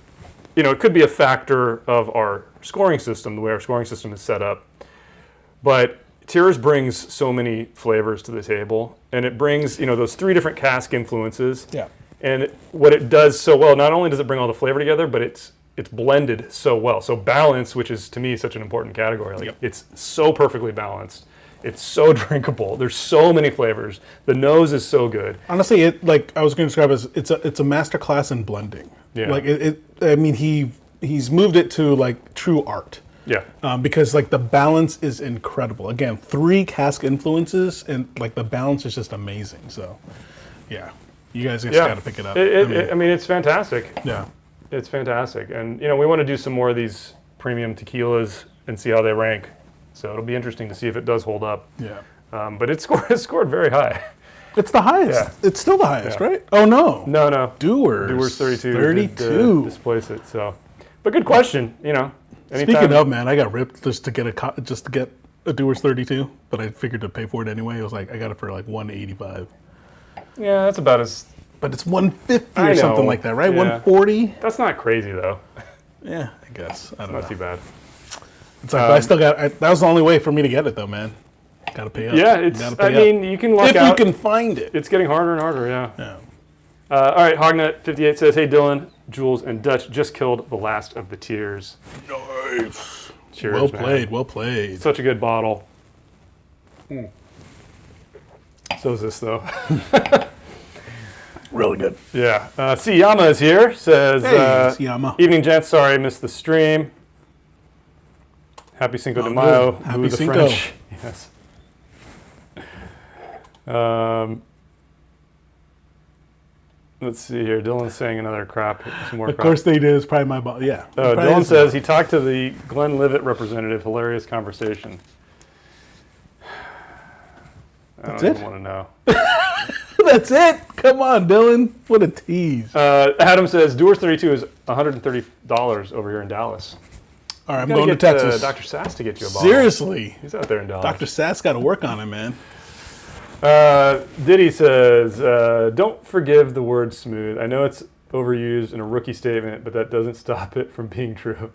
could be a factor of our scoring system, the way our scoring system is set up. But Tears brings so many flavors to the table, and it brings, those 3 different cask influences. Yeah. And what it does so well, not only does it bring all the flavor together, but it's blended so well. So balance, which is to me such an important category, it's so perfectly balanced. It's so drinkable. There's so many flavors. The nose is so good. Honestly, it like I was going to describe as it's a master class in blending. Yeah. Like I mean, he's moved it to like true art. Yeah. Because like the balance is incredible. Again, 3 cask influences, and like the balance is just amazing. So, yeah, you guys just got to pick it up. I mean, it's fantastic. Yeah. It's fantastic. And, you know, we want to do some more of these premium tequilas and see how they rank. So it'll be interesting to see if it does hold up. Yeah. But it scored very high. It's the highest. Yeah. It's still the highest, Yeah. right? Oh, no. No. Dewar's 32. 32. Did, displace it. So, but good question, you know. Anytime. Speaking of, man, I got ripped just to get a Dewar's 32, but I figured to pay for it anyway. It was like I got it for like $185. Yeah, that's about as... But it's $150 or something like that, right? Yeah. $140. That's not crazy, though. Yeah, I guess. I don't know. Not too bad. It's like, but I still got. that was the only way for me to get it, though, man. Got to pay up. Yeah, it's. Gotta pay I up. mean, you can luck if out. you can find it. It's getting harder and harder. Yeah. Yeah. All right, Hognet58 says, "Hey Dylan, Jules, and Dutch just killed the last of the tears. Nice. Cheers, Well man. played. Well played. Such a good bottle. So is this though. Really good. Yeah. Siyama is here. Says, Hey, Siyama. "Evening, gents. Sorry I missed the stream. Happy Cinco de Mayo. Happy Louis the Cinco. French." Yes. Let's see here. Dylan's saying another crap. Some more Of crap. course they did. It's probably my bottle. Yeah. Dylan says he talked to the Glenlivet representative. Hilarious conversation. That's I don't it? even want to know. That's it. Come on, Dylan. What a tease. Adam says Dewar's 32 is $130 over here in Dallas. All right, I'm Gotta going to get, Texas. Dr. Sass to get you a bottle. Seriously. He's out there in Dallas. Dr. Sass got to work on it, man. Diddy says, don't forgive the word smooth. I know it's overused in a rookie statement, but that doesn't stop it from being true.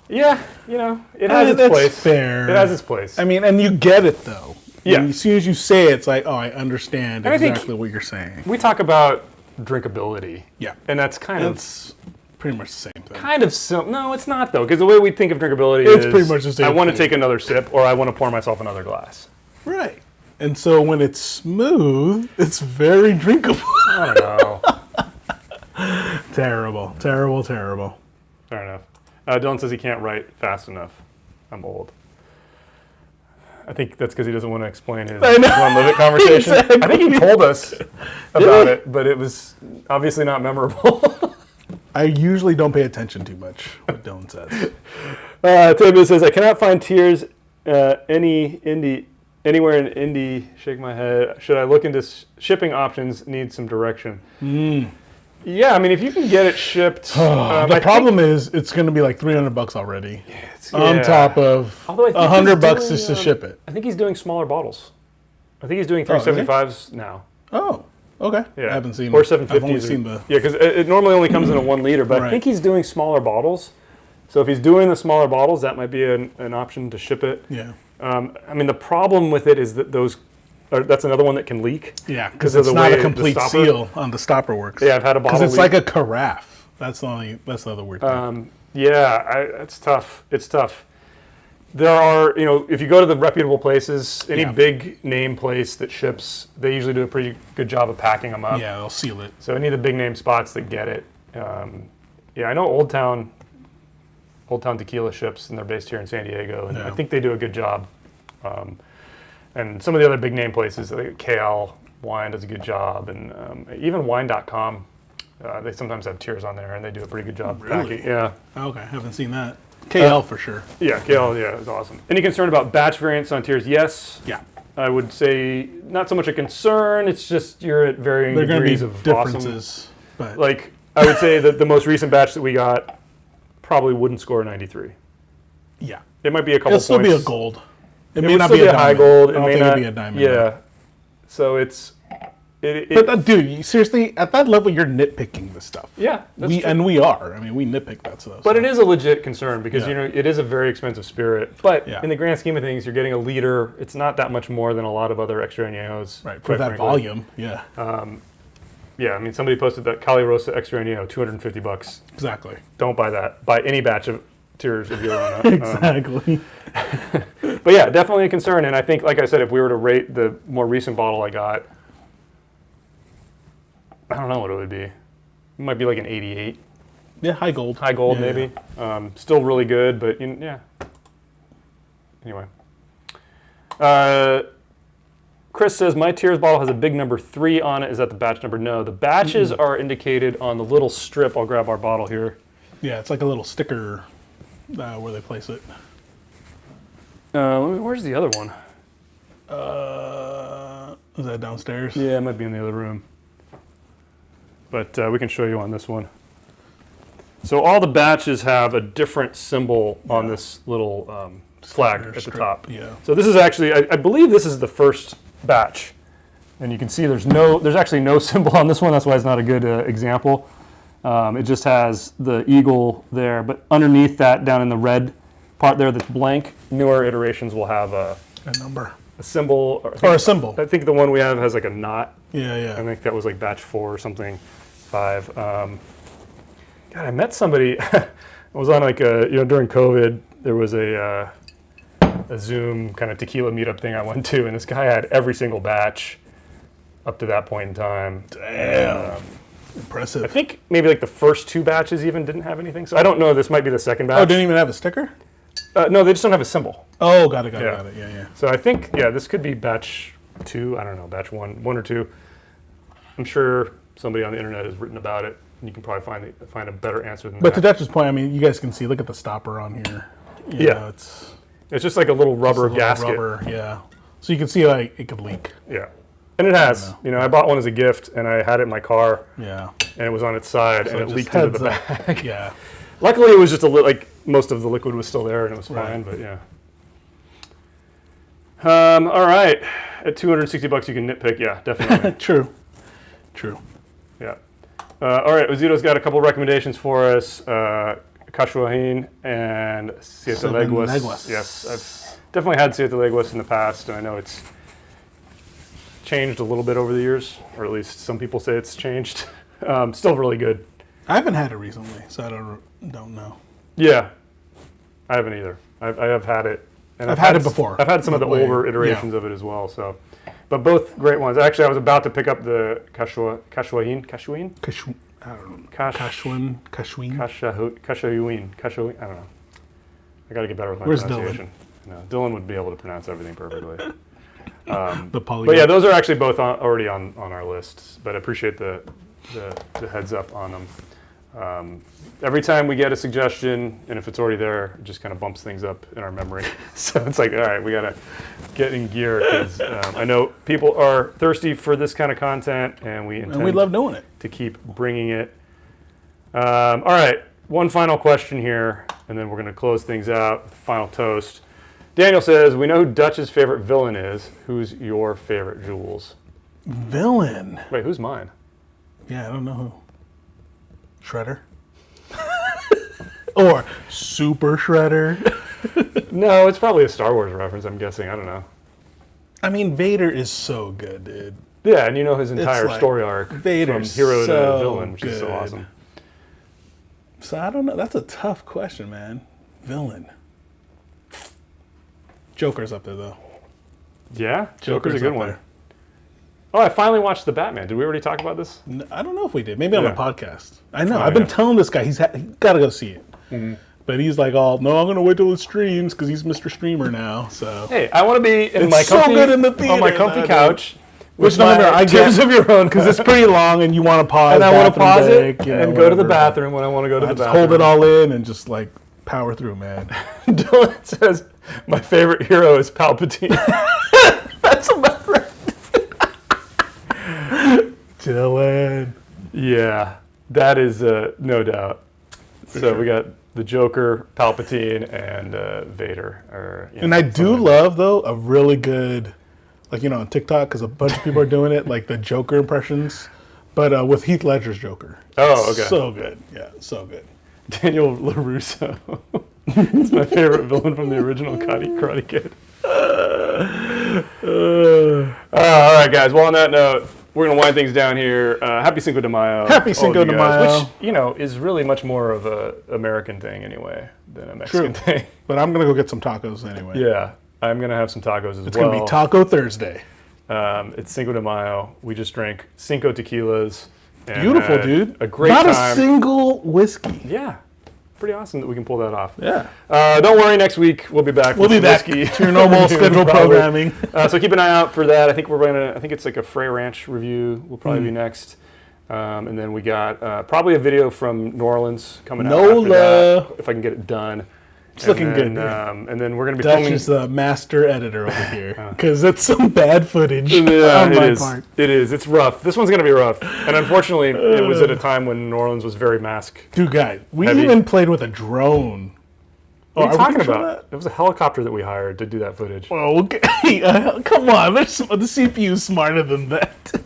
Yeah, you know, it has its that's place. fair. It has its place. I mean, and you get it, though. Yeah. As soon as you say it, it's like, oh, I understand And I think exactly what you're saying. we talk about drinkability. Yeah. And that's kind of... It's pretty much the same thing. Kind of no, it's not though, because the way we think of drinkability It's is pretty much the same I want to thing. take another sip or I want to pour myself another glass. Right. And so when it's smooth, it's very drinkable. I don't know. Terrible. Terrible, terrible. Fair enough. Dylan says he can't write fast enough. I'm old. I think that's because he doesn't want to explain his Glenlivet conversation. Exactly. I think he told us about it, but it was obviously not memorable. I usually don't pay attention too much, what Dylan says. Tabu says, I cannot find tiers anywhere in Indy. Shake my head. Should I look into shipping options? Need some direction. Yeah, I mean, if you can get it shipped. The problem is it's going to be like $300 already. On yeah. top of Although I think $100 he's just to doing, ship it. I think he's doing smaller bottles. I think he's doing Oh, is he? 375s now. Oh, okay. Yeah. I haven't seen or it. 750s. I've only seen the... Yeah, because it normally only comes in a 1 liter, but I Right. think he's doing smaller bottles. So if he's doing the smaller bottles, that might be an option to ship it. Yeah. I mean, the problem with it is that that's another one that can leak. Yeah, because of it's the not way a complete the stopper- seal on the stopper works. Yeah, I've had a bottle Because it's leak. like a carafe. That's the other weird thing. It's tough. It's tough. There are, if you go to the reputable places, any big name place that ships, they usually do a pretty good job of packing them up. Yeah, they'll seal it. So any of the big name spots that get it. I know Old Town Tequila ships, and they're based here in San Diego, and I think they do a good job. And some of the other big name places, like Kaye Wine does a good job, and even wine.com, they sometimes have tiers on there, and they do a pretty good job packing. Yeah. Okay, haven't seen that. KL for sure. Yeah, Kaye, it's awesome. Any concern about batch variants on tiers? Yes. Yeah. I would say not so much a concern, it's just you're at varying There are going to be degrees of differences. Awesome. But Like, I would say that the most recent batch that we got probably wouldn't score a 93. yeah. It might be a couple It'll still points. be a gold. It may would not still be a high diamond. gold. I It don't may think not it'll be a diamond. Yeah. So it's... But dude, seriously, at that level, you're nitpicking this stuff. Yeah, that's true. And we are. I mean, we nitpick that stuff. But it is a legit concern because Yeah. it is a very expensive spirit. But Yeah. in the grand scheme of things, you're getting a liter. It's not that much more than a lot of other extra añejos. Right, for quite that frankly. volume, yeah. Yeah, I mean, somebody posted that Calle Rosa extra añejo, $250. Exactly. Don't buy that. Buy any batch of tiers of your own. Exactly. But yeah, definitely a concern. And I think, like I said, if we were to rate the more recent bottle I got, I don't know what it would be. It might be like an 88. Yeah, high gold. High gold, maybe. Yeah. Still really good, but yeah. Anyway. Chris says, my Tears bottle has a big number 3 on it. Is that the batch number? No, the batches are indicated on the little strip. I'll grab our bottle here. Yeah, it's like a little sticker where they place it. Where's the other one? Is that downstairs? Yeah, it might be in the other room. But we can show you on this one. So all the batches have a different symbol on this little flag at the top. Yeah. So this is actually, I believe this is the first batch. And you can see there's actually no symbol on this one. That's why it's not a good example. It just has the eagle there. But underneath that, down in the red part there that's blank, newer iterations will have a number. A symbol. Or a symbol. I think the one we have has like a knot. Yeah. I think that was like batch 4 or something, 5. God, I met somebody. I was on like during COVID, there was a Zoom kind of tequila meetup thing I went to, and this guy had every single batch up to that point in time. Damn. Impressive. I think maybe like the first 2 batches even didn't have anything. So I don't know. This might be the second batch. Oh, didn't even have a sticker? No, they just don't have a symbol. Oh, got it. Yeah. So I think, this could be batch 2. I don't know, batch 1 or 2. I'm sure somebody on the internet has written about it, and you can probably find a better answer than that. But to Dutch's point, I mean, you guys can see, look at the stopper on here. You know, it's just like a little rubber gasket. Yeah. So you can see like it could leak. Yeah. And it has. I bought one as a gift, and I had it in my car. Yeah. And it was on its side, and it leaked into the bag. Yeah. Luckily, it was just like most of the liquid was still there, and it was fine. But yeah. All right. At $260, you can nitpick. Yeah, definitely. True. Yeah. All right. Ozito's got a couple recommendations for us. Cachuain and Siete Leguas. Yes, I've definitely had Siete Leguas in the past, and I know it's changed a little bit over the years, or at least some people say it's changed. Still really good. I haven't had it recently, so I don't know. Yeah, I haven't either. I have had it. And I've had it before. I've had some of the older iterations of it as well. So, but both great ones. Actually, I was about to pick up the Cachuain. I don't know. Cachuin. I don't know. I got to get better with my pronunciation. Dylan? No, Dylan would be able to pronounce everything perfectly. But yeah, those are actually both already on our lists. But I appreciate the heads up on them. Every time we get a suggestion, and if it's already there, it just kind of bumps things up in our memory. So it's like, all right, we got to get in gear, because I know people are thirsty for this kind of content, and we love doing it. To keep bringing it. All right, one final question here, and then we're going to close things out with the final toast. Daniel says, we know who Dutch's favorite villain is. Who's your favorite, Jules? Villain? Wait, who's mine? Yeah, I don't know who. Shredder? Or Super Shredder? No, it's probably a Star Wars reference, I'm guessing. I don't know. I mean, Vader is so good, dude. Yeah, and you know his entire story arc Vader's from hero so to villain, which is so awesome. So I don't know. That's a tough question, man. Villain. Joker's up there, though. Yeah? Joker's a good one. There. Oh, I finally watched The Batman. Did we already talk about this? No, I don't know if we did. Maybe on the podcast. I know. I've been telling this guy he got to go see it. Mm-hmm. But he's like, no, I'm going to wait till it streams, because he's Mr. Streamer now. So hey, I want to be in my comfy couch. Which number I get of your own, because it's pretty long and you want to pause. And I want to pause it and go to the bathroom when I want to go to the bathroom. Hold it all in and just like power through, man. Dylan says, my favorite hero is Palpatine. That's about right. Dylan. Yeah, that is no doubt. So we got the Joker, Palpatine, and Vader. And I do love, though, a really good, like, on TikTok, because a bunch of people are doing it, like the Joker impressions, but with Heath Ledger's Joker. Oh, okay. So good. Yeah, so good. Daniel LaRusso. It's my favorite villain from the original Karate Kid. All right, guys. Well, on that note, we're going to wind things down here. Happy Cinco de Mayo. Happy Cinco de Mayo. Which, is really much more of an American thing anyway than a Mexican thing. But I'm going to go get some tacos anyway. Yeah. I'm going to have some tacos as well. It's going to be Taco Thursday. It's Cinco de Mayo. We just drank 5 tequilas. And Beautiful, dude. A great Not time. a single whiskey. Yeah. Pretty awesome that we can pull that off. Yeah. Don't worry, next week we'll be back. We'll be back to your normal scheduled programming. So keep an eye out for that. I think it's like a Frey Ranch review will probably be next. And then we got probably a video from New Orleans coming out after that, if I can get it done. It's looking good. And then we're going to be Dutch filming. is the master editor over here because it's some bad footage Yeah, on my part. It is. It's rough. This one's going to be rough. And unfortunately, it was at a time when New Orleans was very mask. Dude, guys, we heavy. even played with a drone. What are you talking about? It was a helicopter that we hired to do that footage. Oh, okay. Come on. The CPU's smarter than that.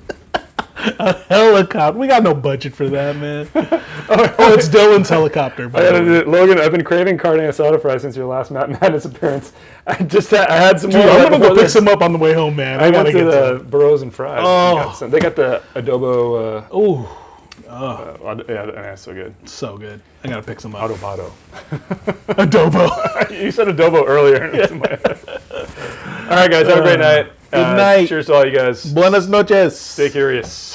A helicopter. We got no budget for that, man. It's Dylan's helicopter. Logan, I've been craving carne asada fries since your last Matt Madness appearance. I had some more. I'm going to go pick some up on the way home, man. I went to the Burros and Fries. Oh. They got the adobo. Yeah, that's so good. So good. I got to pick some up. Adobado. Adobo. You said adobo earlier. All right, guys. Have a great night. Good night. Cheers to all you guys. Buenas noches. Stay curious.